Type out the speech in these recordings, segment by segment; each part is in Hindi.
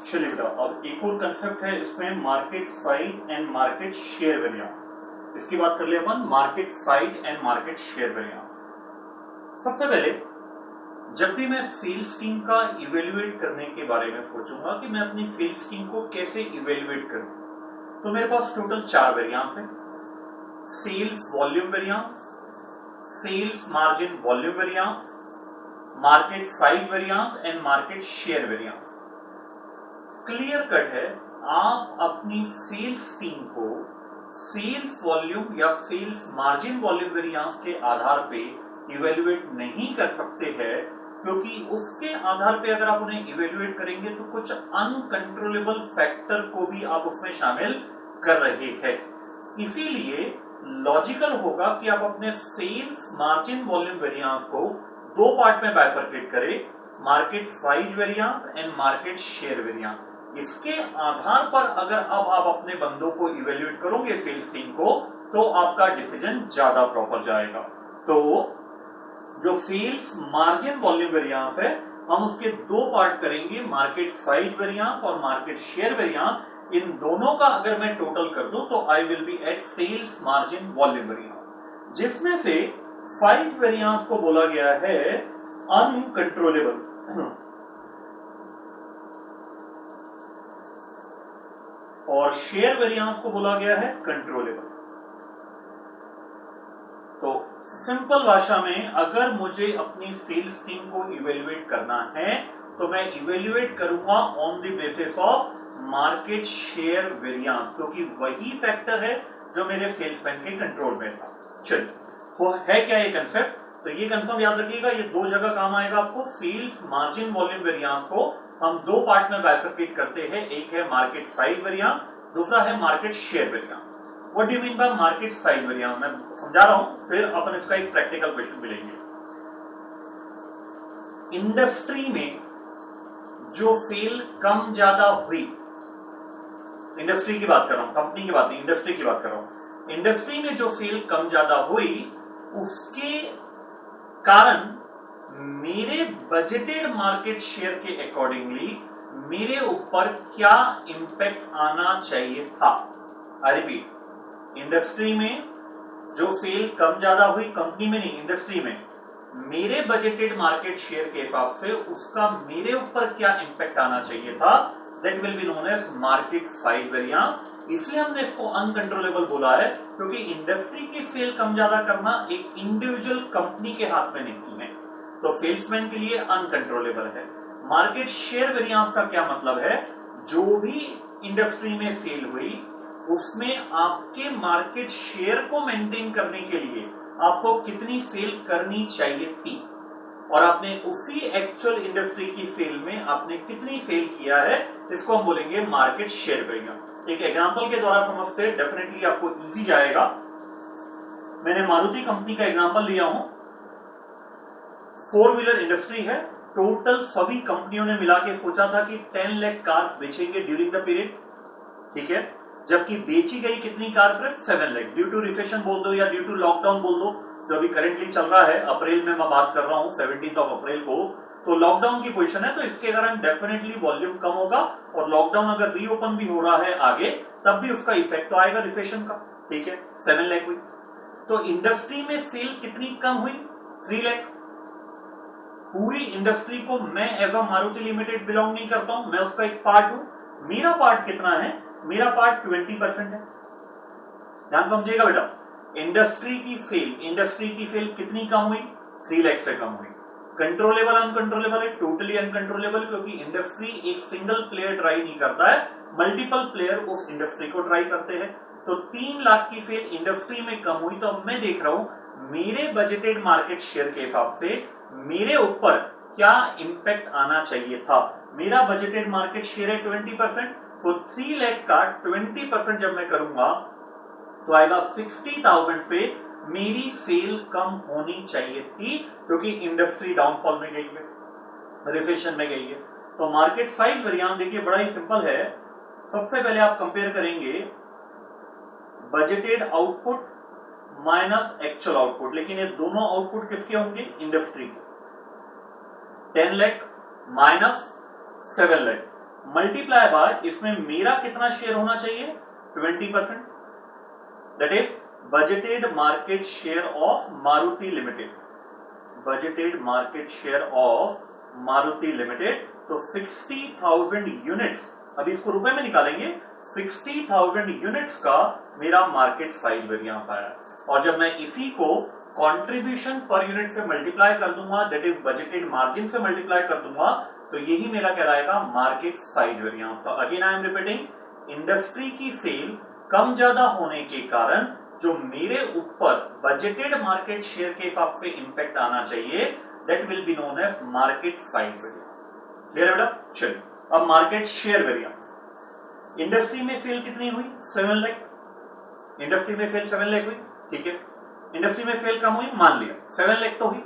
चलिए बेटा, अब एक और कंसेप्ट है इसमें, market size and market share variance. इसकी बात कर ले अपन, market size and market share variance. सबसे पहले जब भी मैं सेल्स टीम का इवेल्युएट करने के बारे में सोचूंगा कि मैं अपनी सेल्स टीम को कैसे इवेल्युएट करूं, तो मेरे पास टोटल 4 वेरिएंस है। Sales volume variance, sales margin volume variance, market size variance and market share variance. Clear cut है, आप अपनी सेल्स टीम को सेल्स वॉल्यूम या सेल्स मार्जिन वॉल्यूम वेरिएंस के आधार पे इवेल्युएट नहीं कर सकते हैं, क्योंकि उसके आधार पे अगर आप उन्हें इवेल्युएट करेंगे तो कुछ अनकंट्रोलेबल फैक्टर को भी आप उसमें शामिल कर रहे हैं। इसीलिए लॉजिकल होगा कि आप अपने सेल्स मार्जिन वॉल्यूम वेरिएंस को 2 पार्ट में बाइफरकेट करें, market size variance and market share variance. इसके आधार पर अगर अब आप अपने बंदों को इवेल्युएट करोगे सेल्स टीम को, तो आपका डिसीजन ज्यादा प्रॉपर जाएगा। तो जो सेल्स मार्जिन वॉल्यूम वेरिएंस है, हम उसके 2 पार्ट करेंगे, मार्केट साइज वेरिएंस और मार्केट शेयर वेरिएंस। इन दोनों का अगर मैं टोटल कर दूं तो I will be at sales margin volume variance, जिसमें से साइज वेरिएंस को बोला गया है अनकंट्रोलेबल और शेयर वेरिएंस को बोला गया है कंट्रोलेबल। तो सिंपल भाषा में अगर मुझे अपनी सेल्स टीम को इवेल्युएट करना है तो मैं इवेल्युएट करूंगा on the basis of market share variance, क्योंकि वही फैक्टर है जो मेरे सेल्समैन के कंट्रोल में था। चलिए, वो है क्या ये कंसेप्ट? तो ये कंसेप्ट याद रखिएगा, ये 2 जगह काम आएगा आपको। सेल्स मार्जिन वॉल्यूम वेरिएंस को हम 2 पार्ट में बाइफरकेट करते हैं, एक है मार्केट साइज वेरिएंस, दूसरा है market share variance. What do you mean by market size variance? मैं समझा रहा हूं, फिर अपन इसका एक प्रैक्टिकल क्वेश्चन भी लेंगे। इंडस्ट्री में जो सेल कम ज्यादा हुई, इंडस्ट्री की बात कर रहा हूं, कंपनी की बात नहीं, इंडस्ट्री की बात कर रहा हूं। इंडस्ट्री में जो सेल कम ज्यादा हुई, उसके कारण मेरे बजटेड मार्केट शेयर के अकॉर्डिंगली मेरे ऊपर क्या इंपैक्ट आना चाहिए था। आई रिपीट, इंडस्ट्री में जो सेल कम ज्यादा हुई, कंपनी में नहीं इंडस्ट्री में, मेरे बजटेड मार्केट शेयर के हिसाब से उसका मेरे ऊपर क्या इंपैक्ट आना चाहिए था, that will be known as market size variance. इसलिए हमने इसको अनकंट्रोलेबल बोला है, क्योंकि इंडस्ट्री की सेल कम ज्यादा करना एक इंडिविजुअल कंपनी के हाथ में नहीं है, तो सेल्समैन के लिए अनकंट्रोलेबल है। मार्केट शेयर वेरिएंस का क्या मतलब है? जो भी इंडस्ट्री में सेल हुई उसमें आपके मार्केट शेयर को मेंटेन करने के लिए आपको कितनी सेल करनी चाहिए थी, और आपने उसी एक्चुअल इंडस्ट्री की सेल में आपने कितनी सेल किया है, इसको हम बोलेंगे मार्केट शेयर वेरिएंस। एक एग्जांपल के द्वारा समझते हैं, डेफिनेटली आपको इजी जाएगा। मैंने मारुति कंपनी का एग्जांपल लिया हूं। 4 व्हीलर इंडस्ट्री है, टोटल सभी कंपनियों ने मिला के सोचा था कि 10 लाख कार्स बेचेंगे ड्यूरिंग द पीरियड, ठीक है, जबकि बेची गई कितनी कार? सिर्फ 7 लाख। ड्यू टू रिसेशन बोल दो या ड्यू टू लॉकडाउन बोल दो, जो अभी करेंटली चल रहा है, अप्रैल में मैं बात कर रहा हूं, 17 अप्रैल को, तो लॉकडाउन की पोजीशन है, तो इसके कारण डेफिनेटली वॉल्यूम कम होगा, और लॉकडाउन अगर रीओपन भी हो रहा है आगे, तब भी उसका इफेक्ट तो आएगा रिसेशन का, ठीक है। 7 लाख हुई, तो इंडस्ट्री में सेल कितनी कम हुई? 3 लाख। पूरी इंडस्ट्री को मैं as a Maruti limited belong नहीं करता हूं, मैं उसका एक पार्ट हूं। मेरा पार्ट कितना है? मेरा पार्ट 20% है। ध्यान समझिएगा बेटा, इंडस्ट्री की सेल कितनी कम हुई? 3 लाख से कम हुई। कंट्रोलेबल अनकंट्रोलेबल है? टोटली अनकंट्रोलेबल, क्योंकि इंडस्ट्री एक सिंगल प्लेयर ट्राई नहीं करता है, मल्टीपल प्लेयर उस इंडस्ट्री को ट्राई करते हैं। तो 3 लाख की सेल इंडस्ट्री में कम हुई, तो अब मैं देख रहा हूं मेरे बजटेड मार्केट शेयर के हिसाब से मेरे ऊपर क्या इंपैक्ट आना चाहिए था। मेरा बजटेड मार्केट शेयर है 20%, तो 3 लाख का 20% जब मैं करूंगा तो आएगा 60,000 से मेरी सेल कम होनी चाहिए थी, क्योंकि इंडस्ट्री डाउनफॉल में गई है, रिसेशन में गई है। तो मार्केट साइज वेरिएंस देखिए बड़ा ही सिंपल है। सबसे पहले आप कंपेयर करेंगे budgeted output minus actual output, लेकिन ये दोनों आउटपुट किसके होंगे? इंडस्ट्री के। 10 lakh minus 7 lakh, multiply by इसमें मेरा कितना शेयर होना चाहिए 20%, that is budgeted market share of Maruti limited, budgeted market share of Maruti limited. तो 60,000 यूनिट्स, अभी इसको रुपए में निकालेंगे, 60,000 यूनिट्स का मेरा मार्केट साइज वेरिएंस आया। और जब मैं इसी को कंट्रीब्यूशन पर यूनिट से मल्टीप्लाई कर दूंगा, दैट इज बजटेड मार्जिन से मल्टीप्लाई कर दूंगा, तो यही मेरा कहलाएगा मार्केट साइज वेरिएंस। तो again I am repeating, industry की सेल कम ज्यादा होने के कारण जो मेरे ऊपर बजटेड मार्केट शेयर के हिसाब से इंपैक्ट आना चाहिए, that will be known as market size variance. Clear है बेटा? चलिए अब मार्केट शेयर वेरिएंस। इंडस्ट्री में सेल कितनी हुई 7 लाख, इंडस्ट्री में सेल 7 लाख हुई, ठीक है। इंडस्ट्री में सेल कम हुई, मान लिया 7 लाख तो हुई,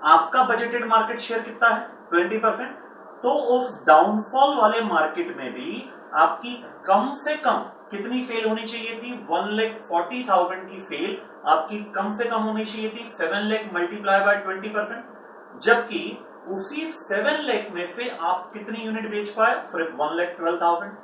आपका बजटेड मार्केट शेयर कितना है 20%। तो उस डाउनफॉल वाले मार्केट में भी आपकी कम से कम कितनी सेल होनी चाहिए थी 1,40,000 की सेल आपकी कम से कम होनी चाहिए थी 7 लाख मल्टीप्लाई बाय 20%। जबकि उसी 7 लाख में से आप कितनी यूनिट बेच पाए, सिर्फ 1,12,000।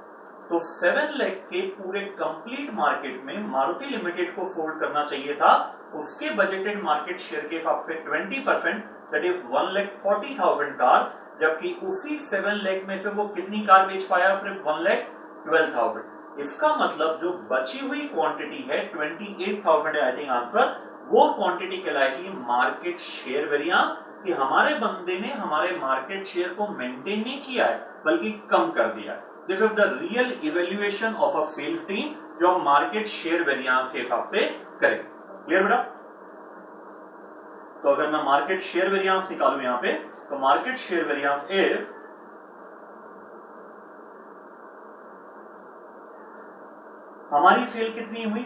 तो 7 लाख के पूरे कंप्लीट मार्केट में मारुति लिमिटेड को सोल्ड करना चाहिए था उसके बजटेड मार्केट शेयर के हिसाब से 20%, दैट इज 1,40,000 कार। जबकि उसी 7 लाख में से वो कितनी कार बेच पाया, सिर्फ 1,12,000। इसका मतलब जो बची हुई क्वांटिटी है 28,000 है आई थिंक आंसर, वो क्वांटिटी कहलाएगी मार्केट शेयर वेरिएंस, कि हमारे बंदे ने हमारे मार्केट शेयर को मेंटेन नहीं किया है बल्कि कम कर दिया है। This is the real evaluation of a sales team जो हम मार्केट शेयर वेरिएंस के हिसाब से करें। क्लियर बेटा? तो अगर मैं मार्केट शेयर वेरिएंस निकालूं यहां पे, तो मार्केट शेयर वेरिएंस इज हमारी सेल कितनी हुई,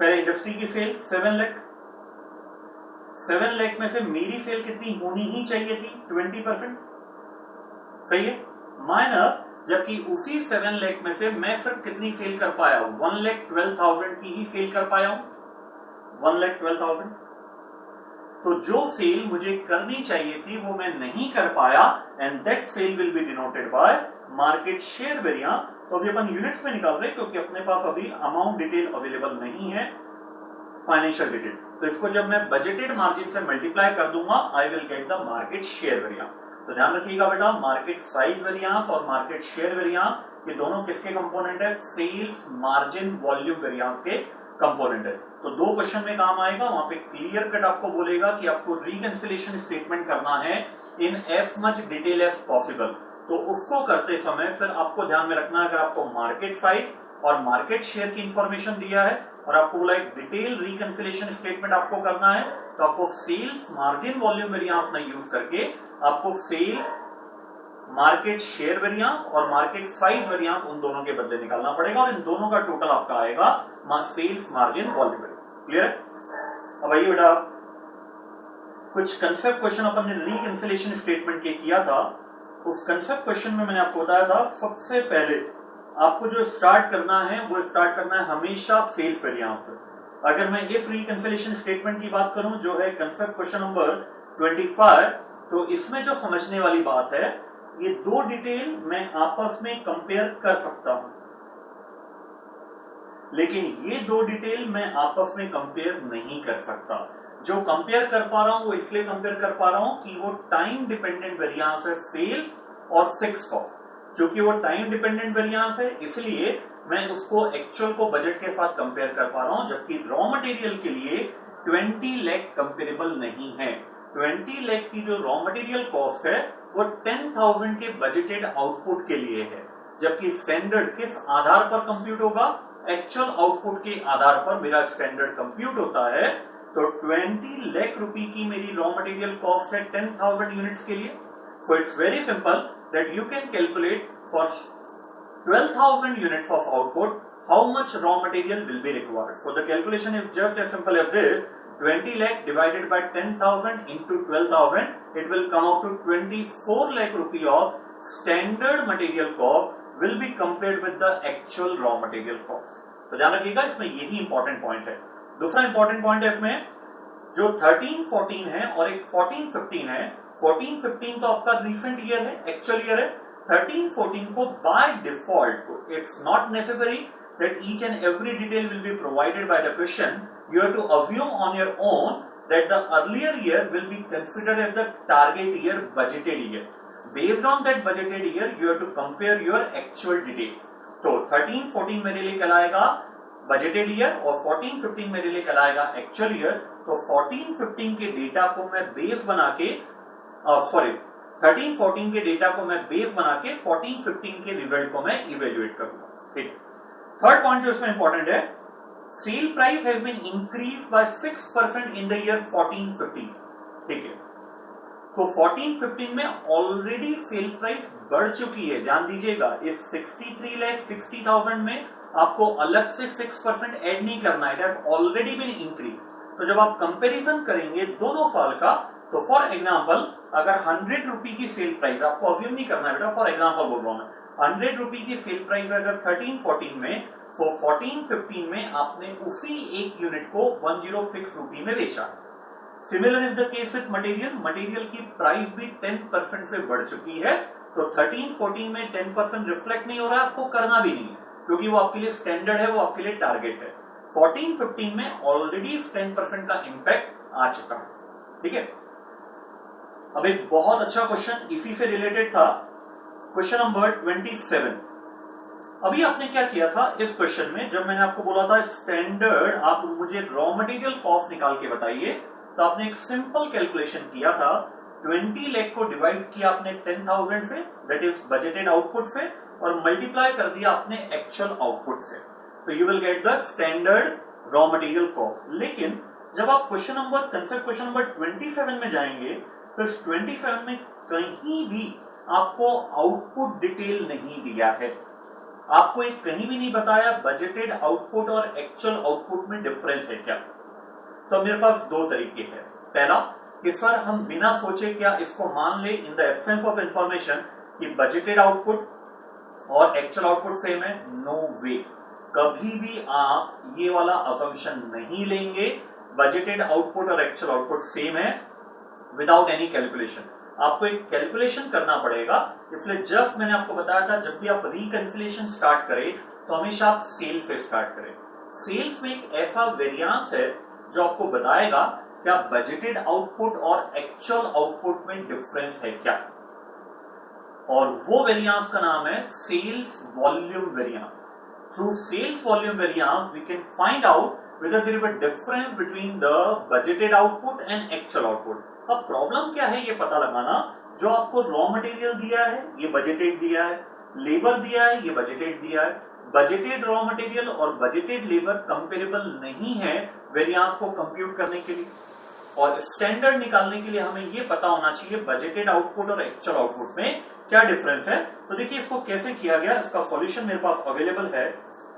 पहले इंडस्ट्री की सेल 7 लाख, 7 लाख में से मेरी सेल कितनी होनी ही चाहिए थी 20%, सही है, माइनस जबकि उसी 7 लाख में से मैं सिर्फ कितनी सेल कर पाया, 1,12,000 की ही सेल कर पाया हूं, 1,12,000। तो जो सेल मुझे करनी चाहिए थी वो मैं नहीं कर पाया, and that sale will be denoted by market share variance. तो अभी अपन यूनिट्स में निकाल रहे हैं क्योंकि अपने पास अभी अमाउंट डिटेल अवेलेबल नहीं है, फाइनेंशियल डिटेल। तो इसको जब मैं बजटेड मार्जिन से मल्टीप्लाई कर दूंगा, I will get the market share variance. तो ध्यान रखिएगा बेटा, मार्केट साइज वेरिएंस और मार्केट शेयर वेरिएंस ये दोनों किसके कंपोनेंट है, सेल्स मार्जिन वॉल्यूम वेरिएंस के कंपोनेंट है। तो 2 क्वेश्चन में काम आएगा, वहां पे क्लियर कट आपको बोलेगा कि आपको रिकंसिलिएशन स्टेटमेंट करना है in as much detail as possible. तो उसको करते समय फिर आपको ध्यान में रखना है, अगर आपको मार्केट साइज और मार्केट शेयर की इंफॉर्मेशन दिया है और आपको बोला एक डिटेल रिकंसिलिएशन स्टेटमेंट आपको करना है, तो आपको सेल्स मार्जिन वॉल्यूम वेरिएंस नहीं यूज करके आपको सेल्स मार्केट शेयर वेरिएंस और मार्केट साइज वेरिएंस उन दोनों के बदले निकालना पड़ेगा, और इन दोनों का टोटल आपका आएगा sales margin volume variance. Clear है? अब आइए बेटा, कुछ कंसेप्ट क्वेश्चन अपन ने रिकंसिलिएशन स्टेटमेंट के किया था। उस कंसेप्ट क्वेश्चन में मैंने आपको बताया था सबसे पहले आपको जो स्टार्ट करना है वो स्टार्ट करना है हमेशा सेल्स वेरिएंस से। अगर मैं इस रिकंसिलिएशन स्टेटमेंट की बात करूं जो है कंसेप्ट क्वेश्चन नंबर 25, तो इसमें जो समझने वाली बात है, ये 2 डिटेल मैं आपस में कंपेयर कर सकता हूं, लेकिन ये 2 डिटेल मैं आपस में कंपेयर नहीं कर सकता। जो कंपेयर कर पा रहा हूं वो इसलिए कंपेयर कर पा रहा हूं कि वो टाइम डिपेंडेंट वेरिएंस है सेल्स और फिक्स कॉस्ट। क्योंकि वो टाइम डिपेंडेंट वेरिएंस है इसलिए मैं उसको एक्चुअल को बजट के साथ कंपेयर कर पा रहा हूं, जबकि रॉ मटेरियल के लिए 20 लाख कंपेरेबल नहीं है। 20 लाख की जो रॉ मटेरियल कॉस्ट है वो 10,000 के बजटेड आउटपुट के लिए है, जबकि स्टैंडर्ड किस आधार पर कंप्यूट होगा, एक्चुअल आउटपुट के आधार पर मेरा स्टैंडर्ड कंप्यूट होता है। तो 20 लाख रुपए की मेरी रॉ मटेरियल कॉस्ट है 10,000 यूनिट्स के लिए। So it's very simple that you can calculate for 12,000 units of output how much raw material will be required. So the calculation is just as simple as this: 20 lakh divided by 10,000 into 12,000, it will come out to 24 lakh rupee of standard material cost will be compared with the actual raw material cost. तो ध्यान रखिएगा, इसमें यही इंपॉर्टेंट पॉइंट है। दूसरा इंपॉर्टेंट पॉइंट है इसमें जो 13-14 है और एक 14-15 है। 14-15 तो आपका रिसेंट ईयर है, एक्चुअल ईयर है, 1314 को by default, it's not necessary that each and every detail will be provided by the question, you have to assume on your own that the earlier year will be considered as the target year, budgeted year. Based on that budgeted year, you have to compare your actual details. तो 13-14 मेरे लिए कहलाएगा budgeted year और 14-15 मेरे लिए कहलाएगा actual year. तो 14-15 के डेटा को मैं बेस बना के 13-14 के डेटा को मैं बेस बना के 14-15 के रिजल्ट को मैं इवेल्युएट करूंगा. ठीक. थर्ड पॉइंट जो इसमें इंपॉर्टेंट है, sale price has been increase by 6% in the year 14-15. ठीक है, तो 14-15 में ऑलरेडी सेल प्राइस बढ़ चुकी है. ध्यान दीजिएगा, इस 63,60,000 में आपको अलग से 6% ऐड नहीं करना है, it has already been increase. तो जब आप कंपैरिजन करेंगे दोनों साल का, तो फॉर एग्जांपल अगर 100 रुपी की सेल प्राइस, आपको अज्यूम नहीं करना है बेटा, फॉर एग्जांपल बोल रहा हूं मैं, 100 रुपी की सेल प्राइस अगर 13-14 में, तो 14-15 में आपने उसी एक यूनिट को 106 रुपी में बेचा. Similar is the case with material. Material की प्राइस भी 10% से बढ़ चुकी है. तो 13-14 में 10% रिफ्लेक्ट नहीं हो रहा है, आपको करना भी नहीं है, क्योंकि वो आपके लिए स्टैंडर्ड है, वो आपके लिए टारगेट है. 14-15 में ऑलरेडी 10% का इंपैक्ट आ चुका है. ठीक है, अब एक बहुत अच्छा क्वेश्चन इसी से रिलेटेड था, क्वेश्चन नंबर 27. अभी आपने क्या किया था इस क्वेश्चन में, जब मैंने आपको बोला था स्टैंडर्ड आप मुझे रॉ मटेरियल कॉस्ट निकाल के बताइए, तो आपने एक सिंपल कैलकुलेशन किया था. 20 लाख को डिवाइड किया आपने 10,000 से, दैट इज बजटेड आउटपुट से, और मल्टीप्लाई कर दिया आपने एक्चुअल आउटपुट से. तो you will get the standard raw material cost. लेकिन जब आप क्वेश्चन नंबर 27 में जाएंगे, तो इस 27 में कहीं भी आपको आउटपुट डिटेल नहीं दिया है. आपको एक कहीं भी नहीं बताया बजटेड आउटपुट और एक्चुअल आउटपुट में डिफरेंस है क्या. तो मेरे पास दो तरीके हैं. पहला कि सर हम बिना सोचे क्या इसको मान ले, in the absence of information, कि बजटेड आउटपुट और एक्चुअल आउटपुट सेम है. नो वे, कभी भी आप ये वाला असम्पशन नहीं लेंगे बजटेड आउटपुट और एक्चुअल आउटपुट सेम है विदाउट एनी कैलकुलेशन. आपको एक कैलकुलेशन करना पड़ेगा. इसलिए जस्ट मैंने आपको बताया था, जब भी आप रिकैंसिलेशन स्टार्ट करें तो हमेशा आप सेल से स्टार्ट करें. सेल्स में एक ऐसा वेरिएंस है जो आपको बताएगा क्या बजटेड आउटपुट और एक्चुअल आउटपुट में डिफरेंस है क्या, और वो वेरिएंस का नाम है sales volume variance. Through sales volume variance we can find out whether there is a difference between the budgeted output and actual output. अब प्रॉब्लम क्या है ये पता लगाना. जो आपको रॉ मटेरियल दिया है ये बजटेड दिया है, लेबर दिया है ये बजटेड दिया है. बजटेड रॉ मटेरियल और बजटेड लेबर कंपेरेबल नहीं है वेरिएंस को कंप्यूट करने के लिए, और स्टैंडर्ड निकालने के लिए हमें ये पता होना चाहिए बजटेड आउटपुट और एक्चुअल आउटपुट में क्या डिफरेंस है. तो देखिए इसको कैसे किया गया, इसका सॉल्यूशन मेरे पास अवेलेबल है,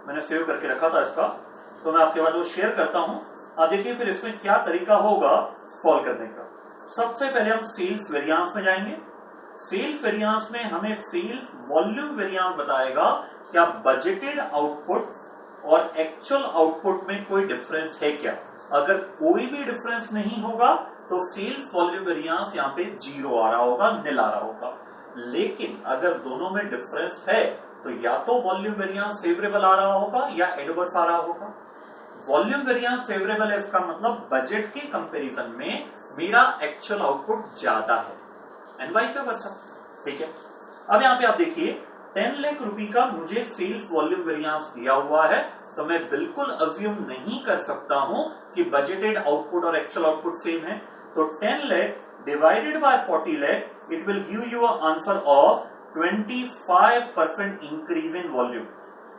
मैंने सेव करके रखा था इसका, तो मैं आपके पास वो शेयर करता हूं. अब देखिए फिर इसमें क्या तरीका होगा सॉल्व करने का. सबसे पहले हम सेल्स वेरिएंस में जाएंगे. सेल्स वेरिएंस में हमें सेल्स वॉल्यूम वेरिएंस बताएगा क्या बजटेड आउटपुट और एक्चुअल आउटपुट में कोई डिफरेंस है क्या. अगर कोई भी डिफरेंस नहीं होगा तो सेल्स वॉल्यूम वेरिएंस यहाँ पे 0 आ रहा होगा, निल आ रहा होगा. लेकिन अगर दोनों में डिफरेंस है तो या तो वॉल्यूम वेरिएंस फेवरेबल आ रहा होगा या एडवर्स आ रहा होगा. वॉल्यूम वेरिएंस फेवरेबल है, इसका मतलब बजट के कंपैरिजन में मेरा एक्चुअल आउटपुट ज्यादा है, एंड वाइस वर्सा. ठीक है, अब यहाँ पे आप देखिए 10 लाख रुपए का मुझे सेल्स वॉल्यूम वेरिएंस दिया हुआ है, तो मैं बिल्कुल अज्यूम नहीं कर सकता हूं कि बजटेड आउटपुट और एक्चुअल आउटपुट सेम है. तो 10 lakh divided by 40 lakh, it will give you a answer of 25% increase in volume.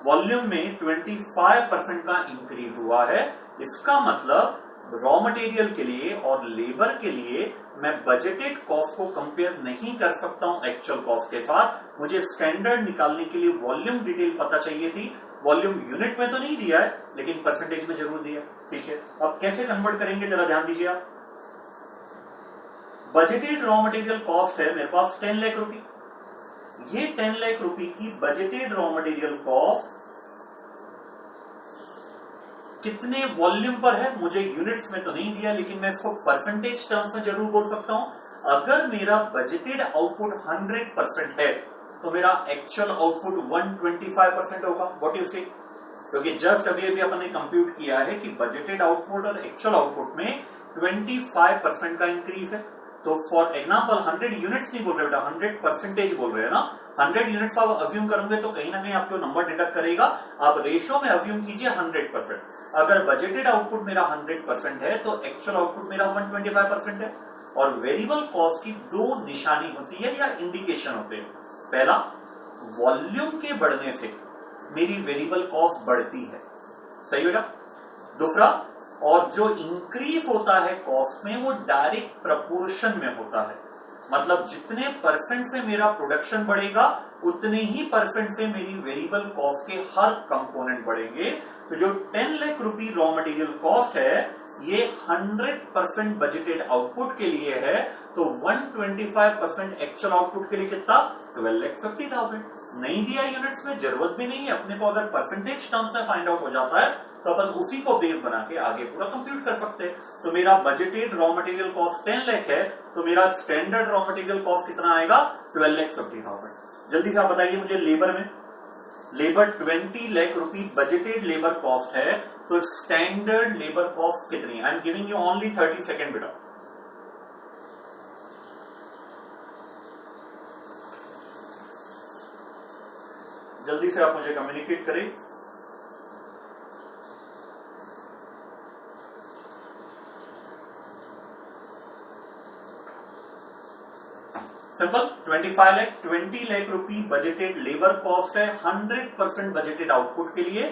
Volume में 25% का इंक्रीज हुआ है. इसका मतलब रॉ मटेरियल के लिए और लेबर के लिए मैं बजटेड कॉस्ट को कंपेयर नहीं कर सकता हूं एक्चुअल कॉस्ट के साथ. मुझे स्टैंडर्ड निकालने के लिए वॉल्यूम डिटेल पता चाहिए थी. वॉल्यूम यूनिट में तो नहीं दिया है, लेकिन परसेंटेज में जरूर दिया. ठीक है, अब कैसे कन्वर्ट करेंगे जरा ध्यान दीजिए आप. बजटेड रॉ मटेरियल कॉस्ट है मेरे पास 10 लाख रुपए. ये 10 लाख रुपए की बजटेड रॉ मटेरियल कॉस्ट कितने वॉल्यूम पर है, मुझे यूनिट्स में तो नहीं दिया, लेकिन मैं इसको परसेंटेज टर्म्स में जरूर बोल सकता हूं. अगर मेरा बजटेड आउटपुट 100% है तो मेरा एक्चुअल आउटपुट 125% होगा। व्हाट यू से, क्योंकि जस्ट अभी अपन ने कंप्यूट किया है कि बजटेड आउटपुट और एक्चुअल आउटपुट में 25% का इंक्रीज है। तो फॉर एग्जांपल 100 यूनिट्स नहीं बोल रहे बेटा, 100% बोल रहे हैं ना। 100 यूनिट्स आप अज्यूम करोगे तो कहीं ना कहीं आपको नंबर डिडक्ट करेगा। आप रेशियो में अज्यूम कीजिए 100%। अगर बजटेड आउटपुट मेरा 100% है तो एक्चुअल आउटपुट मेरा 125% है। और वेरिएबल कॉस्ट की दो निशानी होती है या इंडिकेशन होते हैं। पहला, वॉल्यूम के बढ़ने से मेरी वेरिएबल कॉस्ट बढ़ती है, सही बेटा। दूसरा, और जो इंक्रीज होता है कॉस्ट में वो डायरेक्ट प्रपोर्शन में होता है, मतलब जितने परसेंट से मेरा प्रोडक्शन बढ़ेगा उतने ही परसेंट से मेरी वेरिएबल कॉस्ट के हर कंपोनेंट बढ़ेंगे। तो जो 10 लाख रुपी रॉ मटेरियल कॉस्ट है ये 100% बजटेड आउटपुट के लिए है, तो 125% एक्चुअल आउटपुट के लिए कितना, 12,50,000। नहीं दिया यूनिट्स में, जरूरत भी नहीं है अपने को। अगर परसेंटेज टर्म्स में फाइंड आउट हो जाता है तो अपन उसी को बेस बना के आगे पूरा कंप्यूट कर सकते हैं। तो मेरा budgeted raw material cost 10 lakh है, तो मेरा स्टैंडर्ड रॉ मटेरियल कॉस्ट कितना आएगा, 12,50,000। जल्दी से आप बताइए मुझे, लेबर में, labour 20 lakh rupees budgeted labour cost है, तो स्टैंडर्ड लेबर कॉस्ट कितनी है। I am giving you only 30 second बेटा। जल्दी से आप मुझे कम्युनिकेट करें। सिंपल, 20 लाख रुपी बजटेड लेबर कॉस्ट है 100% बजटेड आउटपुट के लिए,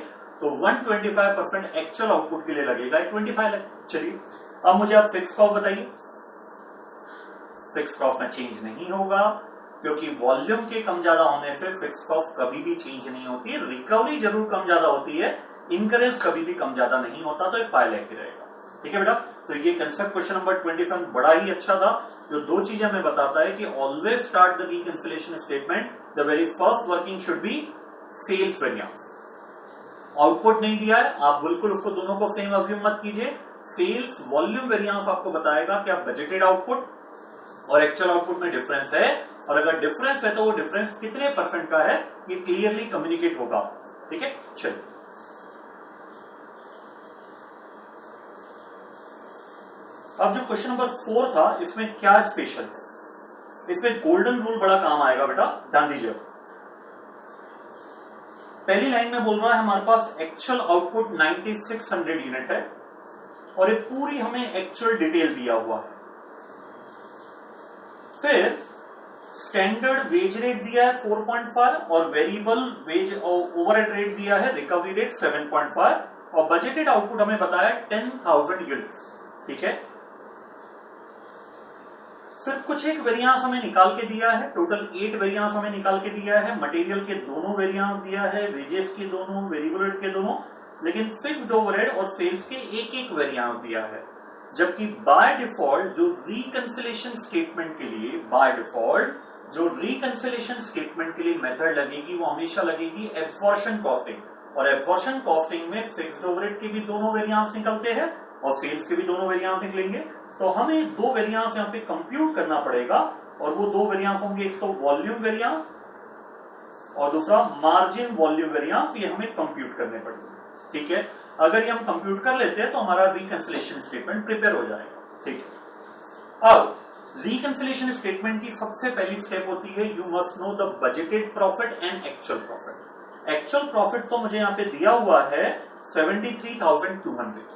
तो 125% एक्चुअल आउटपुट के लिए लगेगा 25 लाख। चलिए अब मुझे आप फिक्स कॉस्ट बताइए। फिक्स कॉस्ट में चेंज नहीं होगा, क्योंकि वॉल्यूम के कम ज्यादा होने से फिक्स कॉस्ट कभी भी चेंज नहीं होती है। रिकवरी जरूर कम ज्यादा होती है, इनकरेज कभी भी कम ज्यादा नहीं होता, तो ये 5 लाख ही रहेगा। ठीक है बेटा। तो ये कंसेप्ट क्वेश्चन नंबर 27 बड़ा ही अच्छा था, जो दो चीजें हमें बताता है कि always start the reconciliation statement, the very first working should be sales variance. Output नहीं दिया है, आप बिल्कुल उसको दोनों को सेम अज्यूम मत कीजिए। सेल्स वॉल्यूम वेरिएंस आपको बताएगा कि आप बजटेड आउटपुट और एक्चुअल आउटपुट में डिफरेंस है, और अगर डिफरेंस है तो वो डिफरेंस कितने परसेंट का है ये क्लियरली कम्युनिकेट होगा। ठीक है, चलिए अब जो क्वेश्चन नंबर 4 था इसमें क्या स्पेशल है, इसमें गोल्डन रूल बड़ा काम आएगा बेटा, ध्यान दीजिए। पहली लाइन में बोल रहा है हमारे पास एक्चुअल आउटपुट 9600 यूनिट है, और ये पूरी हमें एक्चुअल डिटेल दिया हुआ है। फिर स्टैंडर्ड वेज रेट दिया है 4.5 और वेरिएबल वेज ओवरहेड रेट दिया है, रिकवरी रेट 7.5, और बजटेड आउटपुट हमें बताया 10,000 यूनिट्स। ठीक है, फिर कुछ एक वेरिएंस हमें निकाल के दिया है, टोटल 8 वेरिएंस हमें निकाल के दिया है। मटेरियल के दोनों वेरिएंस दिया है, वेजेस के दोनों, वेरिएबल रेट के दोनों, लेकिन फिक्स्ड ओवरहेड और सेल्स के एक एक वेरिएंस दिया है। जबकि बाय डिफॉल्ट जो रिकंसिलिएशन स्टेटमेंट के लिए, बाय डिफॉल्ट जो रिकंसिलिएशन स्टेटमेंट के लिए मेथड लगेगी वो हमेशा लगेगी एब्जॉर्प्शन कॉस्टिंग, और एब्जॉर्प्शन कॉस्टिंग में फिक्स्ड ओवरहेड के भी दोनों वेरिएंस निकलते हैं और सेल्स के भी दोनों वेरिएंस निकलेंगे। तो हमें दो वेरिएंस यहाँ पे कंप्यूट करना पड़ेगा, और वो दो वेरिएंस होंगे, एक तो वॉल्यूम वेरिएंस और दूसरा मार्जिन वॉल्यूम वेरिएंस, ये हमें कंप्यूट करने पड़ेंगे। ठीक है, अगर ये हम कंप्यूट कर लेते हैं तो हमारा रिकंसिलिएशन स्टेटमेंट प्रिपेयर हो जाएगा। ठीक है, अब रिकंसिलिएशन स्टेटमेंट की सबसे पहली स्टेप होती है you must know the budgeted profit and actual profit. Actual profit तो मुझे यहाँ पे दिया हुआ है 73,200।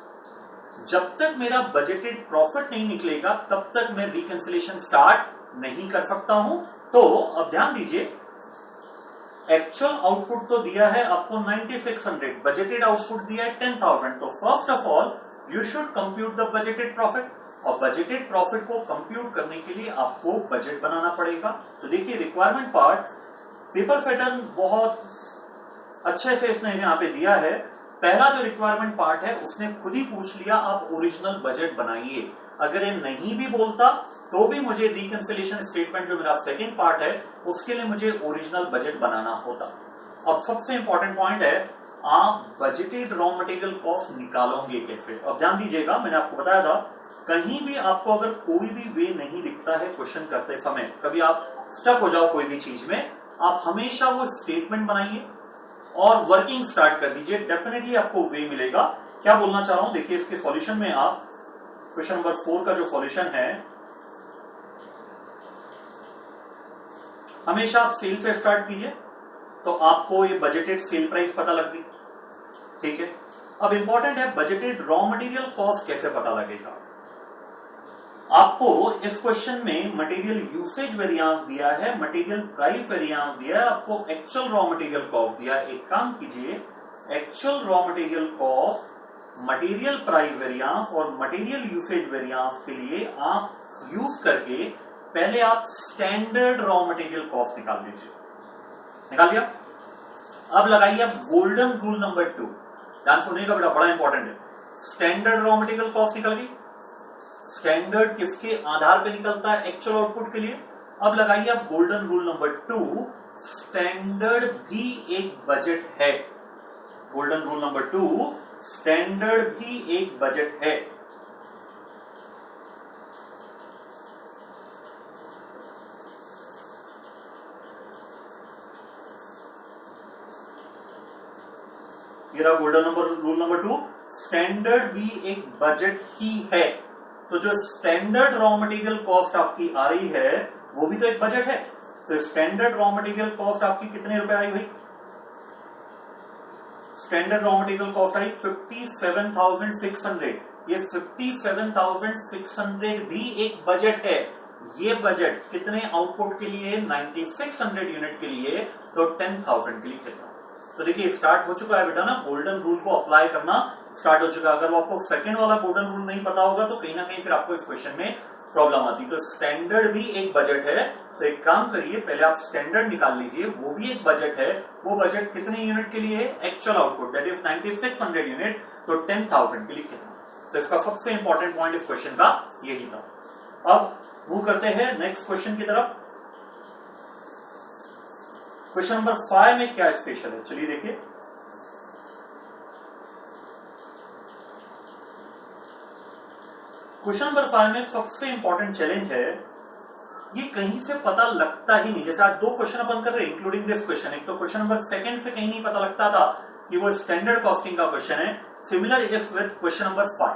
जब तक मेरा बजटेड प्रॉफिट नहीं निकलेगा तब तक मैं रिकंसिलिएशन स्टार्ट नहीं कर सकता हूं। तो अब ध्यान दीजिए, एक्चुअल आउटपुट तो दिया है आपको 9600, बजटेड आउटपुट दिया है 10,000। तो first of all you should compute the budgeted profit, और बजटेड प्रॉफिट को कंप्यूट करने के लिए आपको बजट बनाना पड़ेगा। तो देखिए रिक्वायरमेंट पार्ट, पेपर पैटर्न बहुत अच्छे से इसने यहाँ पे दिया है। पहला जो रिक्वायरमेंट पार्ट है उसने खुद ही पूछ लिया आप ओरिजिनल बजट बनाइए। अगर ये नहीं भी बोलता तो भी मुझे रिकंसिलिएशन स्टेटमेंट जो मेरा सेकंड पार्ट है उसके लिए मुझे ओरिजिनल बजट बनाना होता। अब सबसे इंपॉर्टेंट पॉइंट है, आप बजटेड रॉ मटेरियल कॉस्ट निकालोगे कैसे। अब ध्यान दीजिएगा, मैंने आपको बताया था कहीं भी आपको अगर कोई भी वे नहीं दिखता है क्वेश्चन करते समय, कभी आप स्टक हो जाओ कोई भी चीज में, आप हमेशा वो स्टेटमेंट बनाइए और वर्किंग स्टार्ट कर दीजिए, डेफिनेटली आपको वे मिलेगा। क्या बोलना चाह रहा हूं, देखिए इसके सॉल्यूशन में आप क्वेश्चन नंबर 4 का जो सॉल्यूशन है, हमेशा आप सेल से स्टार्ट कीजिए तो आपको ये बजटेड सेल प्राइस पता लग गई, ठीक है। अब इंपॉर्टेंट है बजटेड रॉ मटेरियल कॉस्ट कैसे पता लगेगा। आपको इस क्वेश्चन में मटेरियल यूसेज वेरिएंस दिया है, मटेरियल प्राइस वेरिएंस दिया है, आपको एक्चुअल रॉ मटेरियल कॉस्ट दिया है। एक काम कीजिए, actual raw material cost, material price variance और मटेरियल यूसेज वेरिएंस के लिए आप यूज करके पहले आप स्टैंडर्ड रॉ मटेरियल कॉस्ट निकाल लीजिए। निकाल लिया? अब लगाइए आप गोल्डन रूल नंबर 2, ध्यान सुनिएगा बेटा, बड़ा इंपॉर्टेंट है। स्टैंडर्ड रॉ मटेरियल कॉस्ट निकल गई। स्टैंडर्ड किसके आधार पे निकलता है? एक्चुअल आउटपुट के लिए। अब लगाइए आप गोल्डन रूल नंबर 2, स्टैंडर्ड भी एक बजट है। गोल्डन रूल नंबर 2, स्टैंडर्ड भी एक बजट है। ये रहा गोल्डन रूल नंबर 2, स्टैंडर्ड भी एक बजट ही है। तो जो स्टैंडर्ड रॉ मटेरियल कॉस्ट आपकी आ रही है वो भी तो एक बजट है। तो स्टैंडर्ड रॉ मटेरियल कॉस्ट आपकी कितने रुपए आई भाई? स्टैंडर्ड रॉ मटेरियल कॉस्ट आई 57,600। ये 57,600 भी एक बजट है। ये बजट कितने आउटपुट के लिए? 9600 यूनिट के लिए, तो 10,000 के लिए कितना? तो देखिए स्टार्ट हो चुका है बेटा ना, गोल्डन रूल को अप्लाई करना स्टार्ट हो चुका है। अगर वो आपको सेकंड वाला गोल्डन रूल नहीं पता होगा तो कहीं ना कहीं फिर आपको इस क्वेश्चन में प्रॉब्लम आती है। तो स्टैंडर्ड भी एक बजट है, तो एक काम करिए, पहले आप स्टैंडर्ड निकाल लीजिए, वो भी एक बजट है। वो बजट कितने यूनिट के लिए है? Actual output, that is 9600 unit, तो 10,000 के लिए कितना? तो इसका सबसे इंपॉर्टेंट पॉइंट इस क्वेश्चन का यही था। अब मूव करते हैं नेक्स्ट क्वेश्चन की तरफ। क्वेश्चन नंबर 5 में क्या स्पेशल है, चलिए देखिए। क्वेश्चन नंबर 5 में सबसे इंपॉर्टेंट चैलेंज है, ये कहीं से पता लगता ही नहीं। जैसे आज 2 क्वेश्चन अपन कर रहे हैं इंक्लूडिंग दिस क्वेश्चन, एक तो क्वेश्चन नंबर 2 से कहीं नहीं पता लगता था कि वो स्टैंडर्ड कॉस्टिंग का क्वेश्चन है। Similar is with question number 5,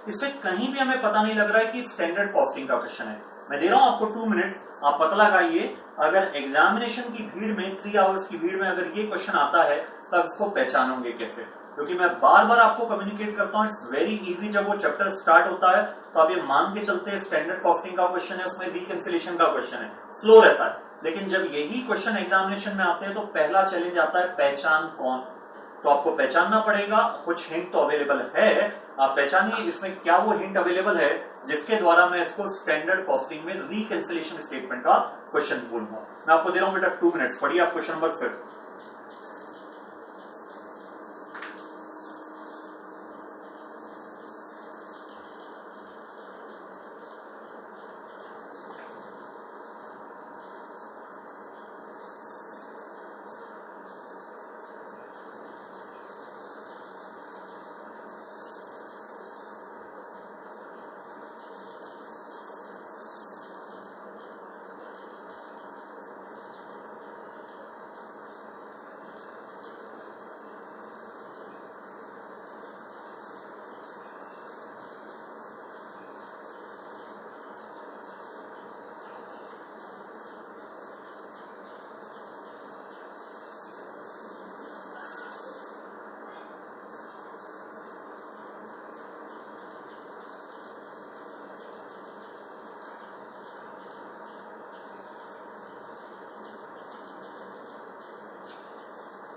इससे कहीं भी हमें पता नहीं लग रहा है कि स्टैंडर्ड कॉस्टिंग का क्वेश्चन है। मैं दे रहा हूं आपको 2 मिनट्स, आप पता लगाइए। अगर एग्जामिनेशन की भीड़ में 3 आवर्स की भीड़ में अगर ये क्वेश्चन आता है तब इसको पहचानोगे कैसे? क्योंकि मैं बार बार आपको कम्युनिकेट करता हूं, इट्स वेरी इजी। जब वो चैप्टर स्टार्ट होता है तो आप ये मान के चलते हैं स्टैंडर्ड कॉस्टिंग का क्वेश्चन है, उसमें रिकैंसिलेशन का क्वेश्चन है, फ्लो रहता है। लेकिन जब यही क्वेश्चन एग्जामिनेशन में आते हैं तो पहला चैलेंज आता है पहचान कौन। तो आपको पहचानना पड़ेगा, कुछ हिंट तो अवेलेबल है, आप पहचानिए इसमें क्या वो हिंट अवेलेबल है जिसके द्वारा मैं इसको स्टैंडर्ड कॉस्टिंग में रिकैंसिलेशन स्टेटमेंट का क्वेश्चन बोलूंगा। मैं आपको दे रहा हूं बेटा 2 मिनट्स, पढ़िए आप क्वेश्चन नंबर 5।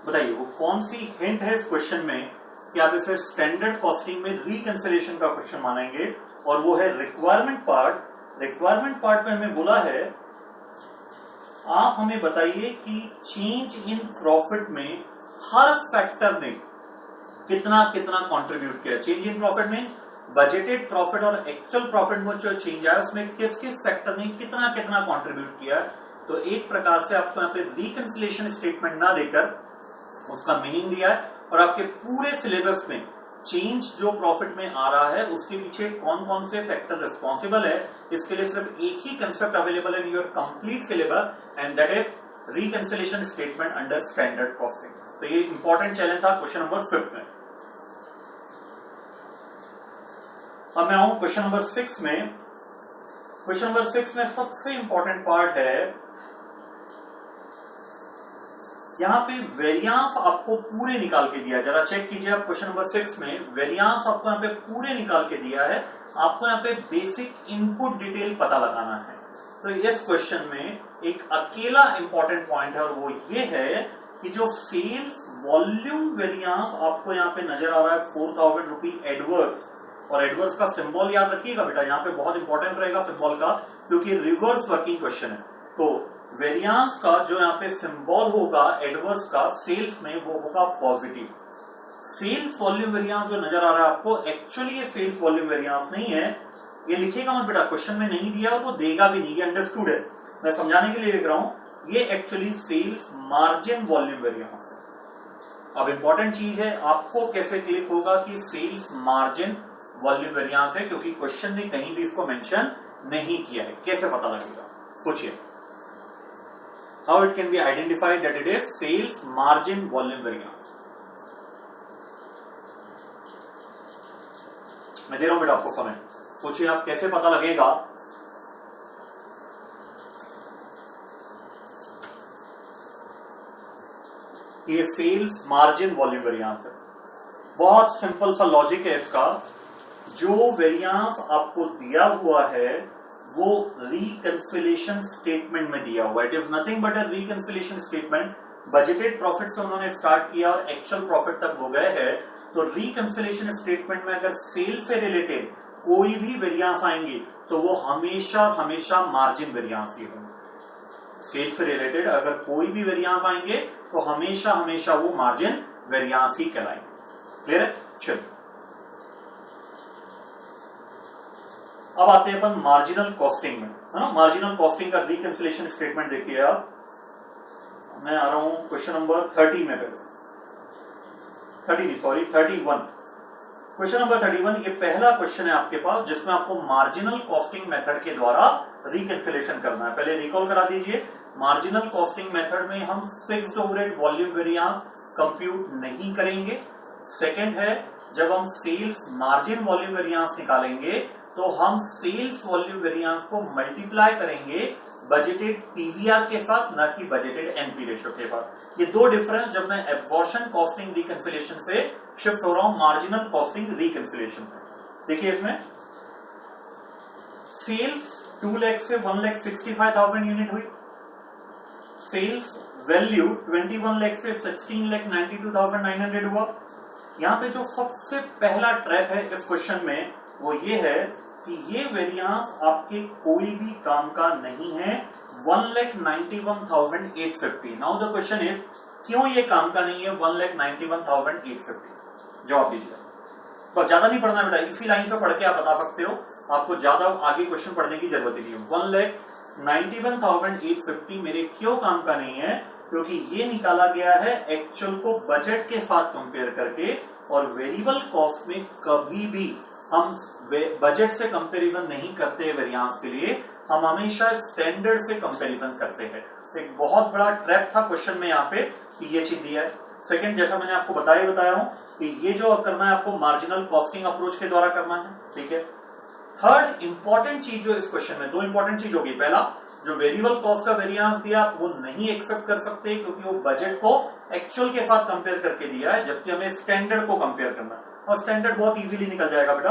बताइए वो कौन सी हिंट है इस क्वेश्चन में कि आप इसे स्टैंडर्ड कॉस्टिंग में रिकैंसिलेशन का क्वेश्चन मानेंगे, और वो है रिक्वायरमेंट पार्ट। रिक्वायरमेंट पार्ट में हमें बोला है आप हमें बताइए कि चेंज इन प्रॉफिट में हर फैक्टर ने कितना कितना कंट्रीब्यूट किया। Change in profit means budgeted profit और एक्चुअल प्रॉफिट में जो चेंज आया उसमें किस किस फैक्टर ने कितना कितना कंट्रीब्यूट किया। तो एक प्रकार से आपको यहाँ पे रिकैंसिलेशन स्टेटमेंट ना देकर उसका मीनिंग दिया है, और आपके पूरे सिलेबस में चेंज जो प्रॉफिट में आ रहा है उसके पीछे कौन कौन से फैक्टर रिस्पॉन्सिबल है, इसके लिए सिर्फ एक ही concept available in your complete syllabus, and that is reconciliation statement under standard costing. तो ये इंपॉर्टेंट चैलेंज था क्वेश्चन नंबर 5 में। अब मैं आऊं क्वेश्चन नंबर 6 में। क्वेश्चन नंबर 6 में सबसे इंपॉर्टेंट पार्ट है, यहां पे वेरियांस आपको पूरे निकाल के दिया है। जरा चेक कीजिए आप क्वेश्चन नंबर 6 में वेरियांस आपको यहाँ पे पूरे निकाल के दिया है। आपको यहाँ पे बेसिक इनपुट डिटेल पता लगाना है। तो इस क्वेश्चन में एक अकेला इंपॉर्टेंट पॉइंट है और वो ये है कि जो सेल्स वॉल्यूम वेरियांस आपको यहाँ पे नजर आ रहा है 4000 रुपी एडवर्स, और एडवर्स का सिंबल याद रखिएगा बेटा, यहाँ पे बहुत इंपॉर्टेंस रहेगा सिंबल का, क्योंकि रिवर्स वर्किंग क्वेश्चन है। तो वेरियांस का जो यहाँ पे सिंबल होगा एडवर्स का सेल्स में, वो होगा पॉजिटिव। सेल्स वॉल्यूम वेरियांस जो नजर आ रहा है आपको, एक्चुअली ये सेल्स वॉल्यूम वेरियांस नहीं है। ये लिखेगा मत बेटा, क्वेश्चन में नहीं दिया और वो देगा भी नहीं, ये अंडरस्टूड है, मैं समझाने के लिए लिख रहा हूं। ये actually sales margin volume variance है। अब इंपॉर्टेंट चीज है, आपको कैसे क्लिक होगा कि सेल्स मार्जिन वॉल्यूम वेरियांस है, क्योंकि क्वेश्चन ने कहीं भी इसको मेंशन नहीं किया है। कैसे पता लगेगा, सोचिए। How it can be identified that it is sales margin volume variance? मैं दे रहा हूं बेटा आपको समय, सोचिए आप कैसे पता लगेगा। ये सेल्स मार्जिन वॉल्यूम वेरियांस है। बहुत सिंपल सा लॉजिक है इसका। जो वेरियांस आपको दिया हुआ है वो रिकंसिलिएशन स्टेटमेंट में दिया हुआ है। It is nothing but a reconciliation statement. Budgeted profit से उन्होंने स्टार्ट किया और एक्चुअल प्रॉफिट तक हो गए हैं। तो रिकंसिलिएशन स्टेटमेंट में अगर सेल से रिलेटेड कोई भी वेरियांस आएंगे तो वो हमेशा हमेशा मार्जिन वेरियांस ही होंगे। सेल से रिलेटेड अगर कोई भी वेरियांस आएंगे तो हमेशा हमेशा वो मार्जिन वेरियांस ही कहलाएंगे। क्लियर है? चलो अब आते हैं अपन मार्जिनल कॉस्टिंग में, है ना। मार्जिनल कॉस्टिंग का रिकंसिलिएशन स्टेटमेंट देखिए आप। मैं आ रहा हूं क्वेश्चन नंबर 30 में, पहले 31। क्वेश्चन नंबर 31 ये पहला क्वेश्चन है आपके पास जिसमें आपको मार्जिनल कॉस्टिंग मेथड के द्वारा रिकंसिलिएशन करना है। पहले रिकॉल करा दीजिए, मार्जिनल कॉस्टिंग मेथड में हम fixed overhead volume variance compute नहीं करेंगे। सेकंड है, जब हम सेल्स मार्जिन वॉल्यूम वेरियांस निकालेंगे तो हम सेल्स वॉल्यूम वेरियांस को मल्टीप्लाई करेंगे बजटेड पीवीआर के साथ, ना कि बजटेड एनपी रेशियो के साथ। ये दो डिफरेंस जब मैं एब्जॉर्प्शन कॉस्टिंग रिकंसिलिएशन से शिफ्ट हो रहा हूं मार्जिनल कॉस्टिंग रिकंसिलिएशन। देखिए इसमें सेल्स 2 लाख से 1,65,000 यूनिट हुई। सेल्स वैल्यू 21 लाख से 16,92,900 हुआ। यहां पे जो सबसे पहला ट्रैप है इस क्वेश्चन में वो ये है कि ये वेरियांस आपके कोई भी काम का नहीं है। 1,91,850। नाउ द क्वेश्चन इज, क्यों ये काम का नहीं है 1,91,850? जवाब दीजिए। तो ज्यादा नहीं पढ़ना बेटा, इसी लाइन से पढ़ के आप बता सकते हो, आपको ज्यादा आगे क्वेश्चन पढ़ने की जरूरत नहीं है। 1,91,850 मेरे क्यों काम का नहीं है? क्योंकि ये निकाला गया है एक्चुअल को बजट के साथ कंपेयर करके, और वेरिएबल कॉस्ट में कभी भी हम बजट से कंपैरिजन नहीं करते वेरियांस के लिए, हम हमेशा स्टैंडर्ड से कंपैरिजन करते हैं। एक बहुत बड़ा ट्रैप था क्वेश्चन में यहाँ पे कि ये चीज दिया है। सेकंड, जैसा मैंने आपको बताया हूं कि ये जो करना है आपको मार्जिनल कॉस्टिंग अप्रोच के द्वारा करना है, ठीक है। थर्ड इंपॉर्टेंट चीज जो इस क्वेश्चन में, दो इंपॉर्टेंट चीज होगी। पहला, जो वेरिएबल कॉस्ट का वेरियांस दिया वो नहीं एक्सेप्ट कर सकते क्योंकि वो बजट को एक्चुअल के साथ कंपेयर करके दिया है, जबकि हमें स्टैंडर्ड को कंपेयर करना है। और स्टैंडर्ड बहुत इजीली निकल जाएगा बेटा।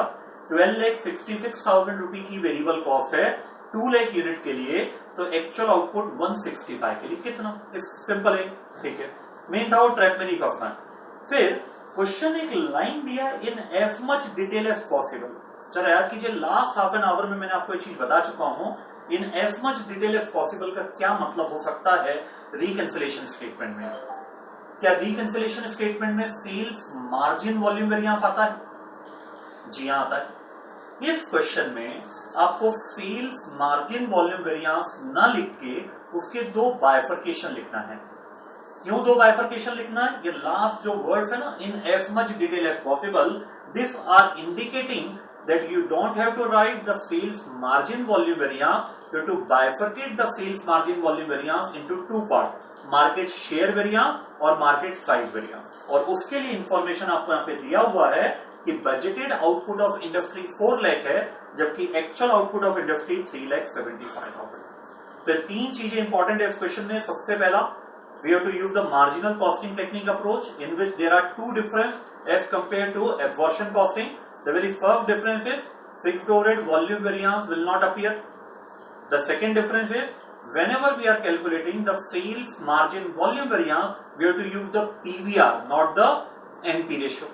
12,66,000 रुपए की वेरिएबल कॉस्ट है 2 लाख यूनिट के लिए, तो एक्चुअल आउटपुट 165 के लिए कितना? इस सिंपल है, ठीक है। मेन था वो ट्रैप में नहीं फंसना है। फिर क्वेश्चन एक लाइन दिया, in as much detail as possible. चलो याद कीजिए, लास्ट हाफ एन आवर में मैंने आपको एक चीज बता चुका हूं, in as much detail as possible का क्या मतलब हो सकता है रिकंसिलिएशन स्टेटमेंट में। क्या रिकंसिलिएशन स्टेटमेंट में सेल्स मार्जिन वॉल्यूम वेरियांस आता है? जी हां, आता है। इस क्वेश्चन में आपको सेल्स मार्जिन वॉल्यूम वेरियांस ना लिख के उसके दो बाइफर्केशन लिखना है। क्यों दो बाइफर्केशन लिखना है? ये लास्ट जो वर्ड्स है ना, in as much detail as possible, this are indicating that you don't have to write the sales margin volume variance, you have to bifurcate the sales margin volume variance into two parts, market share variance और मार्केट साइज वेरिएंस। और उसके लिए इंफॉर्मेशन आपको यहाँ पे दिया हुआ है कि budgeted output of industry 4 lakh है, जबकि एक्चुअल आउटपुट ऑफ इंडस्ट्री 3,75,000। तो तीन चीजें इंपॉर्टेंट है इस क्वेश्चन में। सबसे पहला, we have to use the marginal costing technique approach, in which there are two difference as compared to absorption costing. The very first difference is fixed overhead volume variance will not appear. The second difference is whenever we are calculating the sales margin volume variance, we have to use the PVR, not the NP ratio.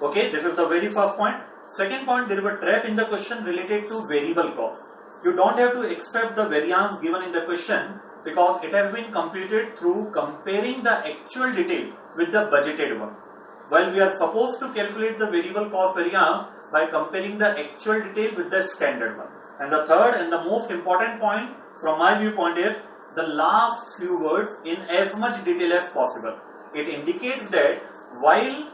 Okay, this is the very first point. Second point, there is a trap in the question related to variable cost. You don't have to accept the variance given in the question because it has been computed through comparing the actual detail with the budgeted one. While we are supposed to calculate the variable cost variance by comparing the actual detail with the standard one. And the third and the most important point from my viewpoint is the last few words in as much detail as possible. It indicates that while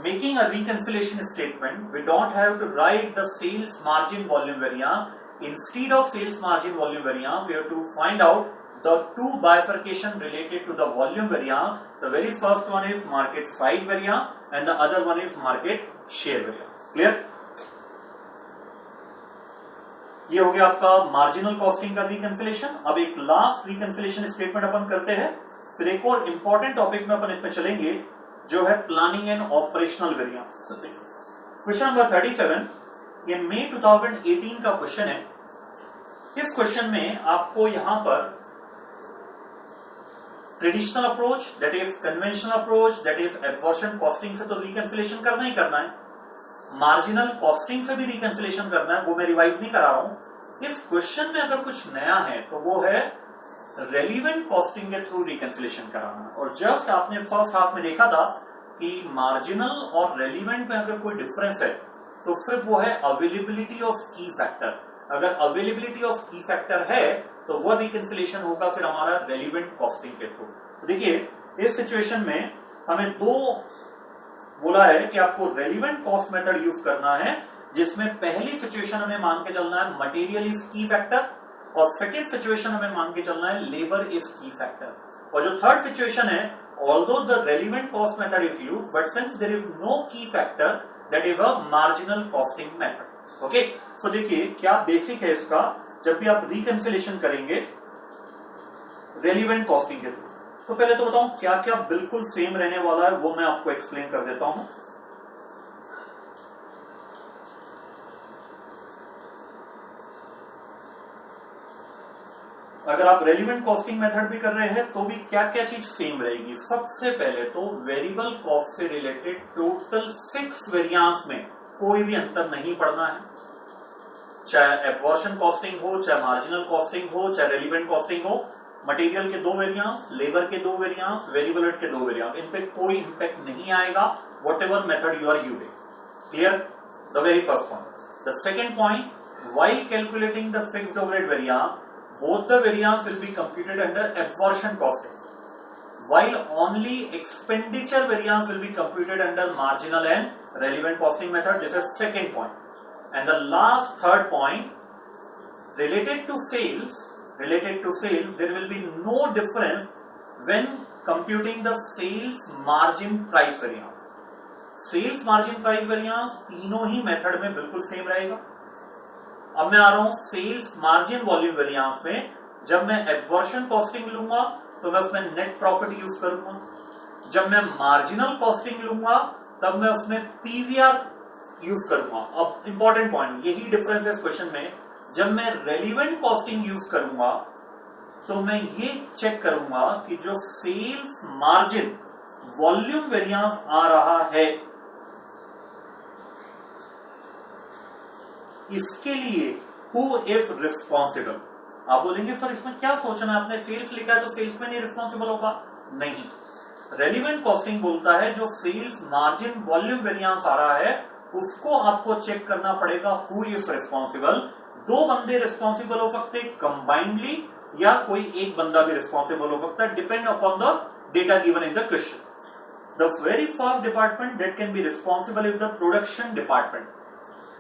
making a reconciliation statement, we don't have to write the sales margin volume variance. Instead of sales margin volume variance, we have to find out the two bifurcation related to the volume variance. The very first one is market size variance and the other one is market share variance. Clear? ये हो गया आपका मार्जिनल कॉस्टिंग का रिकंसिलेशन। अब एक लास्ट रिकंसिलेशन स्टेटमेंट अपन करते हैं, फिर एक और इंपॉर्टेंट टॉपिक में अपन इसमें चलेंगे जो है planning and operational variance. Question number 37 ये मई 2018 का क्वेश्चन है। इस क्वेश्चन में आपको यहां पर traditional approach, that is conventional approach, that is absorption costing से तो रिकंसिलेशन करना ही करना है, मार्जिनल कॉस्टिंग से भी रिकंसिलेशन करना है, वो मैं रिवाइज नहीं करा रहा हूं। इस क्वेश्चन में अगर कुछ नया है तो वो है रेलिवेंट कॉस्टिंग के थ्रू रिकंसिलेशन कराना। और जस्ट आपने फर्स्ट हाफ में देखा था कि मार्जिनल और रेलिवेंट में अगर कोई डिफरेंस है तो सिर्फ वो है अवेलेबिलिटी ऑफ की फैक्टर। अगर अवेलेबिलिटी ऑफ की फैक्टर है तो वो रिकंसिलेशन होगा फिर हमारा रेलिवेंट कॉस्टिंग के थ्रू। देखिए इस सिचुएशन में हमें दो बोला है कि आपको रेलिवेंट कॉस्ट मेथड यूज करना है, जिसमें पहली सिचुएशन हमें मान के चलना है मटेरियल इज की फैक्टर और सेकेंड सिचुएशन हमें मान के चलना है लेबर इज की फैक्टर। और जो थर्ड सिचुएशन है, although the relevant cost method is use but since there is no key factor that is a marginal costing method. Okay, so देखिए क्या बेसिक है इसका। जब भी आप रिकंसिलेशन करेंगे रेलिवेंट कॉस्टिंग के थ्रू, तो पहले तो बताऊं क्या क्या बिल्कुल सेम रहने वाला है, वो मैं आपको एक्सप्लेन कर देता हूं। अगर आप रेलिवेंट कॉस्टिंग मेथड भी कर रहे हैं तो भी क्या क्या चीज सेम रहेगी। सबसे पहले तो वेरिएबल कॉस्ट से रिलेटेड टोटल फिक्स वेरिएंस में कोई भी अंतर नहीं पड़ना है, चाहे एब्जॉर्प्शन कॉस्टिंग हो, चाहे मार्जिनल कॉस्टिंग हो, चाहे रेलिवेंट कॉस्टिंग हो। मटेरियल के दो वेरिएंस, लेबर के दो वेरिएंस, वेरिएबल रेट के दो वेरिएंस, इन पे कोई इंपैक्ट नहीं आएगा whatever method you are using. Clear? The very first point. The second point, while calculating the fixed overhead variance, both the variance will be computed under absorption costing, while only expenditure variance will be computed under marginal and relevant costing method. This is second point. And the last third point, related to sales, there will be no difference when computing the sales margin price variance. Sales margin price variance तीनों ही मेथड में बिल्कुल सेम रहेगा। अब मैं आ रहा हूं सेल्स मार्जिन वॉल्यूम वेरिएंस में। जब मैं एब्जॉर्प्शन कॉस्टिंग लूंगा तो मैं उसमें नेट प्रॉफिट यूज करूंगा, जब मैं मार्जिनल कॉस्टिंग लूंगा तब मैं उसमें पीवीआर यूज करूंगा। अब इंपॉर्टेंट पॉइंट, यही डिफरेंस है इस क्वेश्चन में। जब मैं रेलिवेंट कॉस्टिंग यूज करूंगा तो मैं ये चेक करूंगा कि जो सेल्स मार्जिन वॉल्यूम वेरिएंस आ रहा है इसके लिए हु इज रिस्पॉन्सिबल। आप बोलेंगे सर इसमें क्या सोचना है, आपने सेल्स लिखा है तो सेल्स में नहीं रिस्पॉन्सिबल होगा। नहीं, रेलिवेंट कॉस्टिंग बोलता है जो सेल्स मार्जिन वॉल्यूम वेरिएंस आ रहा है उसको आपको चेक करना पड़ेगा हु इज रिस्पॉन्सिबल। दो बंदे रिस्पॉन्सिबल हो सकते हैं कंबाइंडली, या कोई एक बंदा भी रिस्पॉन्सिबल हो सकता है, depend upon the data given in the question. The very first department that can be responsible is the production department.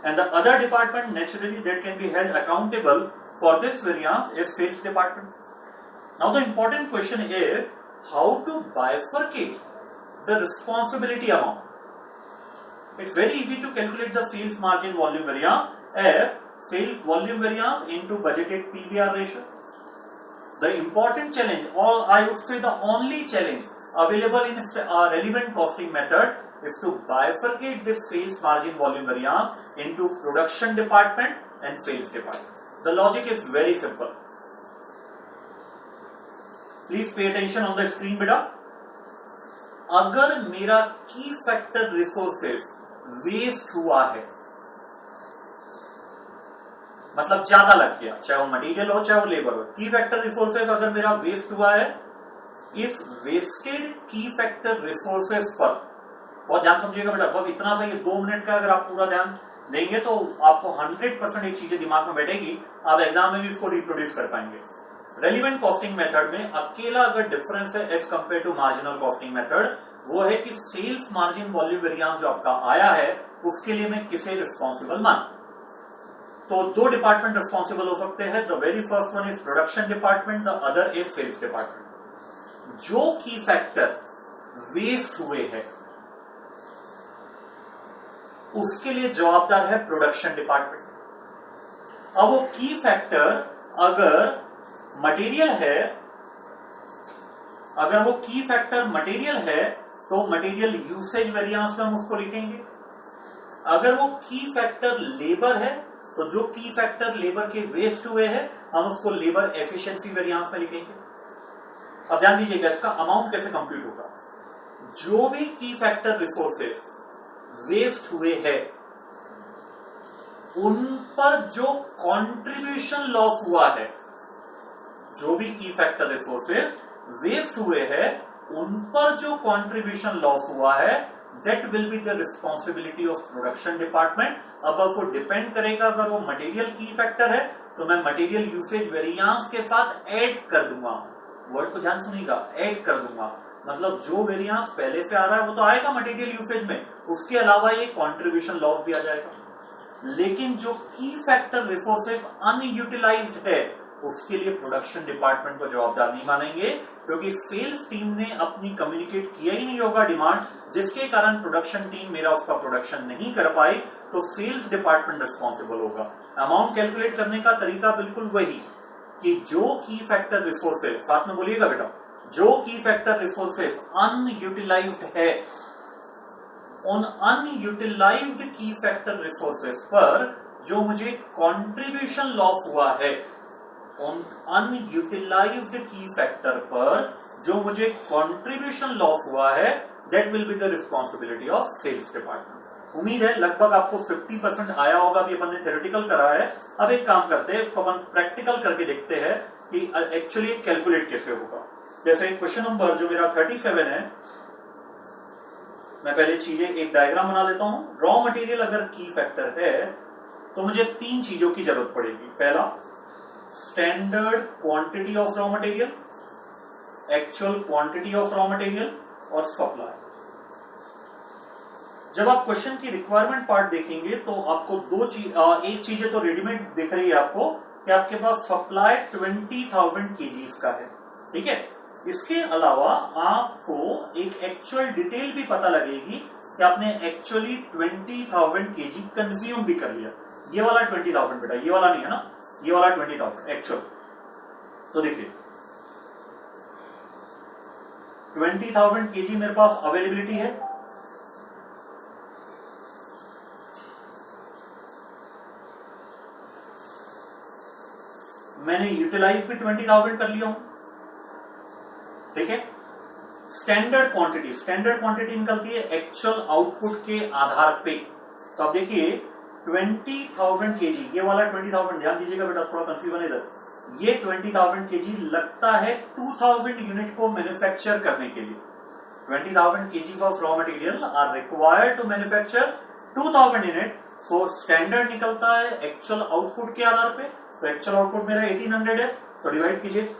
and the other department naturally that can be held accountable for this variance is sales department. Now the important question is how to bifurcate the responsibility amount. It's very easy to calculate the sales margin volume variance as sales volume variance into budgeted PVR ratio. The important challenge, or I would say the only challenge available in a relevant costing method is to bifurcate this sales margin volume variance into production department and sales department. The logic is very simple. Please pay attention on the screen बेटा. अगर मेरा की फैक्टर रिसोर्सेज वेस्ट हुआ है, मतलब ज्यादा लग गया, चाहे वो मटेरियल हो चाहे वो लेबर हो, की फैक्टर रिसोर्सेज अगर मेरा वेस्ट हुआ है, इस वेस्टेड की फैक्टर रिसोर्सेज पर बहुत ध्यान समझिएगा बेटा, बस इतना सा, ये 2 मिनट का अगर आप पूरा ध्यान देंगे तो आपको 100% एक चीजें दिमाग में बैठेगी, आप एग्जाम में भी इसको रिप्रोड्यूस कर पाएंगे. रेलिवेंट कॉस्टिंग मेथड में अकेला अगर डिफरेंस है as compare to marginal costing method, वो है कि सेल्स मार्जिन वॉल्यूम वेरिएंस जो आपका आया है उसके लिए मैं किसे रिस्पॉन्सिबल मान. तो 2 डिपार्टमेंट रिस्पॉन्सिबल हो सकते हैं. The very first one is production department, the other is sales department. जो की फैक्टर वेस्ट हुए हैं उसके लिए जवाबदार है प्रोडक्शन डिपार्टमेंट. अब वो की फैक्टर अगर मटेरियल है, अगर वो की फैक्टर मटेरियल है तो मटेरियल यूसेज वेरिएंस में हम उसको लिखेंगे. अगर वो की फैक्टर लेबर है तो जो की फैक्टर लेबर के वेस्ट हुए हैं हम उसको लेबर एफिशिएंसी वेरिएंस में लिखेंगे. अब ध्यान दीजिएगा इसका अमाउंट कैसे कंप्यूट होगा. जो भी की फैक्टर रिसोर्सेज वेस्ट हुए हैं उन पर जो कंट्रीब्यूशन लॉस हुआ है, जो भी की फैक्टर रिसोर्सेज वेस्ट हुए हैं उन पर जो कंट्रीब्यूशन लॉस हुआ है, that will be the responsibility of production department. अब वो डिपेंड करेगा, अगर वो मटेरियल की फैक्टर है तो मैं मटेरियल यूसेज वेरिएंस के साथ ऐड कर दूंगा. वर्ड को ध्यान सुनिएगा, ऐड कर दूंगा, मतलब जो वेरिएंस पहले से आ रहा है वो तो आएगा मटेरियल यूसेज में, उसके अलावा ये कंट्रीब्यूशन लॉस भी आ जाएगा. लेकिन जो की फैक्टर रिसोर्सेज अनयूटिलाइज्ड है उसके लिए प्रोडक्शन डिपार्टमेंट को जवाबदार नहीं मानेंगे, क्योंकि सेल्स टीम ने अपनी कम्युनिकेट किया ही नहीं होगा डिमांड, जिसके कारण प्रोडक्शन टीम मेरा उसका प्रोडक्शन नहीं कर पाई, तो सेल्स डिपार्टमेंट रिस्पॉन्सिबल होगा. अमाउंट कैलकुलेट करने का तरीका बिल्कुल वही कि जो की फैक्टर रिसोर्सेज, साथ में बोलिएगा बेटा, जो की फैक्टर रिसोर्सेज अनयूटिलाइज्ड है उन अनयूटिलाइज्ड की फैक्टर रिसोर्सेज पर जो मुझे कंट्रीब्यूशन लॉस हुआ है, उन अनयूटिलाइज्ड की फैक्टर पर जो मुझे कंट्रीब्यूशन लॉस हुआ है, that will be the responsibility of sales department. उम्मीद है लगभग आपको 50% आया होगा. अभी अपन ने थ्योरेटिकल करा है, अब एक काम करते हैं, इसको अपन प्रैक्टिकल करके देखते हैं कि एक्चुअली कैलकुलेट कैसे होगा. जैसे क्वेश्चन नंबर जो मेरा 37 है, मैं पहले चीजें एक डायग्राम बना लेता हूं. रॉ मटेरियल अगर की फैक्टर है तो मुझे 3 चीजों की जरूरत पड़ेगी. पहला, standard quantity of raw material, actual quantity of raw material और सप्लाई. जब आप क्वेश्चन की रिक्वायरमेंट पार्ट देखेंगे तो आपको एक चीजें तो रेडीमेड दिख रही है आपको कि आपके पास सप्लाई 20,000 kgs का है, ठीक है. इसके अलावा आपको एक एक्चुअल डिटेल भी पता लगेगी कि आपने एक्चुअली 20,000 kg कंज्यूम भी कर लिया. ये वाला 20,000 बेटा, ये वाला नहीं है ना, ये वाला 20,000 एक्चुअल. तो देखिए 20,000 kg मेरे पास अवेलेबिलिटी है. मैंने यूटिलाइज भी 20,000 कर लिया हूं, ठीक है. स्टैंडर्ड क्वांटिटी निकलती है एक्चुअल आउटपुट के आधार पे. तो अब देखिए 20,000 kg, ये वाला 20,000, ध्यान दीजिएगा बेटा, थोड़ा कंफ्यूजन इधर. ये 20,000 kg लगता है 2,000 यूनिट को मैन्युफैक्चर करने के लिए. 20,000 kg of raw material are required to manufacture 2,000 unit. So standard निकलता है एक्चुअल आउटपुट के आधार पे. तो एक्चुअल आउटपुट मेरा 1800 है, तो डिवाइड कीजिए.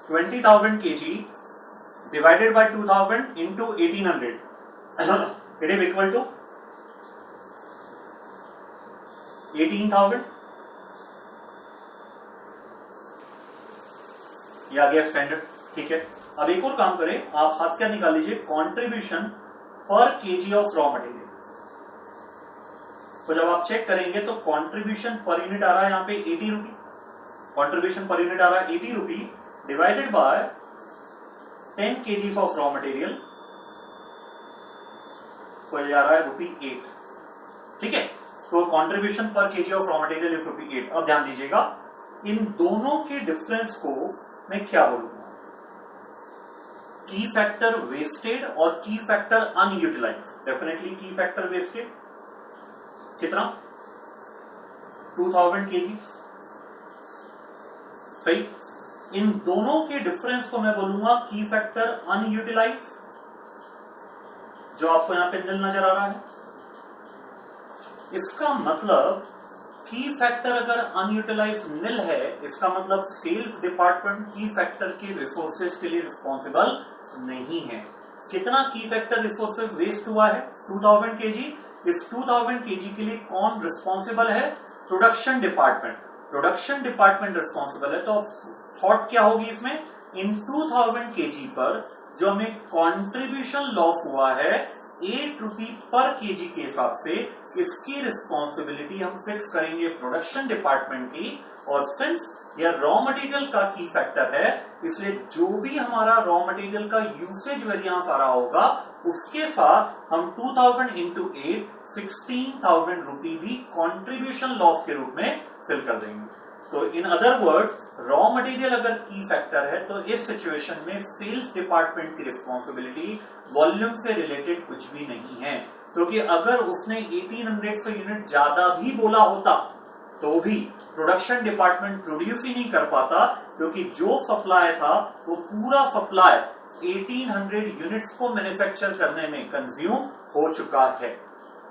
20,000 kg divided by 2000 into 1800 it is equal to 18,000. ये आ गया स्टैंडर्ड, ठीक है। अब एक और काम करें, आप हाथ क्या निकाल लीजिए, कॉन्ट्रीब्यूशन पर केजी ऑफ रॉ मटेरियल। तो जब आप चेक करेंगे तो कॉन्ट्रीब्यूशन पर यूनिट आ रहा है यहाँ पे 80 रुपी, कॉन्ट्रीब्यूशन पर यूनिट आ रहा है 80 rupee divided by 10 kg of raw material, तो ये आ रहा है ₹8, ठीक है। तो कॉन्ट्रीब्यूशन पर KG of raw material is ₹8। अब ध्यान दीजिएगा, इन दोनों के डिफरेंस को मैं क्या बोलूंगा, की फैक्टर वेस्टेड और की फैक्टर अनयूटिलाइज। डेफिनेटली की फैक्टर वेस्टेड कितना, 2000 kg, सही। इन दोनों के डिफरेंस को मैं बोलूंगा की फैक्टर अनयूटिलाइज, जो आपको यहां पे निल नजर आ रहा है। इसका मतलब की फैक्टर अगर अनयूटिलाइज निल है, इसका मतलब सेल्स डिपार्टमेंट की फैक्टर के रिसोर्सेज के लिए रिस्पॉन्सिबल नहीं है। कितना की फैक्टर रिसोर्सेज वेस्ट हुआ है, 2000 kg। इस 2000 kg के लिए कौन रिस्पॉन्सिबल है, production department. Production department responsible है। तो थॉट क्या होगी इसमें, इन 2000 kg पर जो हमें कॉन्ट्रीब्यूशन लॉस हुआ है 8 रुपी पर केजी के हिसाब से, इसकी रिस्पॉन्सिबिलिटी हम फिक्स करेंगे प्रोडक्शन डिपार्टमेंट की। और सिंस यह रॉ मटेरियल का की फैक्टर है, इसलिए जो भी हमारा रॉ मटेरियल का यूसेज वेरिएंस आ रहा होगा उसके साथ हम 2000 इंटू 8 16,000 रुपी भी कॉन्ट्रीब्यूशन लॉस के रूप में फिल कर देंगे। तो in other words, raw material अगर की फैक्टर है तो इस सिचुएशन में सेल्स डिपार्टमेंट की रिस्पॉन्सिबिलिटी वॉल्यूम से रिलेटेड कुछ भी नहीं है, क्योंकि अगर उसने 1800 से यूनिट ज्यादा भी बोला होता तो भी प्रोडक्शन डिपार्टमेंट प्रोड्यूस ही नहीं कर पाता, क्योंकि जो सप्लाई था वो पूरा सप्लाई 1800 यूनिट्स को मैन्युफैक्चर करने में कंज्यूम हो चुका है।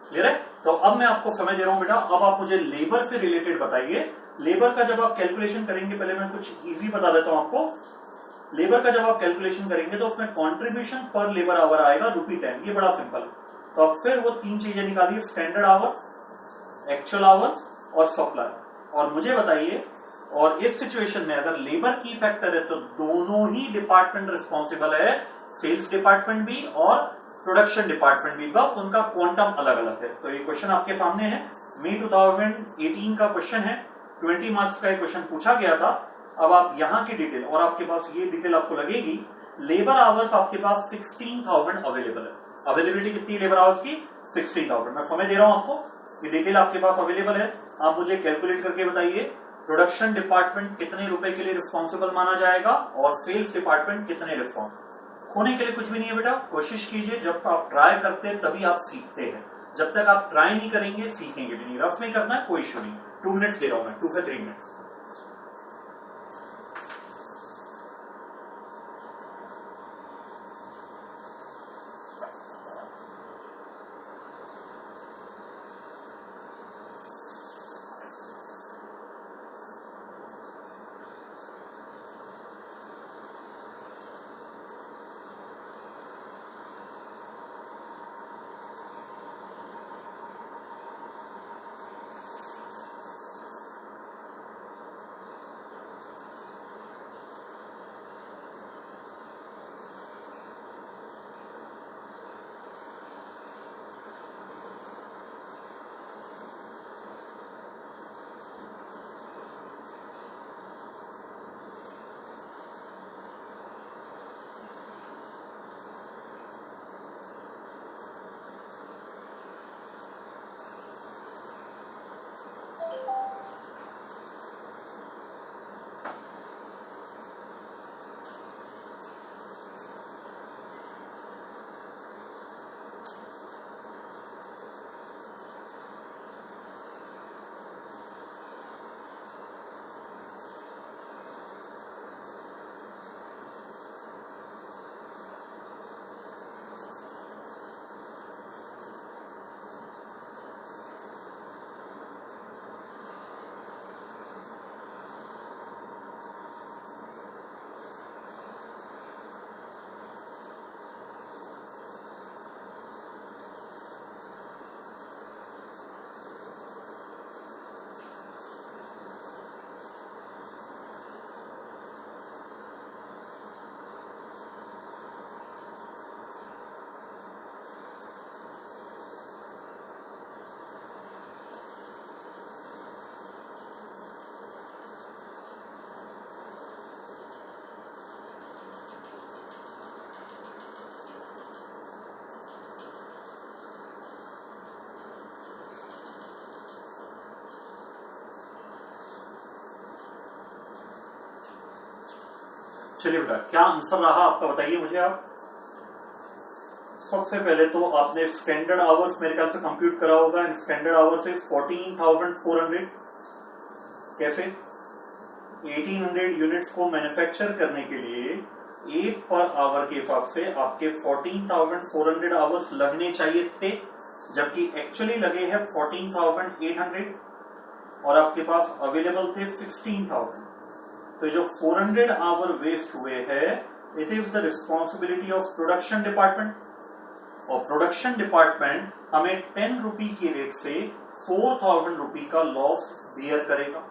क्लियर है? तो अब मैं आपको समझ दे रहा हूं बेटा। अब आप मुझे लेबर से रिलेटेड बताइए। लेबर का जब आप कैलकुलेशन करेंगे, पहले मैं कुछ इजी बता देता हूं आपको। लेबर का जब आप कैलकुलेशन करेंगे तो उसमें कॉन्ट्रीब्यूशन पर लेबर आवर आएगा ₹10। ये बड़ा सिंपल है। तो अब फिर वो तीन चीजें निकालिए, स्टैंडर्ड आवर, एक्चुअल आवर्स और सप्लाई। और मुझे बताइए, और इस सिचुएशन में अगर लेबर की फैक्टर है तो दोनों ही डिपार्टमेंट रिस्पॉन्सिबल है, सेल्स डिपार्टमेंट भी और प्रोडक्शन डिपार्टमेंट भी, बस उनका क्वांटम अलग अलग है। तो ये क्वेश्चन आपके सामने है, मई 2018 का क्वेश्चन है, 20 मार्क्स का एक क्वेश्चन पूछा गया था। अब आप यहाँ की डिटेल, और आपके पास ये डिटेल आपको लगेगी, लेबर आवर्स आपके पास 16,000 अवेलेबल है। अवेलेबिलिटी कितनी लेबर आवर्स की, 16,000। मैं समझ दे रहा हूं आपको, ये डिटेल आपके पास अवेलेबल है। आप मुझे कैलकुलेट करके बताइए, प्रोडक्शन डिपार्टमेंट कितने रुपए के लिए रिस्पॉन्सिबल माना जाएगा और सेल्स डिपार्टमेंट कितने रिस्पॉन्सिबल। खोने के लिए कुछ भी नहीं है बेटा, कोशिश कीजिए। जब आप ट्राई करते हैं तभी आप सीखते हैं, जब तक आप ट्राई नहीं करेंगे सीखेंगे भी नहीं। रफ में करना है, कोई इश्यू नहीं। 2 मिनट्स दे रहा हूं मैं, 2 से 3 मिनट्स। चलिए बेटा, क्या आंसर रहा आपका, बताइए मुझे आप। सबसे पहले तो आपने स्टैंडर्ड आवर्स मेरे ख्याल से कंप्यूट करा होगा, एंड स्टैंडर्ड आवर्स इज 14,400। कैसे? 1800 यूनिट्स को मैन्युफैक्चर करने के लिए 8 पर आवर के हिसाब से आपके 14,400 आवर्स लगने चाहिए थे, जबकि एक्चुअली लगे हैं 14,800 और आपके पास अवेलेबल थे 16,000। तो जो 400 आवर वेस्ट हुए हैं, it is the responsibility of production department, और प्रोडक्शन डिपार्टमेंट हमें 10 रुपी की रेट से 4,000 रुपी का लॉस बियर करेगा।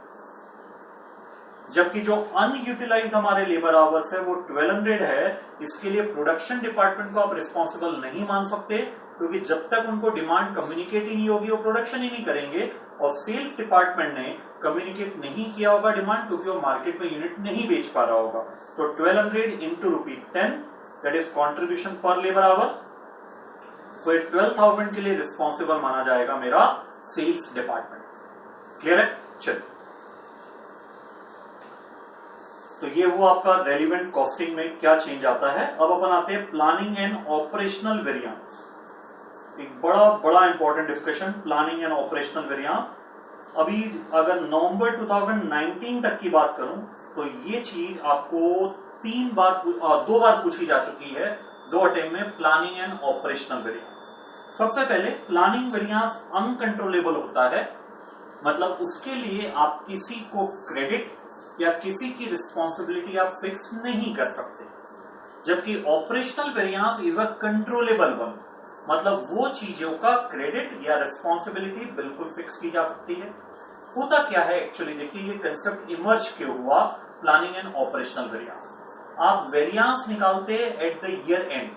जबकि जो अनयूटिलाइज हमारे लेबर आवर्स है वो 1200 है, इसके लिए प्रोडक्शन डिपार्टमेंट को आप रिस्पॉन्सिबल नहीं मान सकते, क्योंकि जब तक उनको डिमांड कम्युनिकेट ही नहीं होगी वो प्रोडक्शन ही नहीं करेंगे, और सेल्स डिपार्टमेंट ने कम्युनिकेट नहीं किया होगा डिमांड, क्योंकि वो मार्केट में यूनिट नहीं बेच पा रहा होगा। तो 1200 into ₹10, that is contribution per labour hour. So 12,000 के लिए रिस्पॉन्सिबल माना जाएगा मेरा सेल्स डिपार्टमेंट। क्लियर है? चलिए, तो ये वो आपका रेलिवेंट कॉस्टिंग में क्या चेंज आता है। अब अपन आते हैं प्लानिंग एंड ऑपरेशनल वेरिएंस। एक बड़ा important discussion, planning and operational variance. अभी अगर नवंबर 2019 तक की बात करूं तो ये चीज आपको 2 बार पूछी जा चुकी है, 2 अटेम्प्ट में, प्लानिंग एंड ऑपरेशनल वेरिएंस। सबसे पहले प्लानिंग वेरिएंस अनकंट्रोलेबल होता है, मतलब उसके लिए आप किसी को क्रेडिट या किसी की रिस्पॉन्सिबिलिटी आप फिक्स नहीं कर सकते, जबकि operational variance is a controllable one, मतलब वो चीजों का क्रेडिट या रिस्पॉन्सिबिलिटी बिल्कुल फिक्स की जा सकती है। होता क्या है एक्चुअली, देखिए ये कंसेप्ट इमर्ज क्यों हुआ, प्लानिंग एंड ऑपरेशनल वेरिएंस। आप वेरिएंस निकालते एट द ईयर एंड,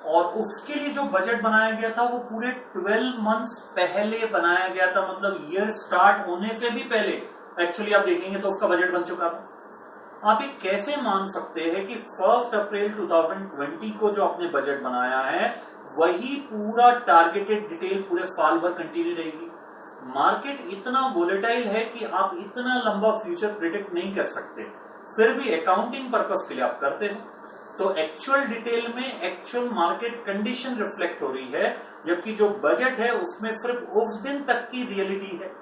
और उसके लिए जो बजट बनाया गया था वो पूरे 12 मंथ्स पहले बनाया गया था, मतलब ईयर स्टार्ट होने से भी पहले एक्चुअली आप देखेंगे तो उसका बजट बन चुका था। आप ये कैसे मान सकते हैं कि 1 अप्रैल 2020 को जो आपने बजट बनाया है वही पूरा टारगेटेड डिटेल पूरे साल भर कंटिन्यू रहेगी? मार्केट इतना वोलेटाइल है कि आप इतना लंबा फ्यूचर प्रिडिक्ट नहीं कर सकते, फिर भी अकाउंटिंग पर्पस के लिए आप करते हो। तो एक्चुअल डिटेल में एक्चुअल मार्केट कंडीशन रिफ्लेक्ट हो रही है, जबकि जो बजट है उसमें सिर्फ उस दिन तक की रियलिटी है।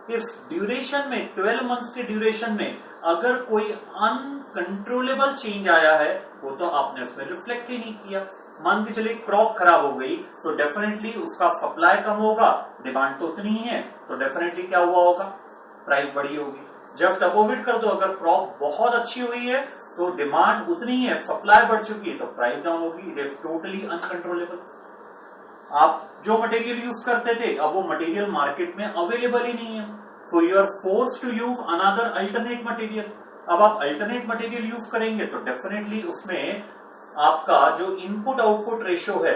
इस ड्यूरेशन में, 12 मंथ्स के ड्यूरेशन में अगर कोई अनकंट्रोलेबल चेंज आया है वो तो आपने उसमें रिफ्लेक्ट ही नहीं किया। मान के चलिए क्रॉप खराब हो गई तो डेफिनेटली उसका सप्लाई कम होगा, डिमांड तो उतनी ही है, तो डेफिनेटली क्या हुआ होगा, प्राइस बढ़ी होगी। जस्ट अपोजिट कर दो, अगर क्रॉप बहुत अच्छी हुई है तो डिमांड उतनी है, सप्लाई बढ़ चुकी है, तो प्राइस डाउन होगी। It is totally uncontrollable. आप जो मटेरियल यूज करते थे अब वो मटेरियल मार्केट में अवेलेबल ही नहीं है, so you are force to use another alternate material. अब आप अल्टरनेट मटेरियल यूज करेंगे तो डेफिनेटली उसमें आपका जो इनपुट आउटपुट रेशियो है,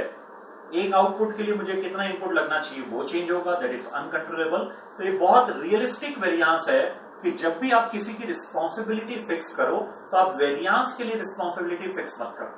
एक आउटपुट के लिए मुझे कितना इनपुट लगना चाहिए वो चेंज होगा, दैट इज अनकंट्रोलेबल। तो ये बहुत रियलिस्टिक वेरिएंस है कि जब भी आप किसी की रिस्पॉन्सिबिलिटी फिक्स करो तो आप वेरिएंस के लिए रिस्पॉन्सिबिलिटी फिक्स मत करो,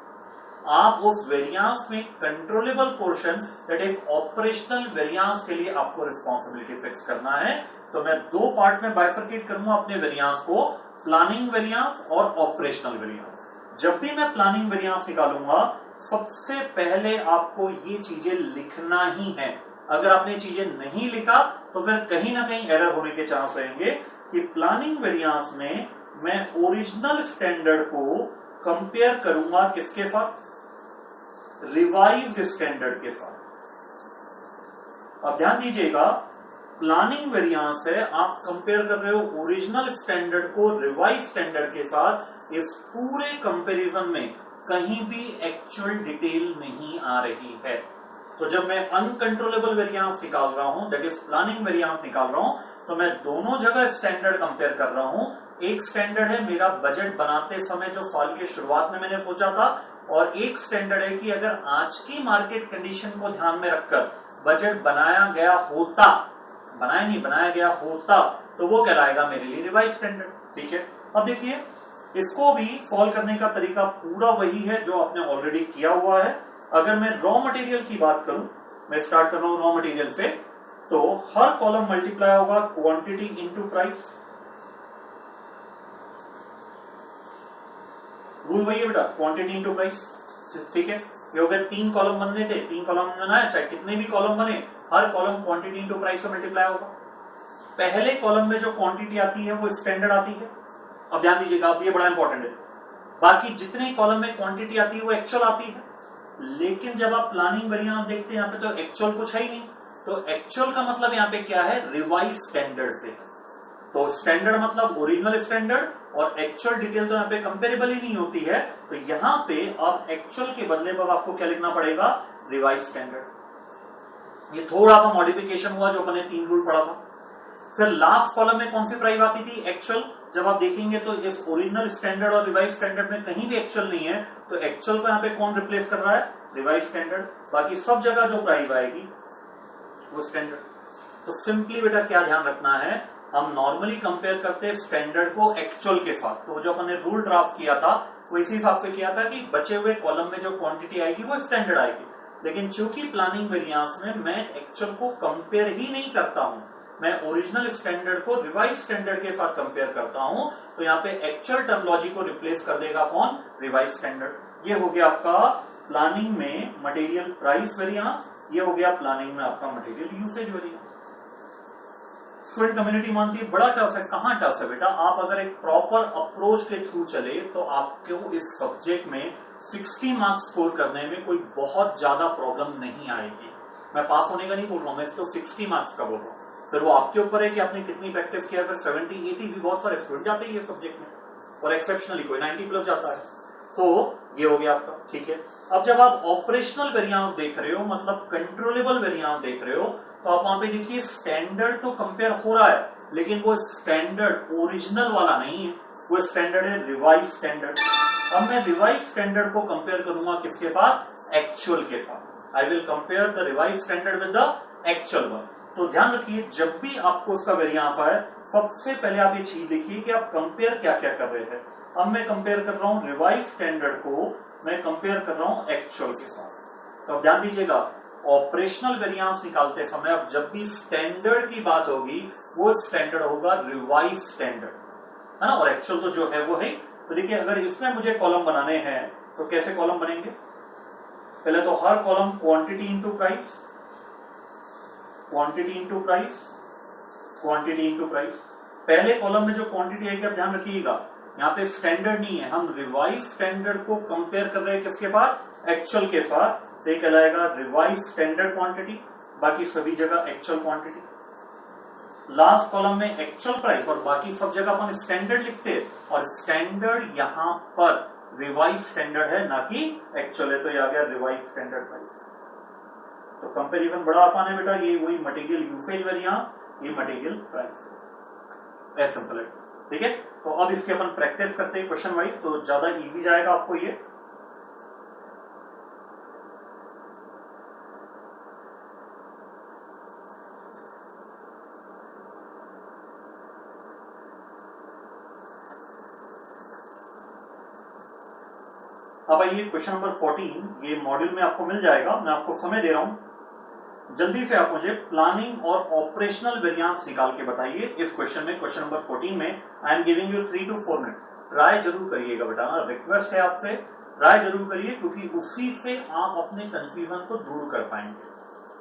आप उस वेरिएंस में controllable portion that is operational variance के लिए आपको रिस्पॉन्सिबिलिटी फिक्स करना है। तो मैं 2 पार्ट में बाइफरकेट करूंगा अपने वेरिएंस को, प्लानिंग वेरिएंस और ऑपरेशनल वेरिएंस। जब भी मैं प्लानिंग वेरिएंस निकालूंगा सबसे पहले आपको ये चीजें लिखना ही है। अगर आपने चीजें नहीं लिखा तो फिर कहीं ना कहीं एरर होने के चांस रहेंगे कि प्लानिंग वेरिएंस में मैं ओरिजिनल स्टैंडर्ड को कंपेयर करूंगा किसके साथ, रिवाइज्ड स्टैंडर्ड के साथ। अब ध्यान दीजिएगा, प्लानिंग वेरिएंस है, आप कंपेयर कर रहे हो ओरिजिनल स्टैंडर्ड को रिवाइज स्टैंडर्ड के साथ। इस पूरे कंपैरिजन में कहीं भी एक्चुअल डिटेल नहीं आ रही है। तो जब मैं अनकंट्रोलेबल वेरिएंस निकाल रहा हूं, दैट इज प्लानिंग वेरिएंस निकाल रहा हूं, तो मैं दोनों जगह स्टैंडर्ड कंपेयर कर रहा हूं। एक स्टैंडर्ड है मेरा बजट बनाते समय जो साल के शुरुआत में मैंने सोचा था, और एक स्टैंडर्ड है कि अगर आज की मार्केट कंडीशन को ध्यान में रखकर बजट बनाया गया होता, बनाया गया होता तो वो कहलाएगा मेरे लिए रिवाइज स्टैंडर्ड। ठीक है, अब देखिए इसको भी सॉल्व करने का तरीका पूरा वही है जो आपने ऑलरेडी किया हुआ है। अगर मैं रॉ मटेरियल की बात करूं, मैं स्टार्ट कर रहा हूं रॉ मटेरियल से, तो हर कॉलम मल्टीप्लाई होगा क्वांटिटी इनटू प्राइस। रूल वही है बेटा, क्वांटिटी इनटू प्राइस। ठीक है, ये हो गया 3 कॉलम बनने थे, 3 कॉलम बनाया, चाहे कितने भी कॉलम बने, हर कॉलम क्वांटिटी इनटू प्राइस से मल्टीप्लाई होगा। पहले कॉलम में जो क्वांटिटी आती है वो स्टैंडर्ड आती है। अब ध्यान दीजिएगा, अब ये बड़ा इंपॉर्टेंट है, बाकी जितने कॉलम में क्वांटिटी आती है वो एक्चुअल आती है। लेकिन जब आप प्लानिंग वेरिएंस देखते हैं यहाँ पे तो एक्चुअल कुछ है ही नहीं। तो एक्चुअल का मतलब यहाँ पे क्या है, रिवाइज स्टैंडर्ड से। तो स्टैंडर्ड मतलब ओरिजिनल स्टैंडर्ड, और एक्चुअल डिटेल तो यहाँ पे कंपेरेबल ही नहीं होती है। तो यहाँ पे अब एक्चुअल के बदले पर आपको क्या लिखना पड़ेगा, रिवाइज स्टैंडर्ड। ये थोड़ा सा मॉडिफिकेशन हुआ जो अपने 3 रूल पढ़ा था। फिर लास्ट कॉलम में कौन सी प्राइस आती थी, एक्चुअल। जब आप देखेंगे तो इस ओरिजिनल स्टैंडर्ड और रिवाइज स्टैंडर्ड में कहीं भी एक्चुअल नहीं है, तो एक्चुअल को यहाँ पे कौन रिप्लेस कर रहा है, रिवाइज स्टैंडर्ड। बाकी सब जगह जो प्राइस आएगी वो स्टैंडर्ड। तो सिंपली बेटा क्या ध्यान रखना है, हम नॉर्मली कंपेयर करते हैं स्टैंडर्ड को एक्चुअल के साथ। तो जो अपने रूल ड्राफ्ट किया था वो इसी हिसाब से किया था कि बचे हुए कॉलम में जो क्वांटिटी आएगी वो स्टैंडर्ड आएगी। लेकिन चूंकि प्लानिंग वेरिएंस में मैं एक्चुअल को कंपेयर ही नहीं करता हूं, मैं ओरिजिनल स्टैंडर्ड को रिवाइज स्टैंडर्ड के साथ कंपेयर करता हूं, तो यहाँ पे एक्चुअल टर्मिनोलॉजी को रिप्लेस कर देगा कौन, रिवाइज स्टैंडर्ड। ये हो गया आपका प्लानिंग में मटेरियल प्राइस वेरिएंस, ये हो गया प्लानिंग में आपका material usage variance. Student community मानती है बड़ा टफ है, कहां टफ है बेटा, आप अगर एक प्रॉपर अप्रोच के थ्रू चले तो आपको इस सब्जेक्ट में 60 मार्क्स स्कोर करने में कोई बहुत ज्यादा प्रॉब्लम नहीं आएगी। मैं पास होने का नहीं बोल रहा हूं, मैं इसको 60 मार्क्स का बोल रहा हूं। फिर वो आपके ऊपर है कि आपने कितनी प्रैक्टिस किया। फिर 70, 80 भी बहुत सारे स्टूडेंट जाते हैं ये सब्जेक्ट में, और एक्सेप्शनली कोई 90 प्लस जाता है। तो ये हो गया आपका, ठीक है। अब जब आप ऑपरेशनल वेरिएंस देख रहे हो, मतलब कंट्रोलेबल वेरिएंस देख रहे हो, तो आप वहां पे देखिए स्टैंडर्ड तो कंपेयर हो रहा है, लेकिन वो स्टैंडर्ड ओरिजिनल वाला नहीं है, वो स्टैंडर्ड है रिवाइज स्टैंडर्ड। अब मैं रिवाइज स्टैंडर्ड को कंपेयर करूंगा किसके साथ, एक्चुअल के साथ। I will compare the revise standard with the actual one. तो ध्यान रखिए, जब भी आपको उसका वेरिएंस आए, सबसे पहले आप ये चीज देखिए कि आप कंपेयर क्या क्या कर रहे हैं। अब मैं कंपेयर कर रहा हूं रिवाइज स्टैंडर्ड को, मैं कंपेयर कर रहा हूं एक्चुअल के साथ। तो अब ध्यान दीजिएगा, ऑपरेशनल वेरिएंस निकालते समय अब जब भी स्टैंडर्ड की बात होगी, वो स्टैंडर्ड होगा रिवाइज स्टैंडर्ड, है ना, और एक्चुअल तो जो है वो है। तो देखिए, अगर इसमें मुझे कॉलम बनाने हैं तो कैसे कॉलम बनेंगे, पहले तो हर column quantity into price, quantity into price, quantity into price. पहले कॉलम में जो क्वांटिटी आएगी, आप ध्यान रखिएगा, यहाँ पे स्टैंडर्ड नहीं है, हम रिवाइज स्टैंडर्ड को कंपेयर कर रहे हैं किसके साथ, एक्चुअल के साथ। तो ये कहलाएगा रिवाइज स्टैंडर्ड क्वांटिटी, बाकी सभी जगह एक्चुअल क्वांटिटी। लास्ट कॉलम में एक्चुअल प्राइस, और बाकी सब जगह अपन स्टैंडर्ड लिखते हैं, और स्टैंडर्ड यहां पर रिवाइज स्टैंडर्ड है, ना कि एक्चुअल है। तो ये आ गया रिवाइज स्टैंडर्ड प्राइस। तो कंपैरिजन बड़ा आसान है बेटा, ये वही मटेरियल यूसेज वेरिएंस, ये मटेरियल प्राइस, ऐसा सिंपल है, ठीक है। तो अब इसके अपन प्रैक्टिस करते हैं क्वेश्चन वाइज, तो ज्यादा इजी जाएगा आपको ये। अब आइए क्वेश्चन नंबर 14, ये मॉड्यूल में आपको मिल जाएगा, मैं आपको समय दे रहा हूं, जल्दी से आप मुझे प्लानिंग और ऑपरेशनल वेरिएंस निकाल के बताइए इस क्वेश्चन में। क्वेश्चन नंबर 14 में I am giving you 3 to 4 minute, try जरूर करिएगा बेटा, रिक्वेस्ट है आपसे, ट्राई जरूर करिए, क्योंकि उसी से आप अपने कंफ्यूजन को दूर कर पाएंगे,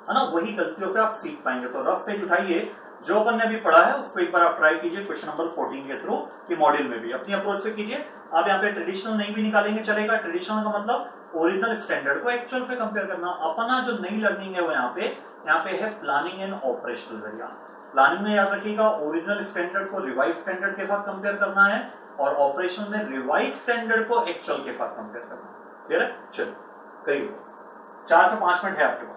है ना, वही गलतियों से आप सीख पाएंगे। तो रफ पेज उठाइए, जो अपन ने अभी पढ़ा है उसको एक बार आप ट्राई कीजिए क्वेश्चन नंबर 14 के थ्रू, कि मॉड्यूल में भी अपनी अप्रोच से कीजिए। आप यहाँ पे ट्रेडिशनल नहीं भी निकालेंगे चलेगा, ट्रेडिशनल का मतलब ओरिजिनल स्टैंडर्ड को एक्चुअल से कंपेयर करना। अपना जो नई लर्निंग है वो यहाँ पे है planning and operational variance. Planning में याद रखिएगा ओरिजिनल स्टैंडर्ड को रिवाइज स्टैंडर्ड के साथ कंपेयर करना है, और ऑपरेशन में रिवाइज स्टैंडर्ड को एक्चुअल के साथ कंपेयर करना है। क्लियर है, चलो करिए, 4 से 5 मिनट है आपके पास।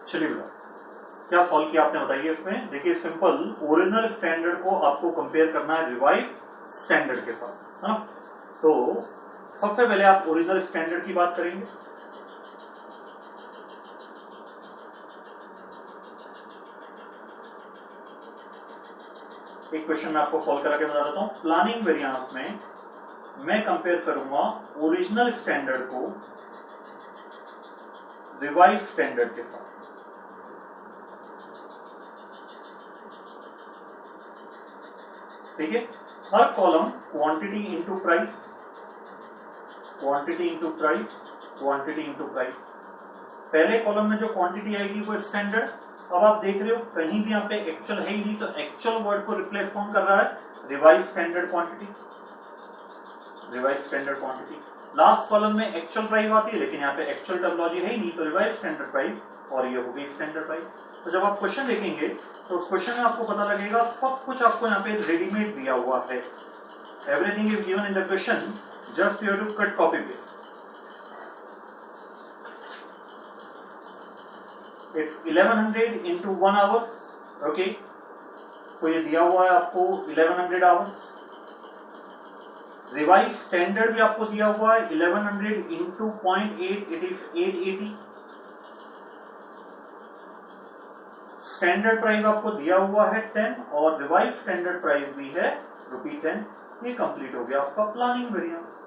चलिए बेटा, क्या सॉल्व किया आपने बताइए इसमें। देखिए सिंपल, ओरिजिनल स्टैंडर्ड को आपको कंपेयर करना है रिवाइज स्टैंडर्ड के साथ, है ना। तो सबसे पहले आप ओरिजिनल स्टैंडर्ड की बात करेंगे। एक क्वेश्चन मैं आपको सॉल्व करा के बता देता हूं। प्लानिंग वेरिएंस में मैं कंपेयर करूंगा ओरिजिनल स्टैंडर्ड को रिवाइज स्टैंडर्ड के साथ। ठीक है, हर column quantity into price, quantity into price, quantity into price. पहले कॉलम में जो क्वांटिटी आएगी वो स्टैंडर्ड। अब आप देख रहे हो कहीं भी यहाँ पे एक्चुअल है ही नहीं, तो एक्चुअल वर्ड को रिप्लेस कौन कर रहा है? Revise standard quantity, revise standard quantity. Last column में एक्चुअल प्राइस आती है, लेकिन यहाँ पे एक्चुअल टर्मिनोलॉजी है ही नहीं, तो रिवाइज स्टैंडर्ड प्राइस और ये हो गई स्टैंडर्ड प्राइस। तो जब आप क्वेश्चन देखेंगे तो उस क्वेश्चन में आपको पता लगेगा सब कुछ आपको यहाँ पे रेडीमेड दिया हुआ है। Everything is given in the question, just you have to cut copy paste. It's 1100 into 1 hours, okay. तो ये दिया हुआ है आपको 1100 आवर्स। रिवाइज स्टैंडर्ड भी आपको दिया हुआ है 1100 into 0.8, it is 880। Standard price आपको दिया हुआ है 10 और रिवाइज स्टैंडर्ड प्राइस भी है ₹10। ये कंप्लीट हो गया आपका प्लानिंग वेरिएंस।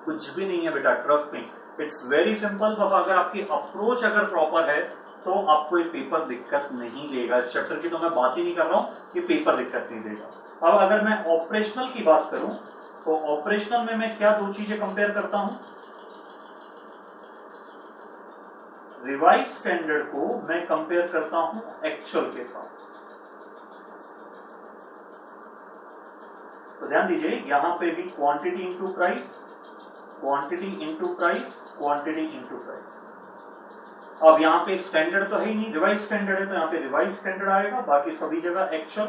कुछ भी नहीं है बेटा, trust me, it's very simple. बस अगर आपकी अप्रोच अगर प्रॉपर है तो आपको ये पेपर दिक्कत नहीं देगा। इस चैप्टर की तो मैं बात ही नहीं कर रहा हूं, ये पेपर दिक्कत नहीं देगा। अब अगर मैं ऑपरेशनल की बात करूं तो ऑपरेशनल में मैं क्या दो चीजें कंपेयर करता हूं? रिवाइज स्टैंडर्ड को मैं कंपेयर करता हूं एक्चुअल के साथ। तो ध्यान दीजिए, यहां पे भी quantity into price, quantity into price, quantity into price. अब यहाँ पे स्टैंडर्ड तो है ही नहीं, रिवाइज स्टैंडर्ड है, तो यहाँ पे रिवाइज स्टैंडर्ड आएगा, बाकी सभी जगह एक्चुअल।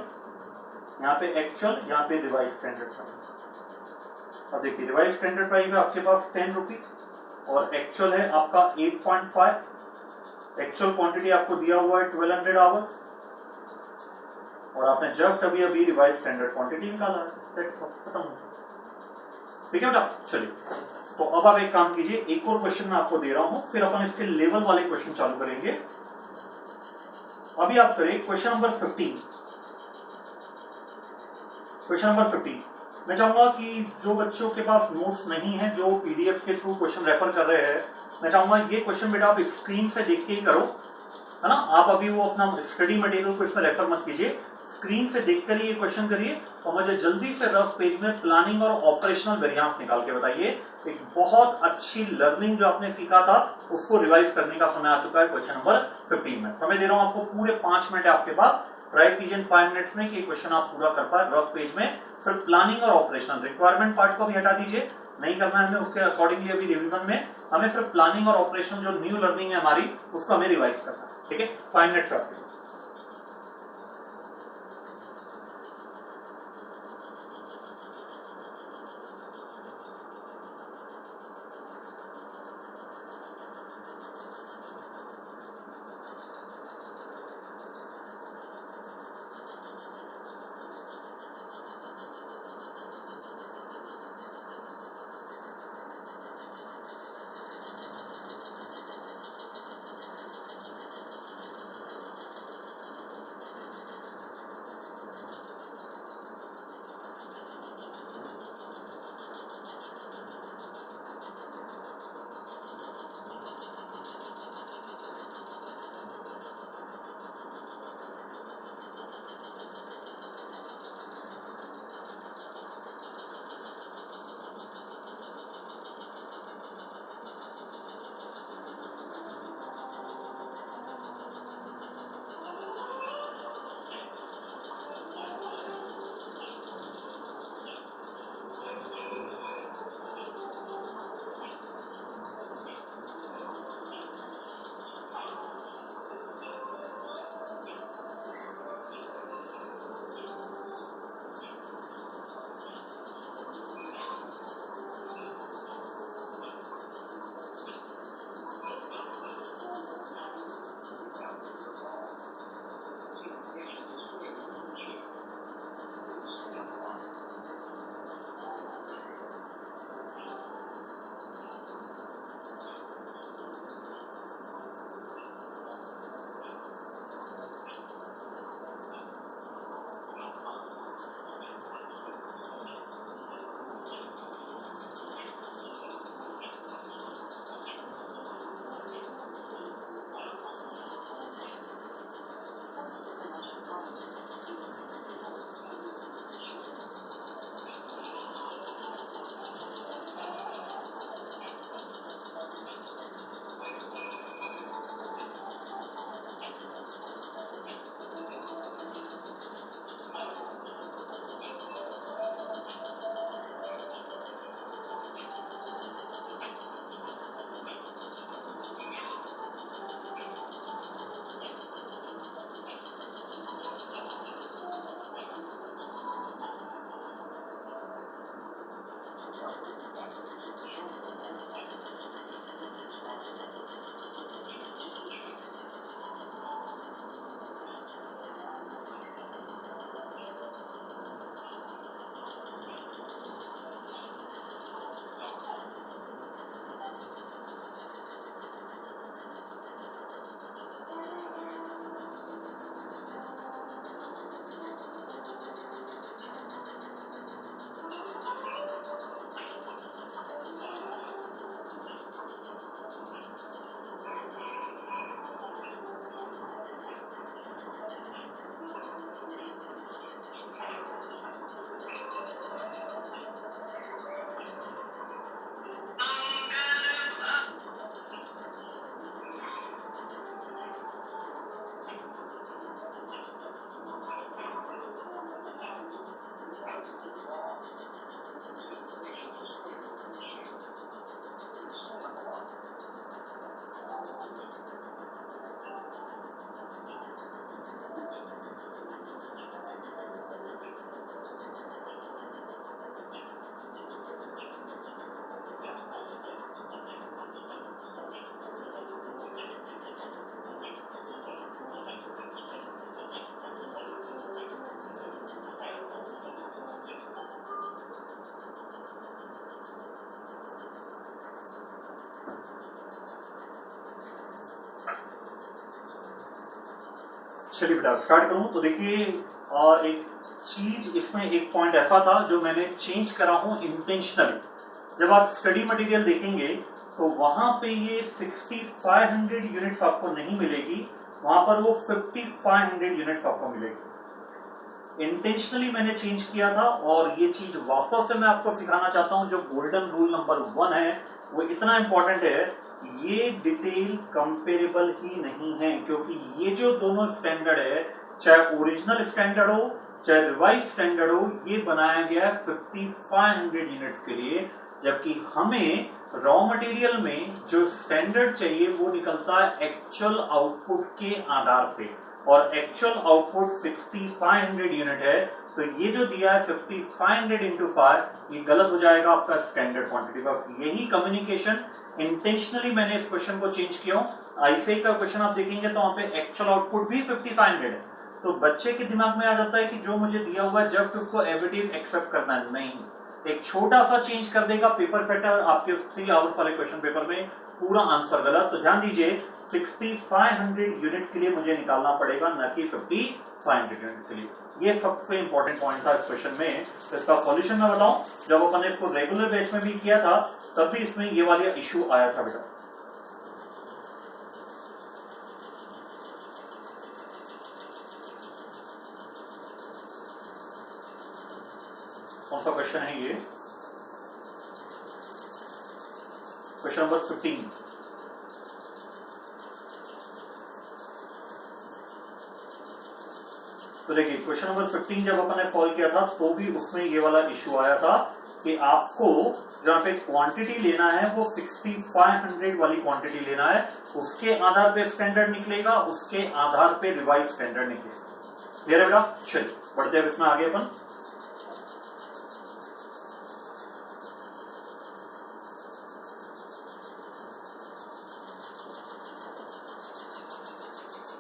यहाँ पे एक्चुअल, यहाँ पे रिवाइज स्टैंडर्ड प्राइस। अब देखिए, रिवाइज स्टैंडर्ड प्राइस है आपके पास 10 रुपीज और एक्चुअल है आपका 8.5। एक्चुअल क्वांटिटी आपको दिया हुआ है 1200 आवर्स और आपने जस्ट अभी अभी रिवाइज स्टैंडर्ड क्वांटिटी निकाला है। दैट्स ऑल, खत्म हो गया। ठीक है बेटा, चलिए। तो अब आप एक काम कीजिए, एक और क्वेश्चन मैं आपको दे रहा हूं, फिर अपन इसके लेवल वाले क्वेश्चन चालू करेंगे। अभी आप करें क्वेश्चन नंबर 15। क्वेश्चन नंबर 15 मैं चाहूंगा कि जो बच्चों के पास नोट्स नहीं है, जो पीडीएफ के थ्रू क्वेश्चन रेफर कर रहे हैं, मैं चाहूंगा ये क्वेश्चन बेटा आप स्क्रीन से देख के ही करो, है ना। आप अभी वो अपना स्टडी मटेरियल को इसमें रेफर मत कीजिए, स्क्रीन से देखकर ही ये क्वेश्चन करिए और मुझे जल्दी से रफ पेज में प्लानिंग और ऑपरेशनल वेरिएंस निकाल के बताइए। एक बहुत अच्छी लर्निंग जो आपने सीखा था उसको रिवाइज करने का समय आ चुका है क्वेश्चन नंबर 15 में। समय दे रहा हूं आपको, पूरे 5 मिनट है आपके पास। ट्राई कीजिए 5 मिनट्स में कि क्वेश्चन आप पूरा कर पाए रफ पेज में। फिर प्लानिंग और ऑपरेशनल रिक्वायरमेंट पार्ट को भी हटा दीजिए, नहीं करना है हमें, उसके अकॉर्डिंगली अभी रिवीजन में हमें सिर्फ प्लानिंग और ऑपरेशन जो न्यू लर्निंग है हमारी, उसको हमें रिवाइज करना है। ठीक है, 5 मिनट्स आपके। चलिए बेटा स्टार्ट करूं तो देखिए एक चीज इसमें एक पॉइंट ऐसा था जो मैंने चेंज करा हूं इंटेंशनली। जब आप स्टडी मटेरियल देखेंगे तो वहां पे ये 6500 यूनिट्स आपको नहीं मिलेगी, वहां पर वो 5500 यूनिट्स आपको मिलेगी। इंटेंशनली मैंने चेंज किया था और ये चीज वापस से मैं आपको सिखाना चाहता हूं। जो गोल्डन रूल नंबर 1 है वो इतना इंपॉर्टेंट है, ये डिटेल कंपेरेबल ही नहीं है, क्योंकि ये जो दोनों स्टैंडर्ड है, चाहे ओरिजिनल स्टैंडर्ड हो चाहे रिवाइज स्टैंडर्ड हो, ये बनाया गया है 5500 यूनिट्स के लिए, जबकि हमें रॉ मटेरियल में जो स्टैंडर्ड चाहिए वो निकलता है एक्चुअल आउटपुट के आधार पे, और एक्चुअल आउटपुट 6500 यूनिट है। तो ये जो दिया है 5500 इंटू 5, ये गलत हो जाएगा आपका स्टैंडर्ड क्वांटिटी। बस यही कम्युनिकेशन इंटेंशनली मैंने इस क्वेश्चन को चेंज किया। आईसीआई का क्वेश्चन आप देखेंगे तो वहां पे एक्चुअल आउटपुट भी 5500 है, तो बच्चे के दिमाग में आ जाता है कि जो मुझे दिया हुआ है जस्ट उसको एविडेंट एक्सेप्ट करना है। नहीं, एक छोटा सा चेंज कर देगा पेपर सेटर आपके 3 आवर्स वाले क्वेश्चन पेपर में पूरा आंसर गलत। तो ध्यान दीजिए 6500 यूनिट के लिए मुझे निकालना पड़ेगा, न कि 5500 यूनिट के लिए। ये सबसे इंपॉर्टेंट पॉइंट था इस क्वेश्चन में। तो इसका सॉल्यूशन मैं बताऊं, जब अपन ने इसको रेगुलर बेस में भी किया था तब भी इसमें ये वाला इश्यू आया था बेटा। कौन सा क्वेश्चन है ये? Question number 15। तो देखिए क्वेश्चन नंबर 15 जब अपन ने सॉल्व किया था तो भी उसमें ये वाला इश्यू आया था कि आपको जहां पे क्वांटिटी लेना है वो 6500 वाली क्वांटिटी लेना है, उसके आधार पे स्टैंडर्ड निकलेगा, उसके आधार पे रिवाइज स्टैंडर्ड निकलेगा। क्लियर है बेटा? चलिए बढ़ते हैं इसमें आगे अपन।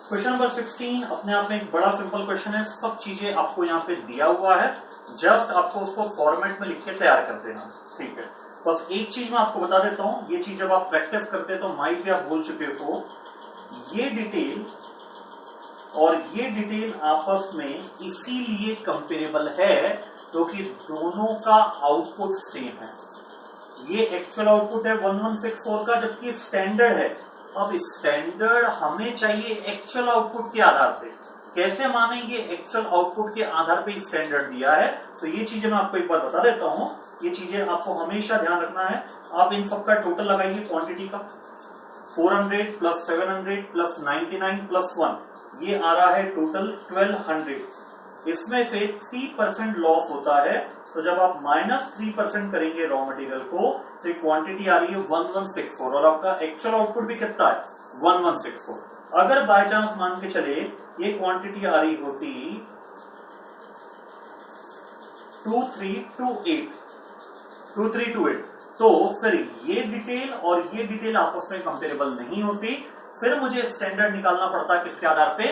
क्वेश्चन नंबर 16 अपने आप में एक बड़ा सिंपल क्वेश्चन है। सब चीजें आपको यहाँ पे दिया हुआ है, जस्ट आपको उसको फॉर्मेट में लिख के तैयार कर देना। ठीक है, बस एक चीज मैं आपको बता देता हूं, ये चीज जब आप प्रैक्टिस करते हैं तो माइट भी आप बोल चुके हो, ये डिटेल और ये डिटेल आपस में इसीलिए कंपेरेबल है क्योंकि दोनों का आउटपुट सेम है। ये एक्चुअल आउटपुट है 1164 का, जबकि स्टैंडर्ड है। अब स्टैंडर्ड हमें चाहिए एक्चुअल आउटपुट के आधार पे। कैसे मानेंगे एक्चुअल आउटपुट के आधार पे स्टैंडर्ड दिया है? तो ये चीजें मैं आपको एक बार बता देता हूं, ये चीजें आपको हमेशा ध्यान रखना है। आप इन सबका टोटल लगाइए क्वांटिटी का, 400 प्लस 700 प्लस 99 प्लस 1, ये आ रहा है टोटल 1200। इसमें से 3% लॉस होता है, तो जब आप -3% करेंगे रॉ मटेरियल को तो क्वांटिटी आ रही है 1164, और आपका एक्चुअल आउटपुट भी कितना है 1164। अगर बाय चांस मान के चले ये क्वांटिटी आ रही होती 2328, तो फिर ये डिटेल और ये डिटेल आपस में कंपेरेबल नहीं होती, फिर मुझे स्टैंडर्ड निकालना पड़ता है किसके आधार पे?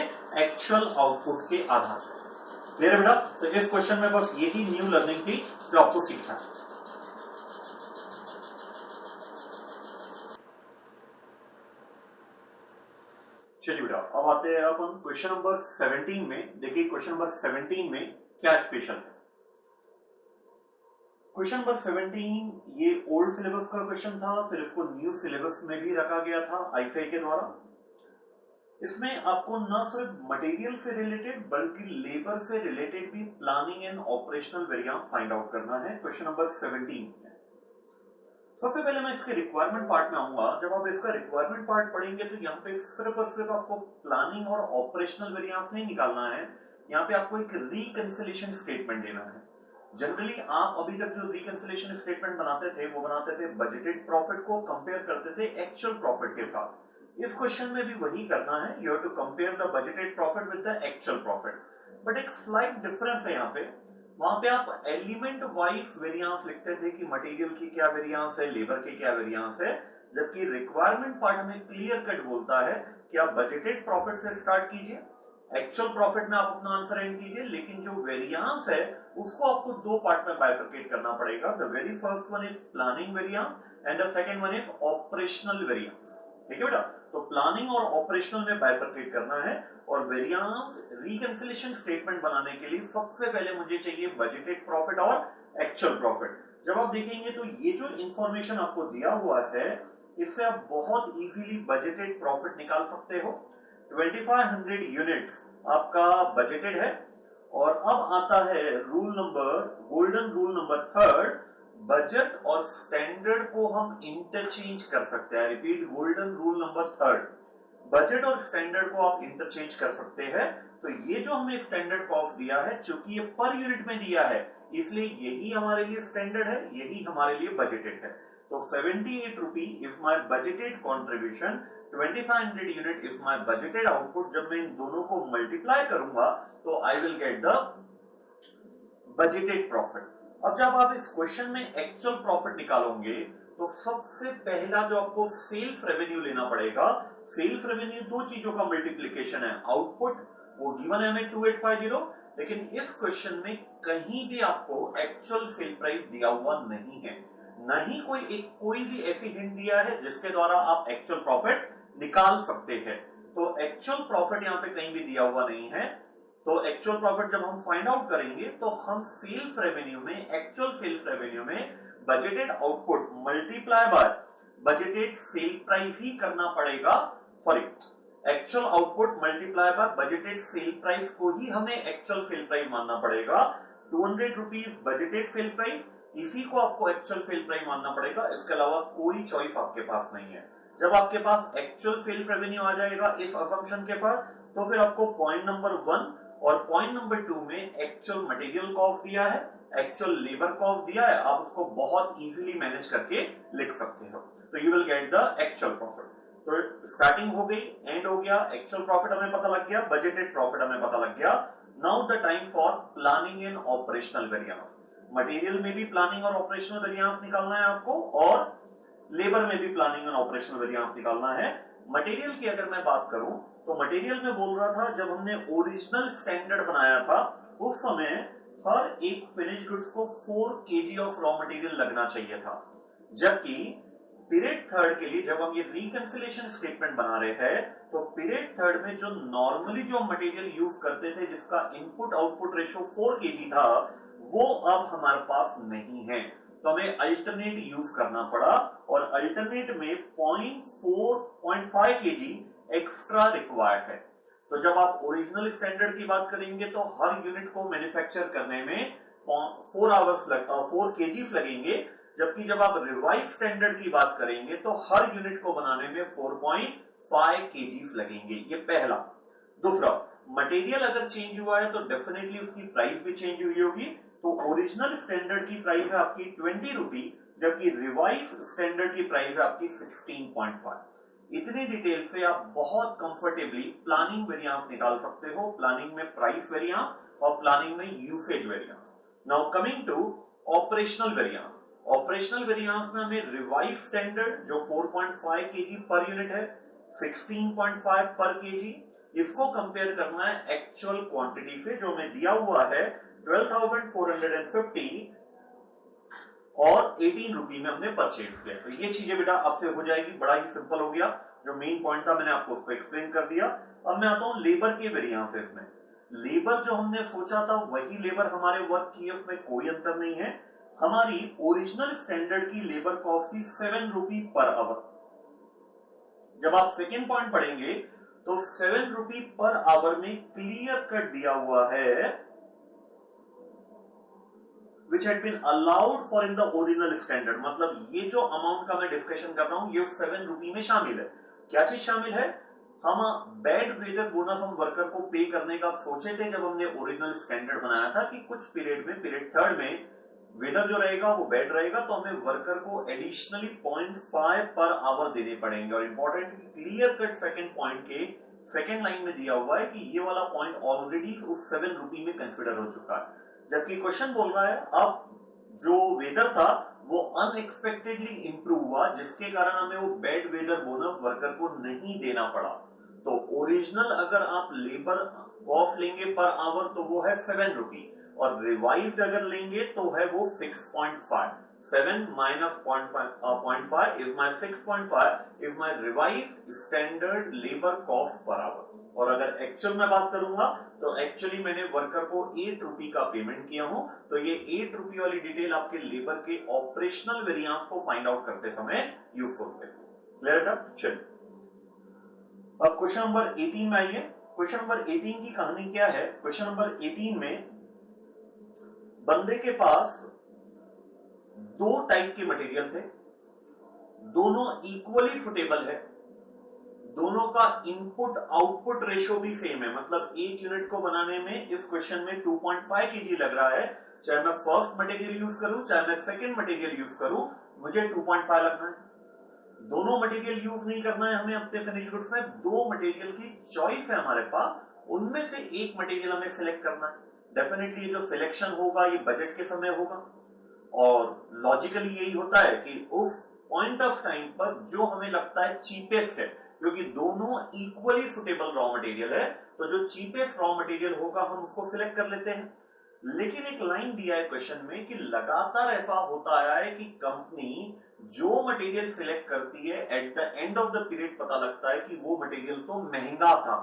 एक्चुअल आउटपुट के आधार पे। क्लियर है बेटा? तो इस क्वेश्चन में बस यही न्यू लर्निंग थी जो आपको सीखना है। चलिए बेटा अब आते हैं अपन क्वेश्चन नंबर 17 में। देखिए क्वेश्चन नंबर 17 में क्या स्पेशल है। क्वेश्चन नंबर 17 ये ओल्ड सिलेबस का क्वेश्चन था, फिर इसको न्यू सिलेबस में भी रखा गया था आईसीआई के द्वारा। इसमें आपको न सिर्फ मटेरियल से रिलेटेड बल्कि लेबर से रिलेटेड भी planning and operational variance find out करना है क्वेश्चन नंबर 17 में। सबसे पहले मैं इसके रिक्वायरमेंट पार्ट में आऊंगा। जब आप इसका रिक्वायरमेंट पार्ट पढ़ेंगे तो यहाँ पे सिर्फ और सिर्फ आपको प्लानिंग और ऑपरेशनल वेरिएंस नहीं निकालना है, यहाँ पे आपको एक रिकंसिलिएशन स्टेटमेंट देना है। जनरली आप अभी तक जो रिकंसिलिएशन स्टेटमेंट बनाते थे वो बनाते थे बजटेड प्रॉफिट को कंपेयर करते थे एक्चुअल प्रॉफिट के साथ। इस क्वेश्चन में भी वही करना है, you have to compare the budgeted profit with the actual profit. But एक स्लाइट डिफरेंस है यहाँ पे, वहां पे आप एलिमेंट वाइज वेरिएंस लिखते थे कि मटेरियल की क्या वेरिएंस है, लेबर की क्या वेरिएंस है, जबकि रिक्वायरमेंट पार्ट हमें क्लियर कट बोलता है कि आप बजटेड प्रॉफिट से स्टार्ट कीजिए, एक्चुअल प्रॉफिट में आप अपना आंसर एंड कीजिए, लेकिन जो वेरिएंस है उसको आपको दो पार्ट में बाइफरकेट करना पड़ेगा। The very first one is planning variance and the second one is operational variance. ठीक है बेटा। तो प्लानिंग और ऑपरेशनल में बाइफरकेट करना है, और वेरिएंस रिकंसिलिएशन स्टेटमेंट बनाने के लिए सबसे पहले मुझे चाहिए बजटेड प्रॉफिट और एक्चुअल प्रॉफिट। जब आप देखेंगे तो ये जो इंफॉर्मेशन आपको दिया हुआ है, इससे आप बहुत इजीली बजटेड प्रॉफिट निकाल सकते हो। 2500 यूनिट्स आपका बजटेड है। और अब आता है rule number, golden rule number third, budget और स्टैंडर्ड को हम इंटरचेंज कर सकते हैं। Repeat, golden rule number third, budget और स्टैंडर्ड को आप इंटरचेंज कर सकते हैं। तो ये जो हमने स्टैंडर्ड कॉस्ट दिया है, चूंकि ये पर यूनिट में दिया है, इसलिए यही हमारे लिए स्टैंडर्ड है, यही हमारे लिए बजटेड है। तो 78 रुपी is my budgeted contribution, 2500 unit is my budgeted output. जब मैं इन दोनों को मल्टीप्लाई करूंगा तो I will get the budgeted profit. अब जब आप इस क्वेश्चन में एक्चुअल प्रॉफिट निकालोगे तो सबसे पहला जो आपको सेल्स रेवेन्यू लेना पड़ेगा। सेल्स रेवेन्यू दो चीजों का मल्टीप्लिकेशन है, आउटपुट वो गिवन है हमें 2850, लेकिन इस क्वेश्चन में कहीं भी आपको एक्चुअल सेल प्राइस दिया हुआ नहीं है, नहीं कोई भी ऐसी हिंट दिया है जिसके द्वारा आप एक्चुअल प्रॉफिट निकाल सकते हैं। तो एक्चुअल प्रॉफिट यहां पे कहीं भी दिया हुआ नहीं है। तो एक्चुअल प्रॉफिट जब हम फाइंड आउट करेंगे तो हम सेल्स रेवेन्यू में, एक्चुअल सेल्स रेवेन्यू में budgeted output multiply by budgeted sale price ही करना पड़ेगा। Sorry, actual output multiply by budgeted sale price को ही हमें एक्चुअल सेल प्राइस मानना पड़ेगा। 200 रुपीज बजटेड सेल प्राइस, इसी को आपको एक्चुअल सेल प्राइस मानना पड़ेगा। इसके अलावा कोई चॉइस आपके पास नहीं है। जब आपके पास एक्चुअल सेल्स रेवेन्यू आ जाएगा इस असम्पशन के पास, तो फिर आपको पॉइंट नंबर 1 और पॉइंट नंबर 2 में एक्चुअल मटेरियल कॉस्ट दिया है, एक्चुअल लेबर कॉस्ट दिया है, आप उसको बहुत इजीली मैनेज करके लिख सकते हो। तो you will get the actual profit. तो स्टार्टिंग हो गई, एंड हो गया, एक्चुअल प्रॉफिट हमें पता लग गया, बजटेड प्रॉफिट हमें पता लग गया। Now the time for planning and operational variance. Material में भी प्लानिंग और ऑपरेशनल वेरिएंस निकालना है आपको, और लेबर में भी प्लानिंग एंड ऑपरेशनल वेरिएंस निकालना है। मटेरियल की अगर मैं बात करूं तो मटेरियल में बोल रहा था, जब हमने ओरिजिनल स्टैंडर्ड बनाया था उस समय हर एक फिनिश गुड्स को 4 kg ऑफ रॉ मटेरियल लगना चाहिए था। जबकि पीरियड थर्ड के लिए जब हम ये रिकंसिलिएशन स्टेटमेंट बना रहे हैं तो पीरियड थर्ड में जो नॉर्मली जो मटेरियल यूज करते थे जिसका इनपुट आउटपुट रेशियो 4 kg था, वो अब हमारे पास नहीं है। तो हमें अल्टरनेट यूज करना पड़ा, और अल्टरनेट में 0.5 kg एक्स्ट्रा रिक्वायर्ड है। तो जब आप ओरिजिनल स्टैंडर्ड की बात करेंगे तो हर यूनिट को मैन्युफैक्चर करने में 4 kg लगेंगे, जबकि जब आप रिवाइज स्टैंडर्ड की बात करेंगे तो हर यूनिट को बनाने में 4.5 kg लगेंगे। ये पहला। दूसरा, मटेरियल अगर चेंज हुआ है तो डेफिनेटली उसकी प्राइस भी चेंज हुई होगी। तो ओरिजिनल स्टैंडर्ड की प्राइस है आपकी 20 रुपी, जबकि रिवाइज स्टैंडर्ड की प्राइस है आपकी 16.5। इतनी डिटेल से आप बहुत कंफर्टेबली प्लानिंग वेरिएंस निकाल सकते हो, प्लानिंग में प्राइस वेरिएंस और प्लानिंग में usage variance. Now coming to operational variance. Operational variance में हमें रिवाइज स्टैंडर्ड जो 4.5 kg पर यूनिट है, 16.5 पर kg, इसको कंपेयर करना है एक्चुअल क्वांटिटी से जो हमें दिया हुआ है 12,450 और 18 रुपी में हमने परचेज किया। तो ये चीजें बेटा आपसे हो जाएगी, बड़ा ही सिंपल हो गया। जो मेन पॉइंट था मैंने आपको उसको एक्सप्लेन कर दिया। अब मैं आता हूं लेबर के वेरिएंसेस में। लेबर जो हमने सोचा था वही लेबर हमारे वर्क की है, उसमें कोई अंतर नहीं है। हमारी ओरिजिनल स्टैंडर्ड की लेबर कॉस्ट थी 7 रुपी पर आवर। जब आप सेकेंड पॉइंट पढ़ेंगे तो 7 रुपी पर आवर में क्लियर कट दिया हुआ है which had been allowed for in the original standard। मतलब ये जो अमाउंट का मैं डिस्कशन कर रहा हूं ये 7 रुपी में शामिल है। क्या चीज शामिल है? हम बेड वेदर बोनस हम वर्कर को पे करने का सोचे थे जब हमने ओरिजिनल स्टैंडर्ड बनाया था कि कुछ पीरियड में, पीरियड थर्ड में वेदर जो रहेगा वो बेड रहेगा, तो हमें वर्कर को एडिशनली 0.5 पर आवर देने पड़ेंगे। और important clear cut second point के सेकंड लाइन में दिया हुआ है कि ये वाला पॉइंट ऑलरेडी उस 7 रुपी में कंसिडर हो चुका है। जबकि क्वेश्चन बोल रहा है अब जो वेदर था वो अनएक्सपेक्टेडली इंप्रूव हुआ, जिसके कारण हमें वो बेड वेदर बोनस वर्कर को नहीं देना पड़ा। तो ओरिजिनल अगर आप लेबर कॉस्ट लेंगे पर आवर तो वो है 7 रुपी, और रिवाइज्ड अगर लेंगे तो है वो 6.5। 7 minus 0.5 is my 6.5 is my revised standard labor cost per hour। और अगर एक्चुअल में बात करूंगा तो एक्चुअली मैंने वर्कर को 8 रुपए का पेमेंट किया हूं, तो ये 8 रुपए वाली डिटेल आपके लेबर के ऑपरेशनल वेरिएंस को फाइंड आउट करते समय यूजफुल है। क्लियर है? चलिए अब क्वेश्चन नंबर 18 में आइए। क्वेश्चन नंबर 18 की कहानी क्या है? क्वेश्चन नंबर 18 में बंदे के पास दो टाइप के मटेरियल थे, दोनों इक्वली सुटेबल है, दोनों का इनपुट आउटपुट रेशो भी सेम है। मतलब एक यूनिट को बनाने में इस क्वेश्चन में 2.5 केजी लग रहा है, चाहे मैं फर्स्ट मटेरियल यूज करूं चाहे मैं सेकंड मटेरियल यूज करूं, मुझे 2.5 लगना है। दोनों मटेरियल यूज नहीं करना है हमें अपने फिनिश गुड्स में, दो मटेरियल की चॉइस है हमारे पास, उनमें से एक मटेरियल हमें सिलेक्ट करना है। डेफिनेटली ये जो सिलेक्शन होगा ये बजट के समय होगा, और लॉजिकली यही होता है कि उस पॉइंट ऑफ टाइम पर जो हमें लगता है चीपेस्ट है, क्योंकि दोनों इक्वली सुटेबल रॉ मटेरियल है, तो जो चीपेस्ट रॉ मटेरियल होगा हम उसको सिलेक्ट कर लेते हैं। लेकिन एक लाइन दिया है क्वेश्चन में कि लगातार ऐसा होता आया है कि कंपनी जो मटेरियल सिलेक्ट करती है at the end of the period पता लगता है कि वो मटेरियल तो महंगा था,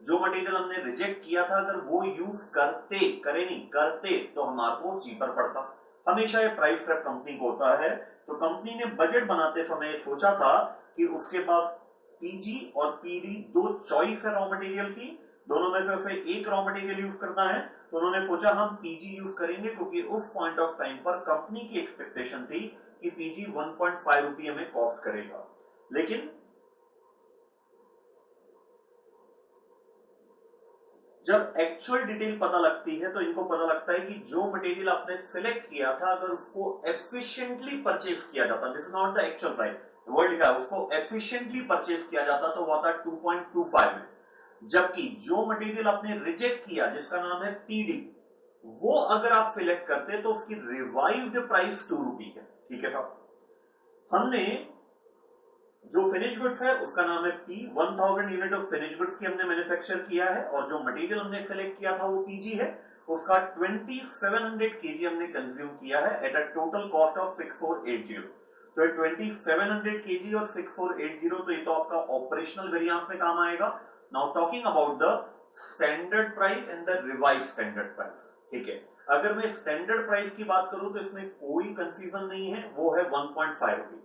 जो मटेरियल हमने रिजेक्ट किया था अगर वो यूज करते तो हमारे को चीपर पड़ता। हमेशा ये प्राइस ट्रैप कंपनी को होता है। तो कंपनी ने बजट बनाते समय सोचा था कि उसके पास पीजी और पीडी दो चॉइस है रॉ मटेरियल की, दोनों में से उसे एक रॉ मटेरियल यूज करना है, तो उन्होंने सोचा हम पीजी यूज करेंगे, क्योंकि उस पॉइंट ऑफ टाइम पर कंपनी की एक्सपेक्टेशन थी कि पीजी 1.5 रुपये हमें कॉस्ट करेगा। लेकिन जब एक्चुअल डिटेल पता लगती है तो इनको पता लगता है कि जो मटेरियल आपने सिलेक्ट किया था अगर उसको एफिशिएंटली परचेज किया जाता, this is not the actual price, word लिखा है, उसको एफिशिएंटली परचेज किया जाता तो वो आता 2.25 में। जबकि जो मटेरियल आपने रिजेक्ट किया जिसका नाम है पीडी, वो अगर आप सिलेक्ट करते तो उसकी रिवाइज्ड प्राइस 2 रुपये है। ठीक है साहब, हमने जो फिनिश गुड्स है उसका नाम है P, 1000 unit of finish goods की हमने मैन्युफैक्चर किया है, और जो मटेरियल हमने सेलेक्ट किया था वो पीजी है, उसका 2700 केजी हमने कंज्यूम किया है at a total cost of 6480। तो 2700 केजी और 6480, तो ये तो आपका ऑपरेशनल वेरिएंस में काम आएगा। Now talking about the standard price and the revised standard price. ठीक है, अगर मैं स्टैंडर्ड प्राइस की बात करूं तो इसमें कोई कंफ्यूजन नहीं है, वो है 1.5 रुपये।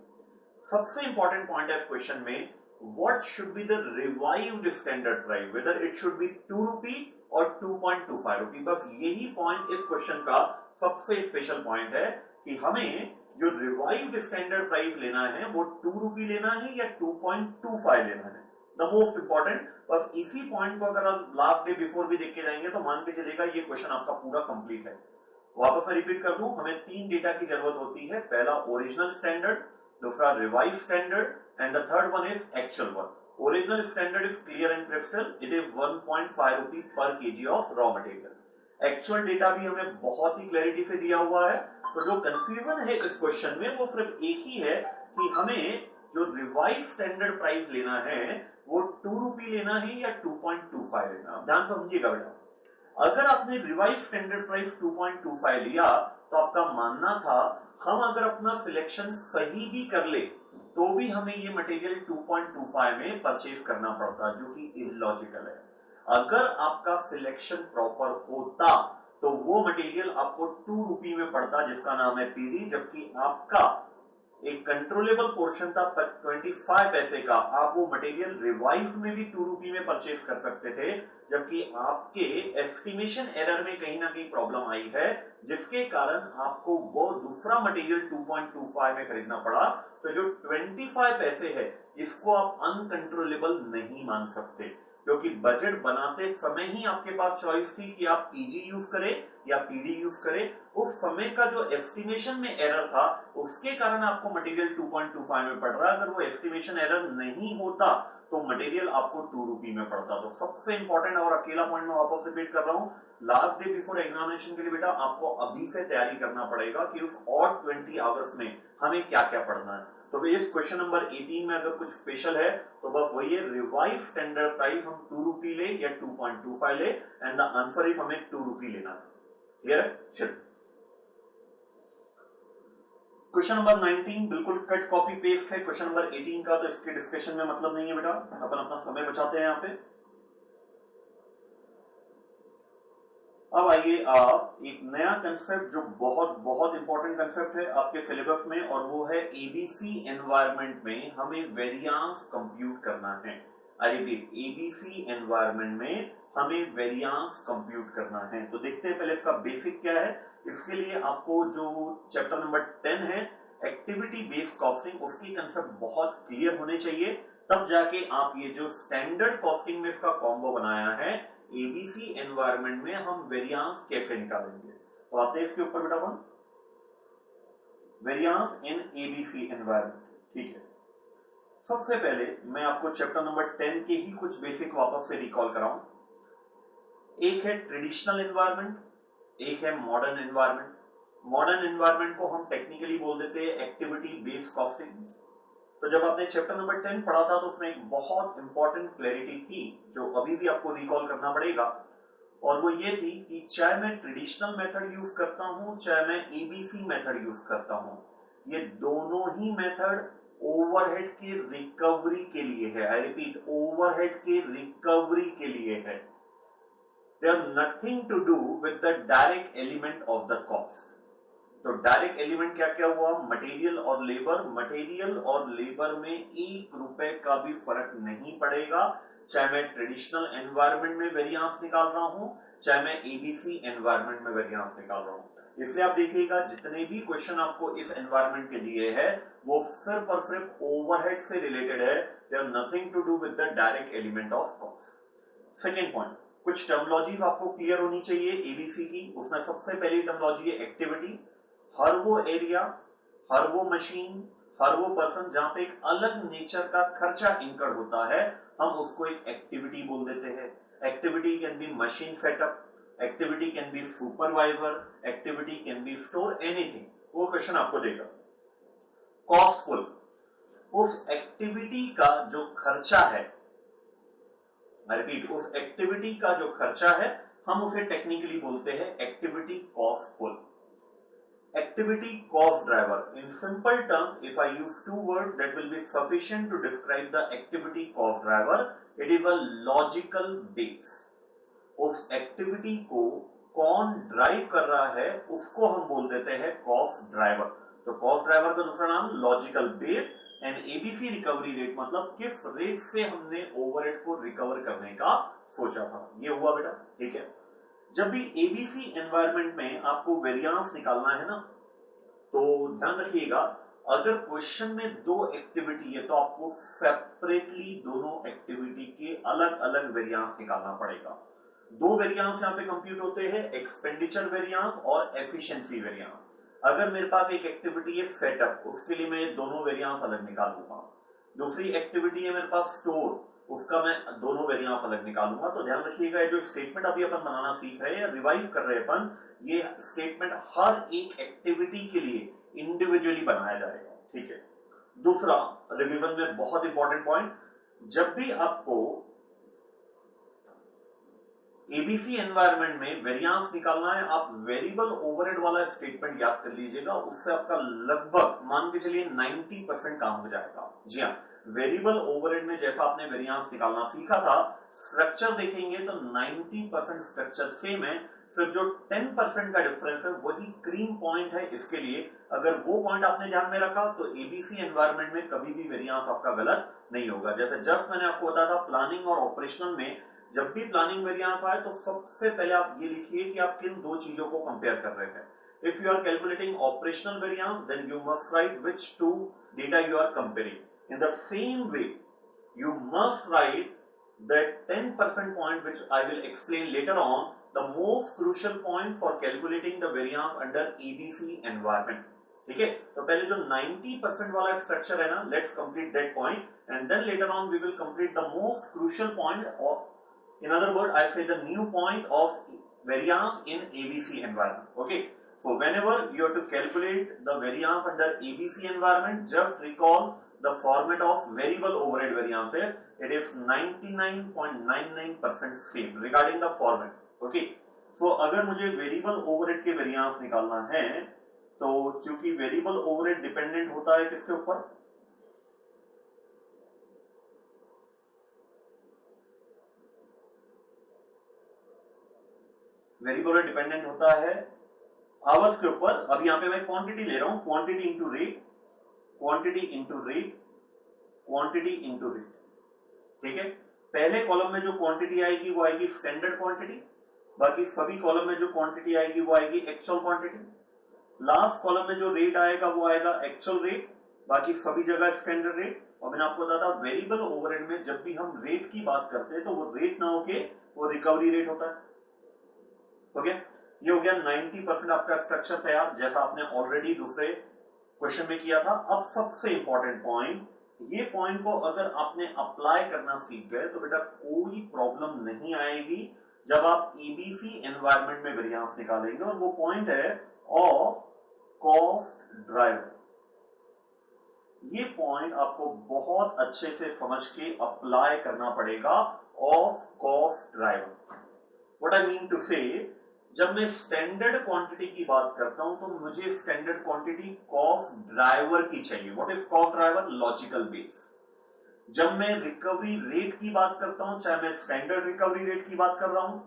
सबसे इंपॉर्टेंट पॉइंट है इस क्वेश्चन में, what should be the revived standard price, whether it should be 2 रुपी और 2.25 रुपी। बस यही पॉइंट इस क्वेश्चन का सबसे स्पेशल पॉइंट है कि हमें जो रिवाइव्ड स्टैंडर्ड प्राइस लेना है वो 2 रुपी लेना है या 2.25 लेना है, द मोस्ट इंपॉर्टेंट। बस इसी पॉइंट को अगर आप लास्ट डे बिफोर भी देख के जाएंगे तो मान के चलेगा ये क्वेश्चन आपका पूरा कंप्लीट है। वापस मैं रिपीट कर दूं, हमें 3 डेटा की जरूरत होती है, पहला ओरिजिनल स्टैंडर्ड, दूसरा revise standard and the third one is actual one. Original standard is clear and crystal, it is 1.5 रुपी पर KG of raw material. Actual data भी हमें बहुत ही क्लैरिटी से दिया हुआ है। तो जो कंफ्यूजन है इस क्वेश्चन में वो सिर्फ एक ही है कि हमें जो रिवाइज स्टैंडर्ड प्राइस लेना है वो 2 रुपी लेना है या 2.25 लेना। अब ध्यान समझिएगा बेटा, अगर आपने रिवाइज स्टैंडर्ड प्राइस 2.25 लिया तो आपका मानना था हम अगर अपना सिलेक्शन सही भी कर ले तो भी हमें ये मटेरियल 2.25 में परचेज करना पड़ता, जो कि इलॉजिकल है। अगर आपका सिलेक्शन प्रॉपर होता तो वो मटेरियल आपको 2 रुपी में पड़ता जिसका नाम है पीडी, जबकि आपका एक कंट्रोलेबल पोर्शन था 25 पैसे का, आप वो मटेरियल रिवाइज में भी 2 रुपी में परचेज कर सकते थे, जबकि आपके एस्टिमेशन एरर में कहीं ना कहीं प्रॉब्लम आई है जिसके कारण आपको वो दूसरा मटेरियल 2.25 में खरीदना पड़ा। तो जो 25 पैसे है इसको आप अनकंट्रोलेबल नहीं मान सकते, क्योंकि बजट बनाते समय ही आपके पास चॉइस थी कि आप पीजी यूज करें या पीडी यूज करें। उस समय का जो एस्टिमेशन में एरर था उसके कारण आपको मटेरियल 2.25 में पड़ रहा है। अगर वो एस्टिमेशन एरर नहीं होता तो मटेरियल आपको 2 रुपी में पड़ता। तो सबसे इंपॉर्टेंट और अकेला पॉइंट मैं वापस रिपीट कर रहा हूं, लास्ट डे बिफोर एग्जामिनेशन के लिए बेटा आपको अभी से तैयारी करना पड़ेगा कि उस और 20 आवर्स में हमें क्या क्या पढ़ना है। तो इस क्वेश्चन नंबर 18 में अगर कुछ स्पेशल है तो बस वही है, रिवाइज स्टैंडर्ड प्राइस हम 2 रुपी ले या 2.25 ले, एंड द आंसर इज हमें 2 रुपी लेना है। क्लियर है? चलिए क्वेश्चन नंबर 19 बिल्कुल कट कॉपी पेस्ट है क्वेश्चन नंबर 18 का, तो इसके डिस्कशन में मतलब नहीं है बेटा, अपन अपना समय बचाते हैं यहाँ पे। अब आइए आप एक नया कंसेप्ट जो बहुत बहुत इंपॉर्टेंट कंसेप्ट है आपके सिलेबस में, और वो है एबीसी एनवायरनमेंट में हमें वेरिएंस कंप्यूट करना है। आई रिपीट, एबीसी एनवायरनमेंट में हमें वेरिएंस कंप्यूट करना है। तो देखते हैं पहले इसका बेसिक क्या है। इसके लिए आपको जो चैप्टर नंबर 10 है एक्टिविटी बेस्ड कॉस्टिंग, उसकी कंसेप्ट बहुत क्लियर होने चाहिए, तब जाके आप ये जो स्टैंडर्ड कॉस्टिंग में इसका कॉम्बो बनाया है एबीसी एनवायरनमेंट में हम वेरिएंस कैसे निकालेंगे। तो आते हैं इसके ऊपर बेटा अपन, वेरिएंस इन एबीसी एनवायरनमेंट। ठीक है, सबसे पहले मैं आपको चैप्टर नंबर 10 के ही कुछ बेसिक वापस से रिकॉल कराऊं। एक है ट्रेडिशनल एनवायरनमेंट, एक है मॉडर्न एनवायरनमेंट। मॉडर्न एनवायरनमेंट को हम टेक्निकली बोल देते हैं एक्टिविटी बेस्ड कॉस्टिंग। तो जब आपने चैप्टर नंबर 10 पढ़ा था तो उसमें एक बहुत इंपॉर्टेंट क्लैरिटी थी जो अभी भी आपको रिकॉल करना पड़ेगा, और वो ये थी कि चाहे मैं ट्रेडिशनल मेथड यूज करता हूं चाहे मैं एबीसी मेथड यूज करता हूं, ये दोनों ही मेथड ओवरहेड के रिकवरी के लिए है। आई रिपीट, ओवरहेड के रिकवरी के लिए है। They are nothing to do with the direct element of the cost. तो डायरेक्ट एलिमेंट क्या क्या हुआ, मटेरियल और लेबर। मटेरियल और लेबर में 1 रुपए का भी फर्क नहीं पड़ेगा, चाहे मैं ट्रेडिशनल एनवायरनमेंट में वेरिएंस निकाल रहा हूं चाहे मैं एबीसी एनवायरनमेंट में वेरिएंस निकाल रहा हूं। इसलिए आप देखिएगा जितने भी क्वेश्चन आपको इस एनवायरनमेंट के दिए हैं वो सिर्फ और सिर्फ ओवरहेड से रिलेटेड है। They are nothing to do with the direct element of cost. Second point, कुछ टर्मिनोलॉजीज आपको क्लियर होनी चाहिए एबीसी की। उसमें सबसे पहली टर्मिनोलॉजी है एक्टिविटी। हर वो एरिया, हर वो मशीन, हर वो पर्सन जहां पे एक अलग नेचर का खर्चा इंकर्ड होता है, हम उसको एक एक्टिविटी बोल देते हैं। Activity can be machine setup, activity can be supervisor, activity can be store, anything. वो क्वेश्चन आपको देगा। कॉस्टफुल, उस एक्टिविटी का जो खर्चा है, रिपीट, उस एक्टिविटी का जो खर्चा है हम उसे टेक्निकली बोलते हैं activity costful. Activity cost driver. In simple terms, if I use 2 words that will be sufficient to describe the activity cost driver, it is a logical base. उस एक्टिविटी को कौन ड्राइव कर रहा है उसको हम बोल देते हैं कॉस्ट ड्राइवर। तो कॉस्ट ड्राइवर का दूसरा नाम logical base. And ABC recovery rate मतलब किस रेट से हमने ओवरहेड को रिकवर करने का सोचा था। ये हुआ बेटा, ठीक है। जब भी एबीसी एनवायरनमेंट में आपको वेरिएंस निकालना है ना, तो ध्यान रखिएगा अगर क्वेश्चन में 2 एक्टिविटी है तो आपको सेपरेटली दोनों एक्टिविटी के अलग अलग वेरिएंस निकालना पड़ेगा। 2 वेरिएंस यहां पे कंप्यूट होते हैं, एक्सपेंडिचर वेरिएंस और एफिशिएंसी वेरिएंस। अगर मेरे पास एक एक्टिविटी है सेटअप, उसके लिए मैं दोनों वेरिएंस अलग निकालूंगा। दूसरी एक्टिविटी है मेरे पास स्टोर, उसका मैं दोनों वेरिएंस अलग निकालूंगा। तो ध्यान रखिएगा जो स्टेटमेंट अभी अपन बनाना सीख रहे हैं, रिवाइज कर रहे हैं अपन, ये स्टेटमेंट हर एक एक्टिविटी के लिए इंडिविजुअली बनाया जाएगा, ठीक है। दूसरा रिवीजन में बहुत इंपॉर्टेंट पॉइंट, जब भी आपको एबीसी एनवायरनमेंट में वेरिएंस निकालना है, आप वेरिएबल ओवरहेड वाला स्टेटमेंट याद कर लीजिएगा, उससे आपका लगभग मान के चलिए 90% काम हो जाएगा। जी हाँ, वेरिएबल ओवरहेड में जैसा आपने वेरिएंस निकालना सीखा था, स्ट्रक्चर देखेंगे तो 90% स्ट्रक्चर सेम है, सिर्फ जो 10% का डिफरेंस है वही क्रीम पॉइंट है। इसके लिए अगर वो पॉइंट आपने ध्यान में रखा तो एबीसी एनवायरनमेंट में कभी भी वेरिएंस आपका गलत नहीं होगा। जैसे जस्ट मैंने आपको बताया था प्लानिंग और ऑपरेशनल में जब भी प्लानिंग वेरिएंस आए तो सबसे पहले आप ये लिखिए कि आप किन 2 चीजों को कंपेयर कर रहे हैं। If you are calculating operational variance then you must write which 2 data you are comparing. In the same way, you must write that 10% point which I will explain later on, the most crucial point for calculating the variance under ABC environment. ठीक है, तो पहले जो 90% वाला स्ट्रक्चर है ना, let's complete that point and then later on we will complete the most crucial point, or in other words I say the new point of variance in ABC environment. Okay, so whenever you have to calculate the variance under ABC environment, just recall the format of variable overhead variance है, it is 99.99% same regarding the format. Okay, so अगर मुझे variable overhead के variance निकालना है तो चूंकि वेरिएबल ओवरहेड डिपेंडेंट होता है किसके ऊपर, वेरिएबल डिपेंडेंट होता है आवर्स के ऊपर। अब यहां पे मैं क्वांटिटी ले रहा हूं, quantity into rate, quantity into rate, quantity into rate. ठीक है, पहले कॉलम में जो क्वांटिटी आएगी वो आएगी स्टैंडर्ड क्वांटिटी, बाकी सभी कॉलम में जो क्वांटिटी आएगी वो आएगी एक्चुअल क्वांटिटी। लास्ट कॉलम में जो रेट आएगा वो आएगा एक्चुअल रेट, बाकी सभी जगह स्टैंडर्ड रेट। और मैंने आपको बताया था वेरिएबल ओवरहेड में जब भी हम रेट की बात करते हैं तो वो रेट ना होके वो रिकवरी रेट होता है। हो गया, ये हो गया 90% आपका स्ट्रक्चर तैयार, जैसा आपने ऑलरेडी दूसरे क्वेश्चन में किया था। अब सबसे इंपॉर्टेंट पॉइंट, ये पॉइंट को अगर आपने अप्लाई करना सीख गए तो बेटा कोई प्रॉब्लम नहीं आएगी जब आप एबीसी एनवायरनमेंट में वेरिएंस निकालेंगे। और वो पॉइंट है ऑफ कॉस्ट ड्राइवर। ये पॉइंट आपको बहुत अच्छे से समझ के अप्लाई करना पड़ेगा, of cost driver. What I mean to say, जब मैं स्टैंडर्ड क्वांटिटी की बात करता हूं तो मुझे स्टैंडर्ड क्वांटिटी कॉस्ट ड्राइवर की चाहिए। What is cost driver? Logical base. जब मैं रिकवरी रेट की बात करता हूं, चाहे मैं स्टैंडर्ड रिकवरी रेट की बात कर रहा हूं,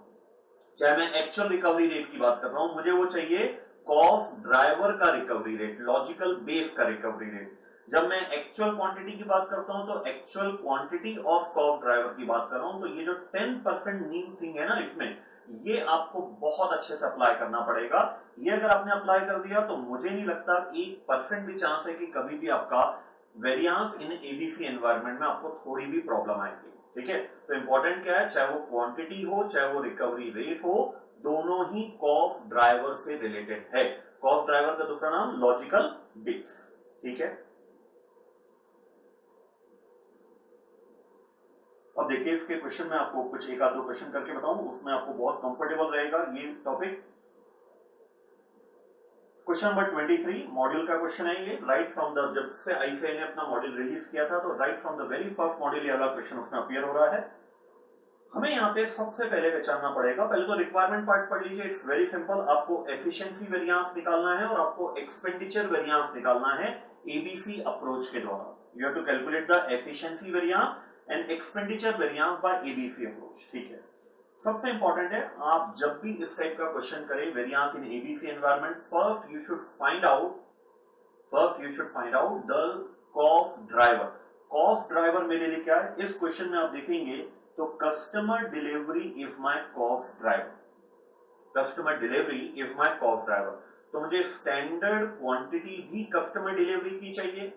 चाहे मैं एक्चुअल रिकवरी रेट की बात कर रहा हूं, मुझे वो चाहिए कॉस्ट ड्राइवर का रिकवरी रेट, लॉजिकल बेस का रिकवरी रेट। जब मैं एक्चुअल क्वांटिटी की बात करता हूं तो actual quantity of cost driver की बात कर रहा हूं। तो ये जो 10% न्यू थिंग है ना इसमें, ये आपको बहुत अच्छे से अप्लाई करना पड़ेगा। ये अगर आपने अप्लाई कर दिया तो मुझे नहीं लगता 1% भी चांस है कि कभी भी आपका वेरिएंस इन एबीसी एनवायरनमेंट में आपको थोड़ी भी प्रॉब्लम आएगी। ठीक है, तो इंपॉर्टेंट क्या है, चाहे वो क्वांटिटी हो चाहे वो रिकवरी रेट हो, दोनों ही कॉस्ट ड्राइवर से रिलेटेड है। कॉस्ट ड्राइवर का दूसरा नाम लॉजिकल बेस। ठीक है, अब देखिए इसके क्वेश्चन में आपको कुछ एक आध दो क्वेश्चन करके बताऊं, उसमें आपको बहुत कंफर्टेबल रहेगा ये टॉपिक। क्वेश्चन नंबर 23 मॉड्यूल का क्वेश्चन है ये। राइट फ्रॉम द, जब से आईसीआई ने अपना मॉड्यूल रिलीज किया था तो right from the very first module ये वाला क्वेश्चन उसमें अपीयर हो रहा है। हमें यहाँ पे सबसे पहले पहचानना पड़ेगा, पहले तो रिक्वायरमेंट पार्ट पढ़ लीजिए। इट्स वेरी सिंपल, आपको एफिशिएंसी वेरिएंस निकालना है और आपको एक्सपेंडिचर वेरिएंस निकालना है एबीसी अप्रोच के द्वारा। You have to calculate the efficiency variance and expenditure variance by ABC approach. ठीक है, सबसे इंपॉर्टेंट है आप जब भी इस टाइप का क्वेश्चन करें variance in ABC environment, first you should find out the cost driver. Cost driver मेरे लिए क्या है, इस क्वेश्चन में आप देखेंगे तो customer delivery is my cost driver, customer delivery is my cost driver. तो मुझे स्टैंडर्ड क्वांटिटी भी कस्टमर डिलीवरी की चाहिए,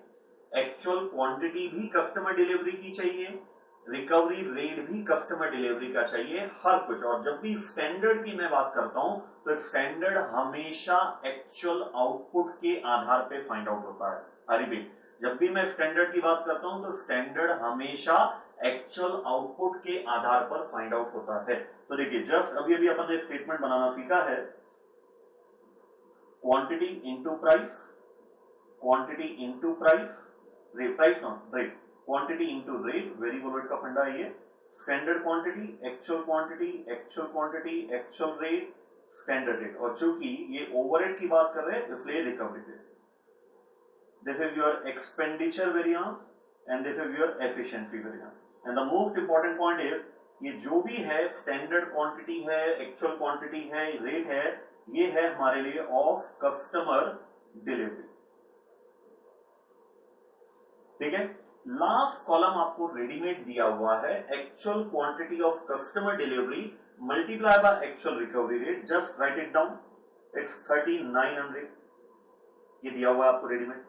एक्चुअल क्वांटिटी भी कस्टमर डिलीवरी की चाहिए, रिकवरी रेट भी कस्टमर डिलीवरी का चाहिए, हर कुछ। और जब भी स्टैंडर्ड की मैं बात करता हूं तो स्टैंडर्ड हमेशा एक्चुअल आउटपुट के आधार पे फाइंड आउट होता है। आई रिपीट, जब भी मैं स्टैंडर्ड की बात करता हूं तो स्टैंडर्ड हमेशा एक्चुअल आउटपुट के आधार पर फाइंड आउट होता है। तो देखिए जस्ट अभी अभी अपन ने स्टेटमेंट बनाना सीखा है, quantity into price, quantity into price, price not rate, quantity into rate, variable rate का फंडा है ये। Standard quantity, actual quantity, actual quantity, actual rate, standard rate. और चूंकि ये ओवरहेड की बात कर रहे हैं इसलिए recovery rate. This is your expenditure variance and this is your efficiency variance. And the most important point is ये जो भी है स्टैंडर्ड क्वांटिटी है, एक्चुअल क्वांटिटी है, रेट है, ये है हमारे लिए ऑफ कस्टमर डिलीवरी। ठीक है, लास्ट कॉलम आपको रेडीमेड दिया हुआ है, actual quantity of customer delivery multiply by actual recovery rate. Just right it down, it's 3900, ये दिया हुआ है आपको रेडीमेड।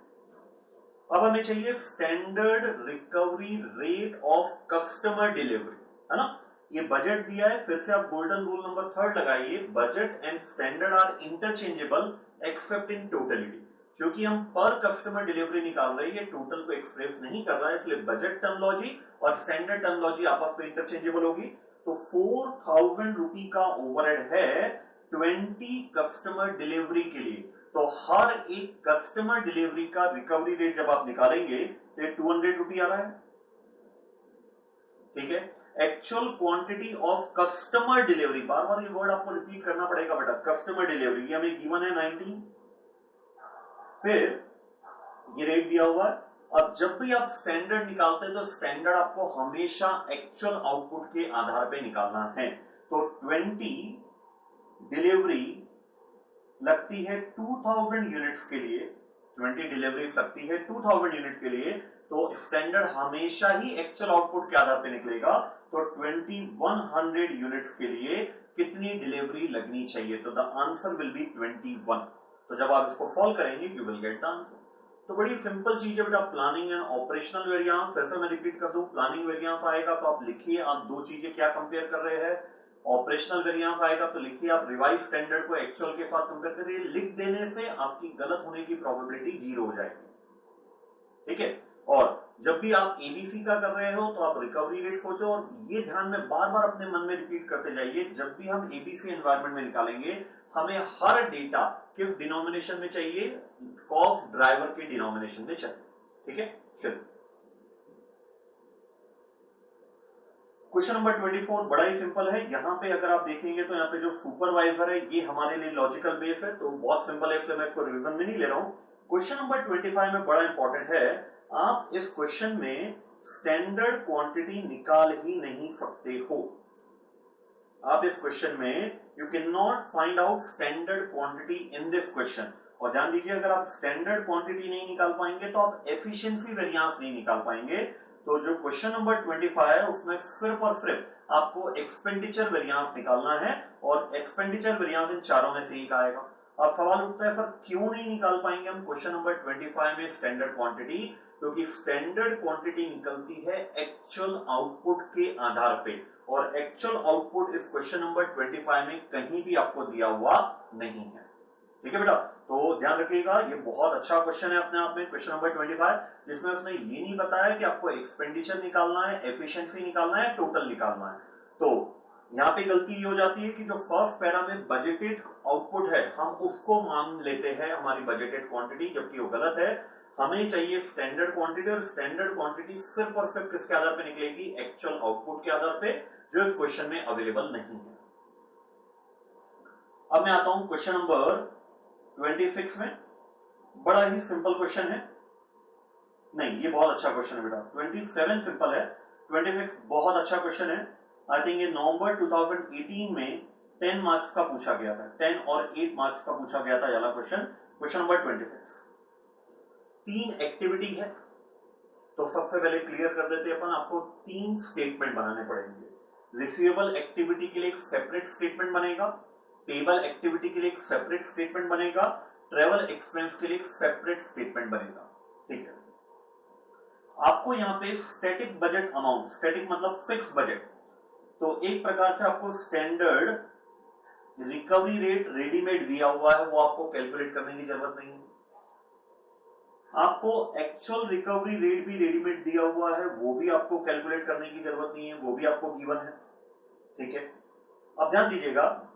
अब हमें चाहिए standard recovery rate of customer delivery, है ना। ये बजट दिया है, फिर से आप गोल्डन रूल नंबर 3 लगाइए, budget and standard are interchangeable except in totality. क्योंकि हम पर कस्टमर डिलीवरी निकाल रहे हैं, ये टोटल को एक्सप्रेस नहीं कर रहा है, इसलिए बजट टर्मिनोलॉजी और स्टैंडर्ड टर्मिनोलॉजी आपस में इंटरचेंजेबल होगी। तो 4000 रुपी का ओवरहेड है 20 कस्टमर डिलीवरी के लिए। तो हर एक कस्टमर डिलीवरी का रिकवरी रेट जब आप निकालेंगे तो 200 रुपी आ रहा है। ठीक है, actual quantity of customer delivery, बार बार ये वर्ड आपको रिपीट करना पड़ेगा बेटा, कस्टमर डिलीवरी, ये हमें गिवन है 19, फिर ये रेट दिया हुआ है। अब जब भी आप स्टैंडर्ड निकालते हैं तो स्टैंडर्ड आपको हमेशा एक्चुअल आउटपुट के आधार पे निकालना है। तो 20 डिलीवरी लगती है 2000 यूनिट्स के लिए, 20 डिलीवरी लगती है 2000 यूनिट के लिए, तो स्टैंडर्ड हमेशा ही एक्चुअल आउटपुट के आधार पे निकलेगा। तो 2100 यूनिट्स के लिए कितनी डिलीवरी लगनी चाहिए? तो द आंसर विल बी 21। तो जब आप इसको सॉल्व करेंगे you will get the answer. तो बड़ी सिंपल चीज है बेटा, प्लानिंग एंड ऑपरेशनल वेरिएंस। फिर से मैं रिपीट कर दूं, प्लानिंग वेरिएंस आएगा तो आप लिखिए आप दो चीजें क्या कंपेयर कर रहे हैं। ऑपरेशनल वेरिएंस आएगा तो लिखिए आप रिवाइज स्टैंडर्ड को एक्चुअल के साथ कंपेयर करिए। लिख देने से आपकी गलत होने की प्रोबेबिलिटी 0 हो जाएगी, ठीक है। और जब भी आप एबीसी का कर रहे हो तो आप रिकवरी रेट सोचो, और ये ध्यान में बार बार अपने मन में रिपीट करते जाइए, जब भी हम एबीसी एनवायरनमेंट में निकालेंगे हमें हर डेटा किस डिनोमिनेशन में चाहिए? कॉस्ट ड्राइवर के डिनोमिनेशन में चाहिए, ठीक है। चलिए क्वेश्चन नंबर 24 बड़ा ही सिंपल है। यहां पे अगर आप देखेंगे तो यहाँ पे जो सुपरवाइजर है ये हमारे लिए लॉजिकल बेस है, तो बहुत सिंपल है, इसलिए मैं इसको रिवीजन में नहीं ले रहा हूं। क्वेश्चन नंबर 25 में बड़ा इंपॉर्टेंट है, आप इस क्वेश्चन में स्टैंडर्ड क्वांटिटी निकाल ही नहीं सकते हो। आप इस क्वेश्चन में you can not find out standard quantity in this question. और ध्यान दीजिए, अगर आप स्टैंडर्ड क्वांटिटी नहीं निकाल पाएंगे तो आप एफिशिएंसी वेरिएंस नहीं निकाल पाएंगे। तो जो क्वेश्चन नंबर 25 है उसमें सिर्फ और सिर्फ आपको एक्सपेंडिचर वेरिएंस निकालना है, और एक्सपेंडिचर वेरिएंस इन चारों में से एक आएगा। अब सवाल उठता है सर क्यों नहीं निकाल पाएंगे हम क्वेश्चन नंबर 25 में स्टैंडर्ड क्वांटिटी? क्योंकि स्टैंडर्ड क्वांटिटी निकलती है एक्चुअल आउटपुट के आधार पे, और एक्चुअल आउटपुट इस क्वेश्चन नंबर 25 में कहीं भी आपको दिया हुआ नहीं है, ठीक है बेटा। तो ध्यान रखिएगा, ये बहुत अच्छा क्वेश्चन है अपने आप में, क्वेश्चन नंबर 25, जिसमें उसने ये नहीं बताया कि आपको एक्सपेंडिचर निकालना है, एफिशिएंसी निकालना है, टोटल निकालना है। तो यहाँ पे गलती ये हो जाती है कि जो फर्स्ट पैरा में बजटेड आउटपुट है हम उसको मान लेते हैं हमारी बजटेड क्वांटिटी, जबकि वो गलत है। हमें चाहिए स्टैंडर्ड क्वांटिटी, और स्टैंडर्ड क्वांटिटी सिर्फ और सिर्फ किसके आधार पे निकलेगी? एक्चुअल आउटपुट के आधार पे, जो इस क्वेश्चन में अवेलेबल नहीं है। अब मैं आता हूं क्वेश्चन नंबर 26 में। बड़ा ही सिंपल क्वेश्चन है, नहीं ये बहुत अच्छा क्वेश्चन है बेटा। 27 सिंपल है, 26 बहुत अच्छा क्वेश्चन है। आई थिंक ये नवंबर 2018 में 10 मार्क्स का पूछा गया था, 10 और 8 मार्क्स का पूछा गया था वाला क्वेश्चन। क्वेश्चन नंबर 26, 3 एक्टिविटी है, तो सबसे पहले क्लियर कर देते हैं अपन, आपको 3 स्टेटमेंट बनाने पड़ेंगे। रिसीवेबल एक्टिविटी के लिए एक सेपरेट स्टेटमेंट बनेगा, पेबल एक्टिविटी के लिए एक सेपरेट स्टेटमेंट बनेगा, ट्रेवल एक्सपेंस के लिए एक सेपरेट स्टेटमेंट बनेगा, ठीक है। आपको यहाँ पे स्टैटिक बजट अमाउंट, स्टैटिक मतलब फिक्स बजट, तो एक प्रकार से आपको स्टैंडर्ड रिकवरी रेट रेडीमेड दिया हुआ है, वो आपको कैलकुलेट करने की जरूरत नहीं है। आपको एक्चुअल रिकवरी रेट भी रेडीमेड दिया हुआ है, वो भी आपको कैलकुलेट करने की जरूरत नहीं है, वो भी आपको गिवन है, ठीक है। अब ध्यान दीजिएगा,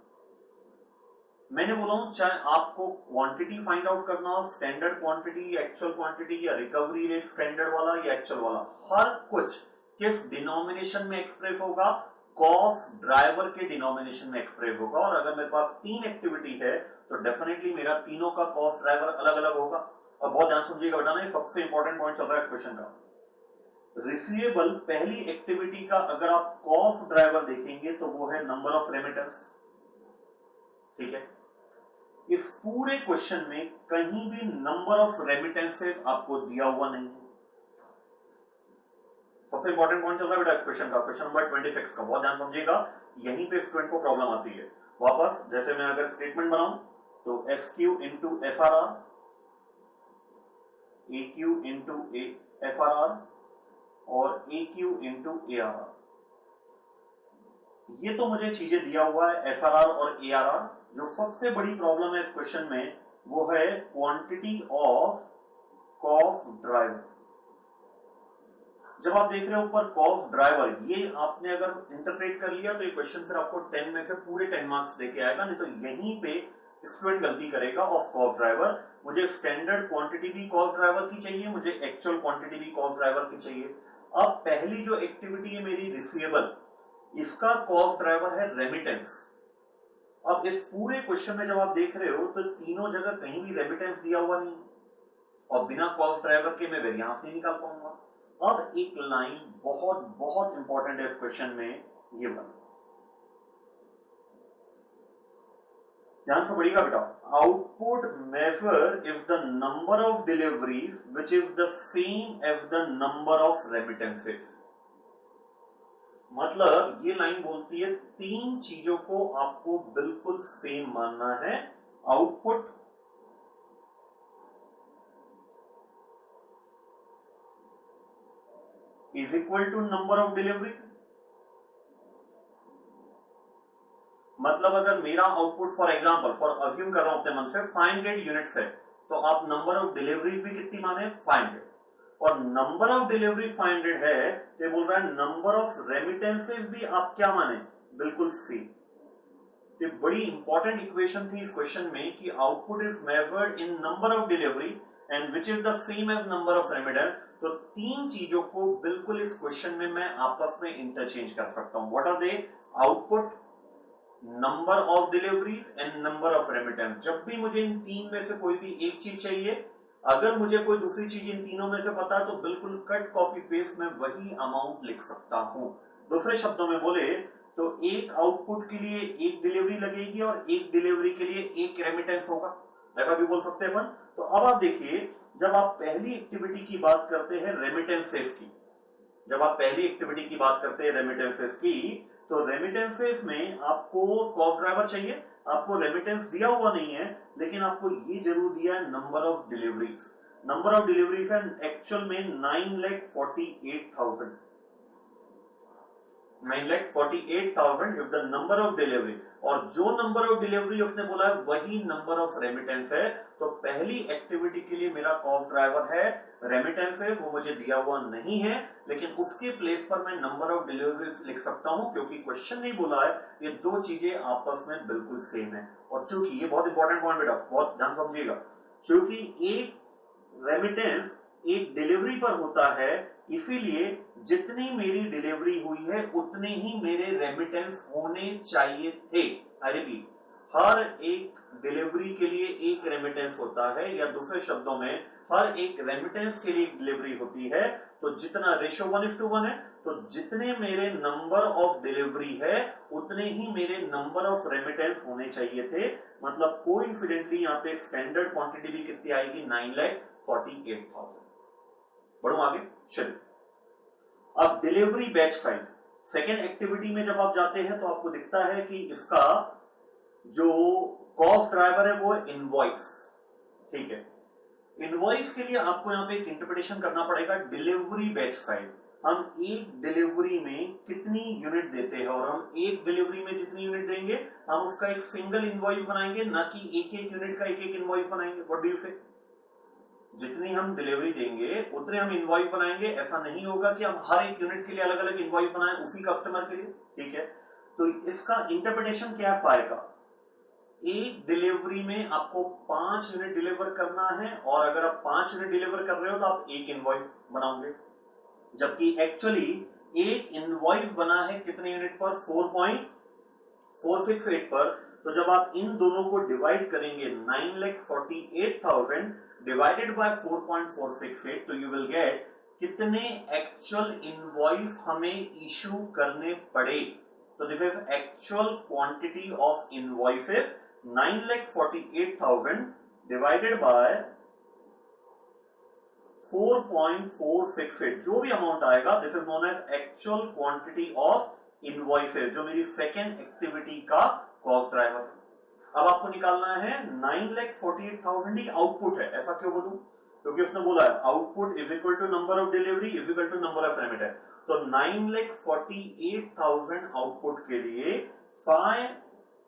मैंने बोला हूं चाहे आपको क्वांटिटी फाइंड आउट करना हो, स्टैंडर्ड क्वांटिटी या एक्चुअल क्वांटिटी या रिकवरी रेट स्टैंडर्ड वाला या एक्चुअल वाला, हर कुछ किस डिनोमिनेशन में एक्सप्रेस होगा? कॉस्ट ड्राइवर के डिनोमिनेशन में एक्सप्रेस होगा। और अगर मेरे पास 3 एक्टिविटी है तो डेफिनेटली मेरा तीनों का कॉस्ट ड्राइवर अलग अलग होगा। और बहुत ध्यान समझिएगा बेटा, ना सबसे इंपॉर्टेंट पॉइंट चल रहा है इस क्वेश्चन का। रिसीवेबल पहली एक्टिविटी का अगर आप कॉस्ट ड्राइवर देखेंगे तो वो है नंबर ऑफ रेमिटेंस, ठीक है। इस पूरे क्वेश्चन में कहीं भी नंबर ऑफ रेमिटेंसेस आपको दिया हुआ नहीं है। सबसे इंपॉर्टेंट पॉइंट चल रहा है बेटा इस क्वेश्चन का, क्वेश्चन नंबर 26 का, बहुत ध्यान समझिएगा, यहीं पे स्टूडेंट को प्रॉब्लम आती है। वापस जैसे मैं अगर स्टेटमेंट बनाऊं तो SQ into FRR, AQ into FRR और AQ इंटू ARR, ये तो मुझे चीजें दिया हुआ है FRR और ARR। जो सबसे बड़ी प्रॉब्लम है इस क्वेश्चन में वो है क्वांटिटी ऑफ कॉस्ट ड्राइवर। जब आप देख रहे हो ऊपर कॉस्ट ड्राइवर, ये आपने अगर इंटरप्रेट कर लिया तो ये क्वेश्चन फिर आपको 10 में से पूरे 10 मार्क्स देके आएगा, नहीं तो यहीं पे स्टूडेंट गलती करेगा ऑफ कॉस्ट ड्राइवर। मुझे स्टैंडर्ड क्वांटिटी भी कॉस्ट ड्राइवर की चाहिए, मुझे एक्चुअल क्वांटिटी भी कॉस्ट ड्राइवर की चाहिए। अब पहली जो एक्टिविटी है मेरी रिसीवेबल, इसका कॉस्ट ड्राइवर है रेमिटेंस। अब इस पूरे क्वेश्चन में जब आप देख रहे हो तो तीनों जगह कहीं भी रेमिटेंस दिया हुआ नहीं, और बिना कॉस्ट ड्राइवर के मैं वेरिएंस नहीं निकाल पाऊंगा। अब एक लाइन बहुत बहुत इंपॉर्टेंट है इस क्वेश्चन में, ये वाला ध्यान से पढ़िएगा बेटा। Output measure is the number of deliveries which is the same as the number of remittances. मतलब ये लाइन बोलती है तीन चीजों को आपको बिल्कुल सेम मानना है। Output is equal to number of delivery. मतलब अगर मेरा output for example for assume कर रहा हूं अपने मन से 500 यूनिट्स है, तो आप नंबर ऑफ डिलीवरीज भी कितनी माने 500, और नंबर ऑफ डिलीवरी 500 है तो बोल रहा है नंबर ऑफ रेमिटेंसेस भी आप क्या माने बिल्कुल सेम। ये बड़ी इंपॉर्टेंट इक्वेशन थी इस क्वेश्चन में कि output is measured in number of delivery and which is the same as number of remittance. तो तीन चीजों को बिल्कुल इस क्वेश्चन में मैं आपस में इंटरचेंज कर सकता हूं। What are they? Output, number of deliveries and number of remittance. जब भी मुझे इन तीन में से कोई भी एक चीज चाहिए, अगर मुझे कोई दूसरी चीज इन तीनों में से पता है तो बिल्कुल कट कॉपी पेस्ट में वही अमाउंट लिख सकता हूं। दूसरे शब्दों में बोले तो एक आउटपुट के लिए एक डिलीवरी लगेगी और एक डिलीवरी के लिए एक रेमिटेंस होगा, ऐसा भी बोल सकते हैं अपन। तो अब आप देखिए, जब आप पहली एक्टिविटी की बात करते हैं रेमिटेंसेस की, जब आप पहली एक्टिविटी की बात करते हैं रेमिटेंसेस की, तो रेमिटेंसेस में आपको कॉस्ट ड्राइवर चाहिए, आपको रेमिटेंस दिया हुआ नहीं है, लेकिन आपको ये जरूर दिया है number of deliveries. Number of deliveries है एक्चुअल में 9,48,000। 9,48,000 is the number of delivery, और जो नंबर ऑफ डिलीवरी उसने बोला है वही नंबर ऑफ रेमिटेंस है। तो पहली एक्टिविटी के लिए मेरा कॉस्ट ड्राइवर है रेमिटेंस है, वो मुझे दिया हुआ नहीं है, लेकिन उसके प्लेस पर मैं नंबर ऑफ डिलीवरी लिख सकता हूं, क्योंकि क्वेश्चन नहीं बोला है, ये दो चीजें आपस में बिल्कुल सेम है। और चूंकि ये बहुत इंपॉर्टेंट पॉइंट बेटा, बहुत ध्यान समझिएगा, क्योंकि एक रेमिटेंस एक डिलीवरी पर होता है, इसीलिए जितनी मेरी डिलीवरी हुई है उतने ही मेरे रेमिटेंस होने चाहिए थे। आई रिपीट, हर एक डिलीवरी के लिए एक रेमिटेंस होता है, या दूसरे शब्दों में हर एक रेमिटेंस के लिए एक डिलीवरी होती है। तो जितना रेशियो 1:1 है, तो जितने मेरे नंबर ऑफ डिलीवरी है उतने ही मेरे नंबर ऑफ रेमिटेंस होने चाहिए थे। मतलब कोइंसिडेंटली यहाँ पे स्टैंडर्ड क्वांटिटी भी कितनी आएगी 9,48,000। बढ़ो आगे, चलिए अब delivery batch side second activity में जब आप जाते हैं तो आपको दिखता है कि इसका जो कॉस्ट ड्राइवर है वो इनवॉइस। ठीक है, इनवॉइस के लिए आपको यहां पे एक इंटरप्रिटेशन करना पड़ेगा डिलीवरी बैच साइड। हम एक डिलीवरी में कितनी यूनिट देते हैं, और हम एक डिलीवरी में जितनी यूनिट देंगे हम उसका एक सिंगल इनवॉइस बनाएंगे, ना कि एक एक यूनिट का एक एक इनवॉइस बनाएंगे। व्हाट डू यू से? जितनी हम डिलीवरी देंगे उतने हम इनवॉइस बनाएंगे। ऐसा नहीं होगा कि हम हर एक यूनिट के लिए अलग अलग इनवॉइस बनाएं उसी कस्टमर के लिए। ठीक है, तो इसका इंटरप्रिटेशन क्या है फाइ का? एक डिलीवरी में आपको 5 यूनिट डिलीवर करना है, और अगर आप 5 यूनिट डिलीवर कर रहे हो तो आप एक इनवॉइस बनाओगे, जबकि एक्चुअली एक इनवॉइस बना है कितने यूनिट पर? 4.468 पर। तो जब आप इन दोनों को डिवाइड करेंगे 9,48,000 डिवाइडेड बाय 4.468, तो यू विल गेट कितने एक्चुअल इनवॉइस हमें इशू करने पड़े। तो this is actual quantity of invoices 9,48,000 divided by 4.468, जो भी अमाउंट आएगा this is known as actual quantity of invoices, जो मेरी सेकेंड एक्टिविटी का कॉस्ट ड्राइवर है। अब आपको निकालना है 9,48,000 ही आउटपुट है। ऐसा क्यों बोलूं? क्योंकि उसने बोला है output is equal to number of delivery is equal to number of remittance. तो 9,48,000 आउटपुट के लिए 5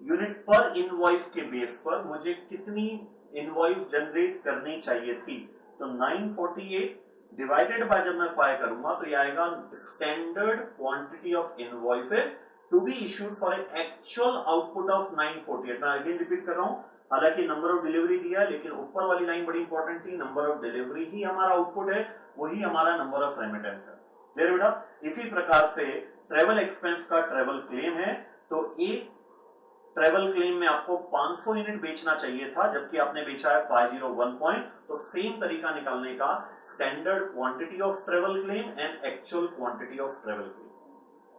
यूनिट पर इनवॉइस के बेस पर मुझे कितनी इनवॉइस जनरेट करनी चाहिए थी? तो 948 डिवाइडेड बाय जब मैं 5 करूंगा तो ये आएगा standard quantity of invoices to be issued for a actual output of 948। मैं अगेन रिपीट कर रहा हूं, हालांकि नंबर ऑफ डिलीवरी दिया है, लेकिन ऊपर वाली लाइन बड़ी इंपॉर्टेंट थी, नंबर ऑफ डिलीवरी ही हमारा आउटपुट है, वही हमारा नंबर ऑफ रेमिटेंस है। देयर बेटा, इसी प्रकार से ट्रेवल एक्सपेंस का ट्रेवल क्लेम है। तो एक ट्रेवल क्लेम में आपको 500 यूनिट बेचना चाहिए था, जबकि आपने बेचा है 501 पॉइंट। तो सेम तरीका निकालने का, standard quantity of travel claim and actual quantity of travel claim.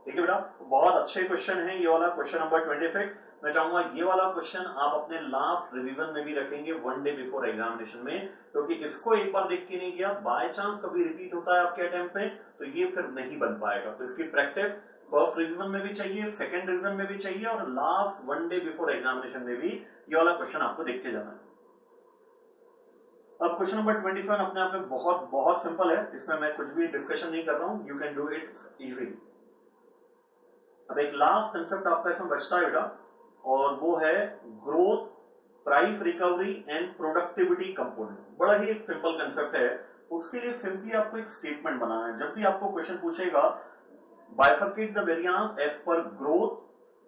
ठीक है बेटा, बहुत अच्छे क्वेश्चन है ये वाला, क्वेश्चन नंबर 26। मैं चाहूंगा ये वाला क्वेश्चन आप अपने लास्ट रिवीजन में भी रखेंगे 1 डे बिफोर एग्जामिनेशन में, क्योंकि इसको एक बार देख के नहीं किया, बाय चांस कभी रिपीट होता है आपके अटेम्प्ट पे तो ये फिर नहीं बन पाएगा। तो इसकी प्रैक्टिस फर्स्ट रिवीजन में भी चाहिए, सेकंड रिवीजन में भी चाहिए, और लास्ट 1 डे बिफोर एग्जामिनेशन में भी ये वाला क्वेश्चन आपको देख के जाना है। अब क्वेश्चन नंबर 27 अपने आप में बहुत बहुत सिंपल है, इसमें मैं कुछ भी डिस्कशन नहीं कर रहा हूं, you can do it easily. अब एक लास्ट कंसेप्ट आपका इसमें बचता है बेटा, और वो है growth, price recovery and productivity component. बड़ा ही एक सिंपल कंसेप्ट है, उसके लिए सिंपली आपको एक स्टेटमेंट बनाना है। जब भी आपको क्वेश्चन पूछेगा bifurcate the variance as per growth,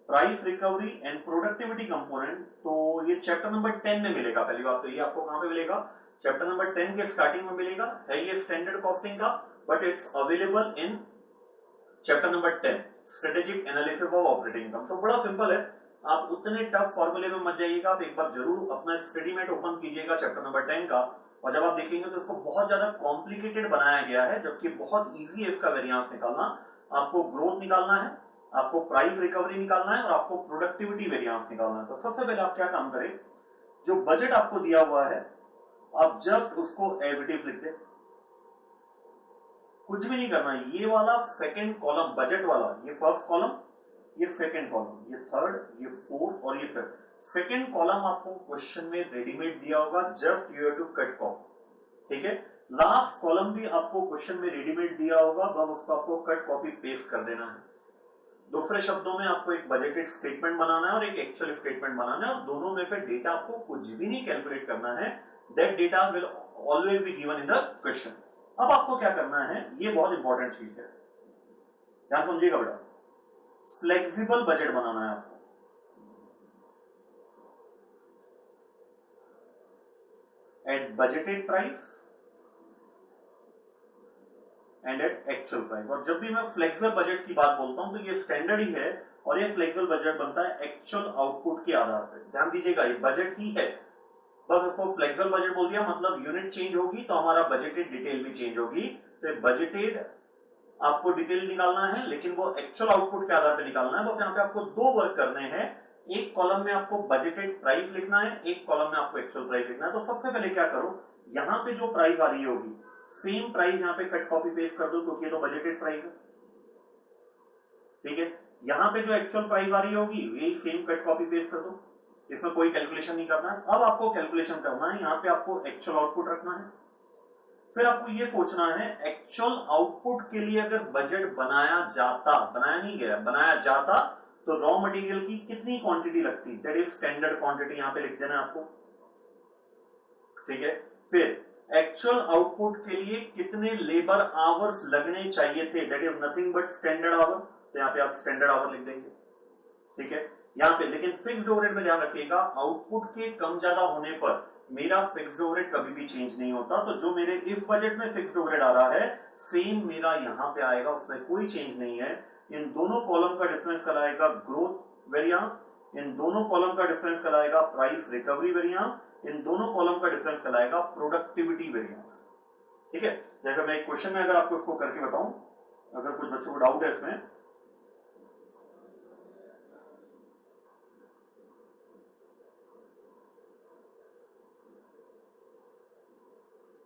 price recovery and productivity component, तो ये चैप्टर नंबर 10 में मिलेगा। पहली बात तो ये आपको कहां पे मिलेगा, चैप्टर नंबर 10 के स्टार्टिंग में मिलेगा। है ये स्टैंडर्ड कॉस्टिंग का, but it's available in chapter number 10 strategic analysis of operating income. तो बड़ा सिंपल है, आप उतने टफ फॉर्मूले में मत जाइएगा, आप एक बार जरूर अपना स्टडीमेट ओपन कीजिएगा चैप्टर नंबर 10 का, और जब आप देखेंगे तो इसको बहुत ज्यादा कॉम्प्लिकेटेड बनाया गया है, जबकि बहुत इजी है इसका वेरिएंस निकालना। आपको ग्रोथ निकालना है, आपको प्राइस रिकवरी निकालना है, और आपको प्रोडक्टिविटी वेरिएंस निकालना है। तो सबसे पहले आप क्या काम करें, जो बजट आपको दिया हुआ है आप जस्ट उसको एज इट इज लिख दें, कुछ भी नहीं करना। ये वाला सेकंड कॉलम बजट वाला, ये फर्स्ट कॉलम, ये सेकंड कॉलम, ये थर्ड, ये फोर्थ और ये फिफ्थ। सेकंड कॉलम आपको क्वेश्चन में रेडीमेड दिया होगा, just you have to cut copy. ठीक है, लास्ट कॉलम भी आपको क्वेश्चन में रेडीमेड दिया होगा, बस उसको आपको कट कॉपी पेस्ट कर देना है। दूसरे शब्दों में आपको एक बजटेड स्टेटमेंट बनाना है और एक एक्चुअल स्टेटमेंट बनाना है, और दोनों में से डेटा आपको कुछ भी नहीं कैलकुलेट करना है, that data will always be given in the question. अब आपको क्या करना है, ये बहुत इंपॉर्टेंट चीज है, ध्यान समझिएगा बेटा। फ्लेक्सिबल बजट बनाना है आपको। At budgeted price and at actual price. और जब भी मैं फ्लेक्सिबल बजट की बात बोलता हूं तो ये स्टैंडर्ड ही है, और ये फ्लेक्सिबल बजट बनता है एक्चुअल आउटपुट के आधार पर। ध्यान दीजिएगा, ये बजट ही है, बस उसको फ्लेक्सिबल बजट बोल दिया, मतलब यूनिट चेंज होगी तो हमारा बजटेड डिटेल भी चेंज होगी। तो बजटेड आपको डिटेल निकालना है, लेकिन वो एक्चुअल आउटपुट के आधार पर निकालना है। बस यहाँ पे आपको दो वर्क करने हैं, एक कॉलम में आपको बजटेड प्राइस लिखना है, एक कॉलम में आपको एक्चुअल प्राइस लिखना है। तो सबसे पहले क्या करो, यहाँ पे जो प्राइस आ रही होगी सेम प्राइस यहाँ पे कट कॉपी पेस्ट कर दो, क्योंकि ये तो बजटेड प्राइस है। ठीक है, यहाँ पे जो एक्चुअल प्राइस आ रही होगी यही सेम कट कॉपी पेस्ट कर दो, इसमें कोई कैलकुलेशन नहीं करना है। अब आपको कैलकुलेशन करना है, यहाँ पे आपको एक्चुअल आउटपुट रखना है। फिर आपको ये सोचना है एक्चुअल आउटपुट के लिए अगर बजट बनाया जाता, बनाया नहीं गया, बनाया जाता, तो रॉ मटेरियल की कितनी क्वांटिटी लगती, दैट इज स्टैंडर्ड क्वांटिटी, यहां पे लिख देना आपको। ठीक है, फिर एक्चुअल आउटपुट के लिए कितने लेबर आवर्स लगने चाहिए थे, that is nothing but standard our, तो यहां पे आप स्टैंडर्ड आवर लिख देंगे। ठीक है, यहां पे लेकिन फिक्स्ड ओवरहेड में ध्यान रखिएगा, आउटपुट के कम ज्यादा होने पर मेरा फिक्स्ड ओवरहेड कभी भी चेंज नहीं होता। तो जो मेरे इस बजट में फिक्स्ड ओवरहेड आ रहा है सेम मेरा यहां पे आएगा, उसमें कोई चेंज नहीं है। इन दोनों कॉलम का डिफरेंस कराएगा ग्रोथ वेरिएंस, इन दोनों कॉलम का डिफरेंस कराएगा प्राइस रिकवरी वेरिएंस, इन दोनों कॉलम का डिफरेंस कराएगा प्रोडक्टिविटी वेरिएंस। ठीक है, जैसे मैं एक क्वेश्चन में अगर आपको इसको करके बताऊं, अगर कुछ बच्चों को डाउट है इसमें,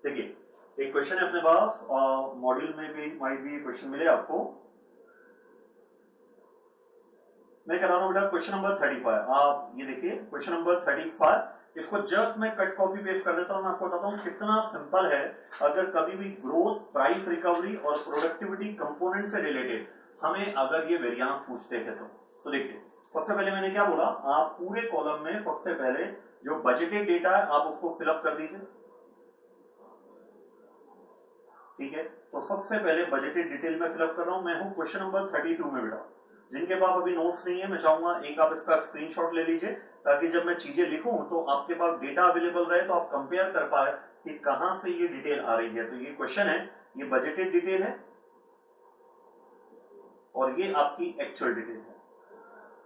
देखिए एक क्वेश्चन है अपने पास, मॉड्यूल में भी माइट भी क्वेश्चन मिले आपको। मैं कह रहा हूं बेटा क्वेश्चन नंबर 35, आप ये देखिए क्वेश्चन नंबर 35, इसको जस्ट मैं कट कॉपी पेस्ट कर देता हूं। मैं आपको बताता हूं कितना सिंपल है। अगर कभी भी ग्रोथ, प्राइस रिकवरी और प्रोडक्टिविटी कंपोनेंट से रिलेटेड हमें अगर ये वेरिएंस पूछते थे तो देखिए सबसे पहले मैंने क्या बोला, आप पूरे कॉलम में सबसे पहले जो बजटेड डेटा है आप उसको फिलअप कर दीजिए। ठीक है, तो सबसे पहले बजटेड डिटेल में फिलअप कर रहा हूं। मैं हूं क्वेश्चन नंबर 32 में बेटा। जिनके पास अभी नोट्स नहीं है, मैं चाहूंगा एक आप इसका स्क्रीनशॉट ले लीजिए, ताकि जब मैं चीजें लिखूं तो आपके पास डेटा अवेलेबल रहे, तो आप कंपेयर कर पाए कि कहां से ये डिटेल आ रही है। तो ये क्वेश्चन है, ये बजटेड डिटेल है और ये आपकी एक्चुअल डिटेल है।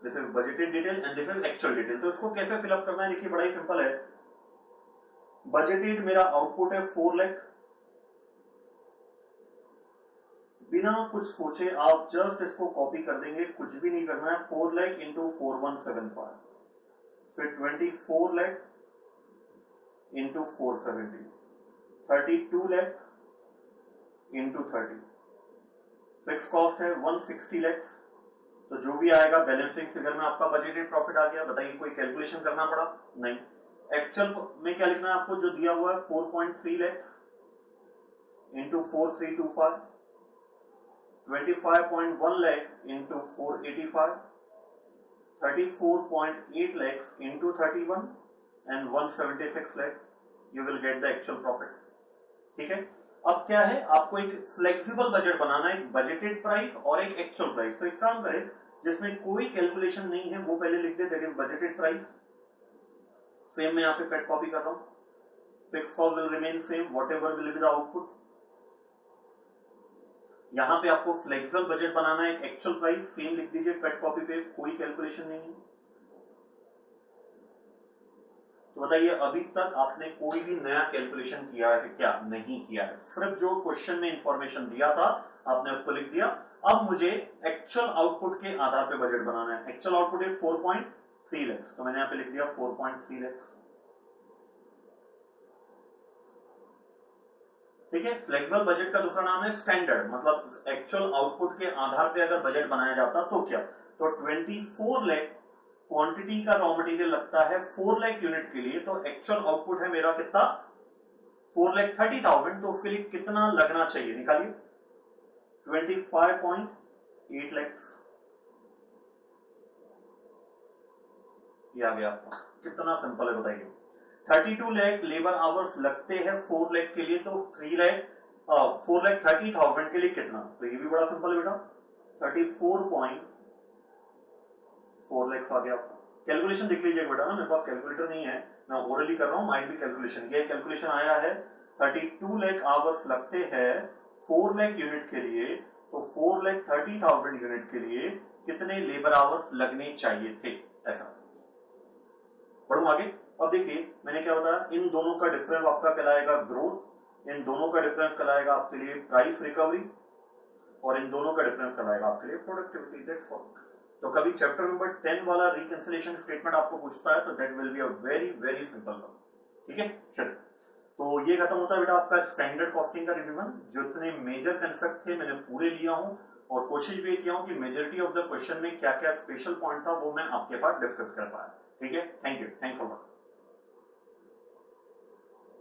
This is budgeted detail and this is actual detail. तो इसको कैसे फिलअप करना है, देखिए बड़ा ही सिंपल है। बजटेड मेरा आउटपुट है 4 लाख, बिना कुछ सोचे आप जस्ट इसको कॉपी कर देंगे, कुछ भी नहीं करना है। 4 लाख इंटू 4175, फिर 24 lakh into 470, 32 lakh into 30, fix cost है 160 लाख। तो जो भी आएगा बैलेंसिंग फिगर में आपका बजटेड प्रॉफिट आ गया। बताइए कोई कैलकुलेशन करना पड़ा? नहीं। एक्चुअल में क्या लिखना है आपको, जो दिया हुआ है 4.3 lakh into 4325, 25.1 lakh into 485, 34.8 lakhs into 31 and 176 lakh, you will get the actual profit। ठीक है, अब क्या है, आपको एक फ्लेक्सिबल बजट बनाना है, एक बजटेड प्राइस और एक एक्चुअल प्राइस। तो एक काम करें, जिसमें कोई कैलकुलेशन नहीं है वो पहले लिख दे, that is budgeted price. Same मैं यहां से कट कॉपी कर रहा हूं। Fix cost will remain same, whatever will be the output. यहां पे आपको फ्लेक्सिबल बजट बनाना है, एक एक्चुअल प्राइस सेम लिख दीजिए, कट कॉपी पेस्ट, कोई कैलकुलेशन नहीं है। तो बताइए अभी तक आपने कोई भी नया कैलकुलेशन किया है क्या? नहीं किया है, सिर्फ जो क्वेश्चन में इंफॉर्मेशन दिया था आपने उसको लिख दिया। अब मुझे एक्चुअल आउटपुट के आधार पे बजट बनाना है। एक्चुअल आउटपुट है 4.3 लाख, तो मैंने यहां पे लिख दिया 4.3 लाख। ठीक है, फ्लेक्सिबल बजट का दूसरा नाम है स्टैंडर्ड, मतलब एक्चुअल आउटपुट के आधार पे अगर बजट बनाया जाता तो क्या, तो 24 लाख क्वांटिटी का रॉ मटेरियल लगता है 4 लाख यूनिट के लिए, तो एक्चुअल आउटपुट है मेरा कितना, 4,30,000। तो उसके लिए कितना लगना चाहिए, निकालिए, 25.8 लाख। ये आ गया आपका, कितना सिंपल है बताइए। 32 लाख लेबर आवर्स लगते हैं 4 लाख के लिए, तो 4,30,000 के लिए कितना, तो ये भी बड़ा सिंपल है बेटा, 34.4 लाख आ गया आपका। कैलकुलेशन देख लीजिए बेटा ना, मेरे पास कैलकुलेटर नहीं है, मैं ओरली कर रहा हूं, माइंड भी कैलकुलेशन। ये कैलकुलेशन आया है 32 लाख आवर्स लगते हैं 4 लाख यूनिट के लिए, तो 4,30,000 यूनिट के लिए कितने लेबर आवर्स लगने चाहिए थे, ऐसा। बढ़ू आगे। अब देखिए मैंने क्या बताया, इन दोनों का डिफरेंस आपका कहलाएगा ग्रोथ, इन दोनों का डिफरेंस कहलाएगा आपके लिए प्राइस रिकवरी, और इन दोनों का डिफरेंस कहलाएगा आपके लिए प्रोडक्टिविटी। That's all. तो कभी चैप्टर नंबर 10 वाला रिकंसिलिएशन स्टेटमेंट आपको पूछता है तो that will be a very very simple one. ठीक है, चलिए, तो ये खत्म होता है बेटा आपका स्टैंडर्ड कॉस्टिंग का रिवीजन। जितने मेजर कंसेप्ट थे मैंने पूरे लिया हूं, और कोशिश भी किया हूं कि मेजोरिटी ऑफ द क्वेश्चन में क्या क्या स्पेशल पॉइंट था वो मैं आपके साथ डिस्कस कर पाया। ठीक है, thank you, thanks a lot.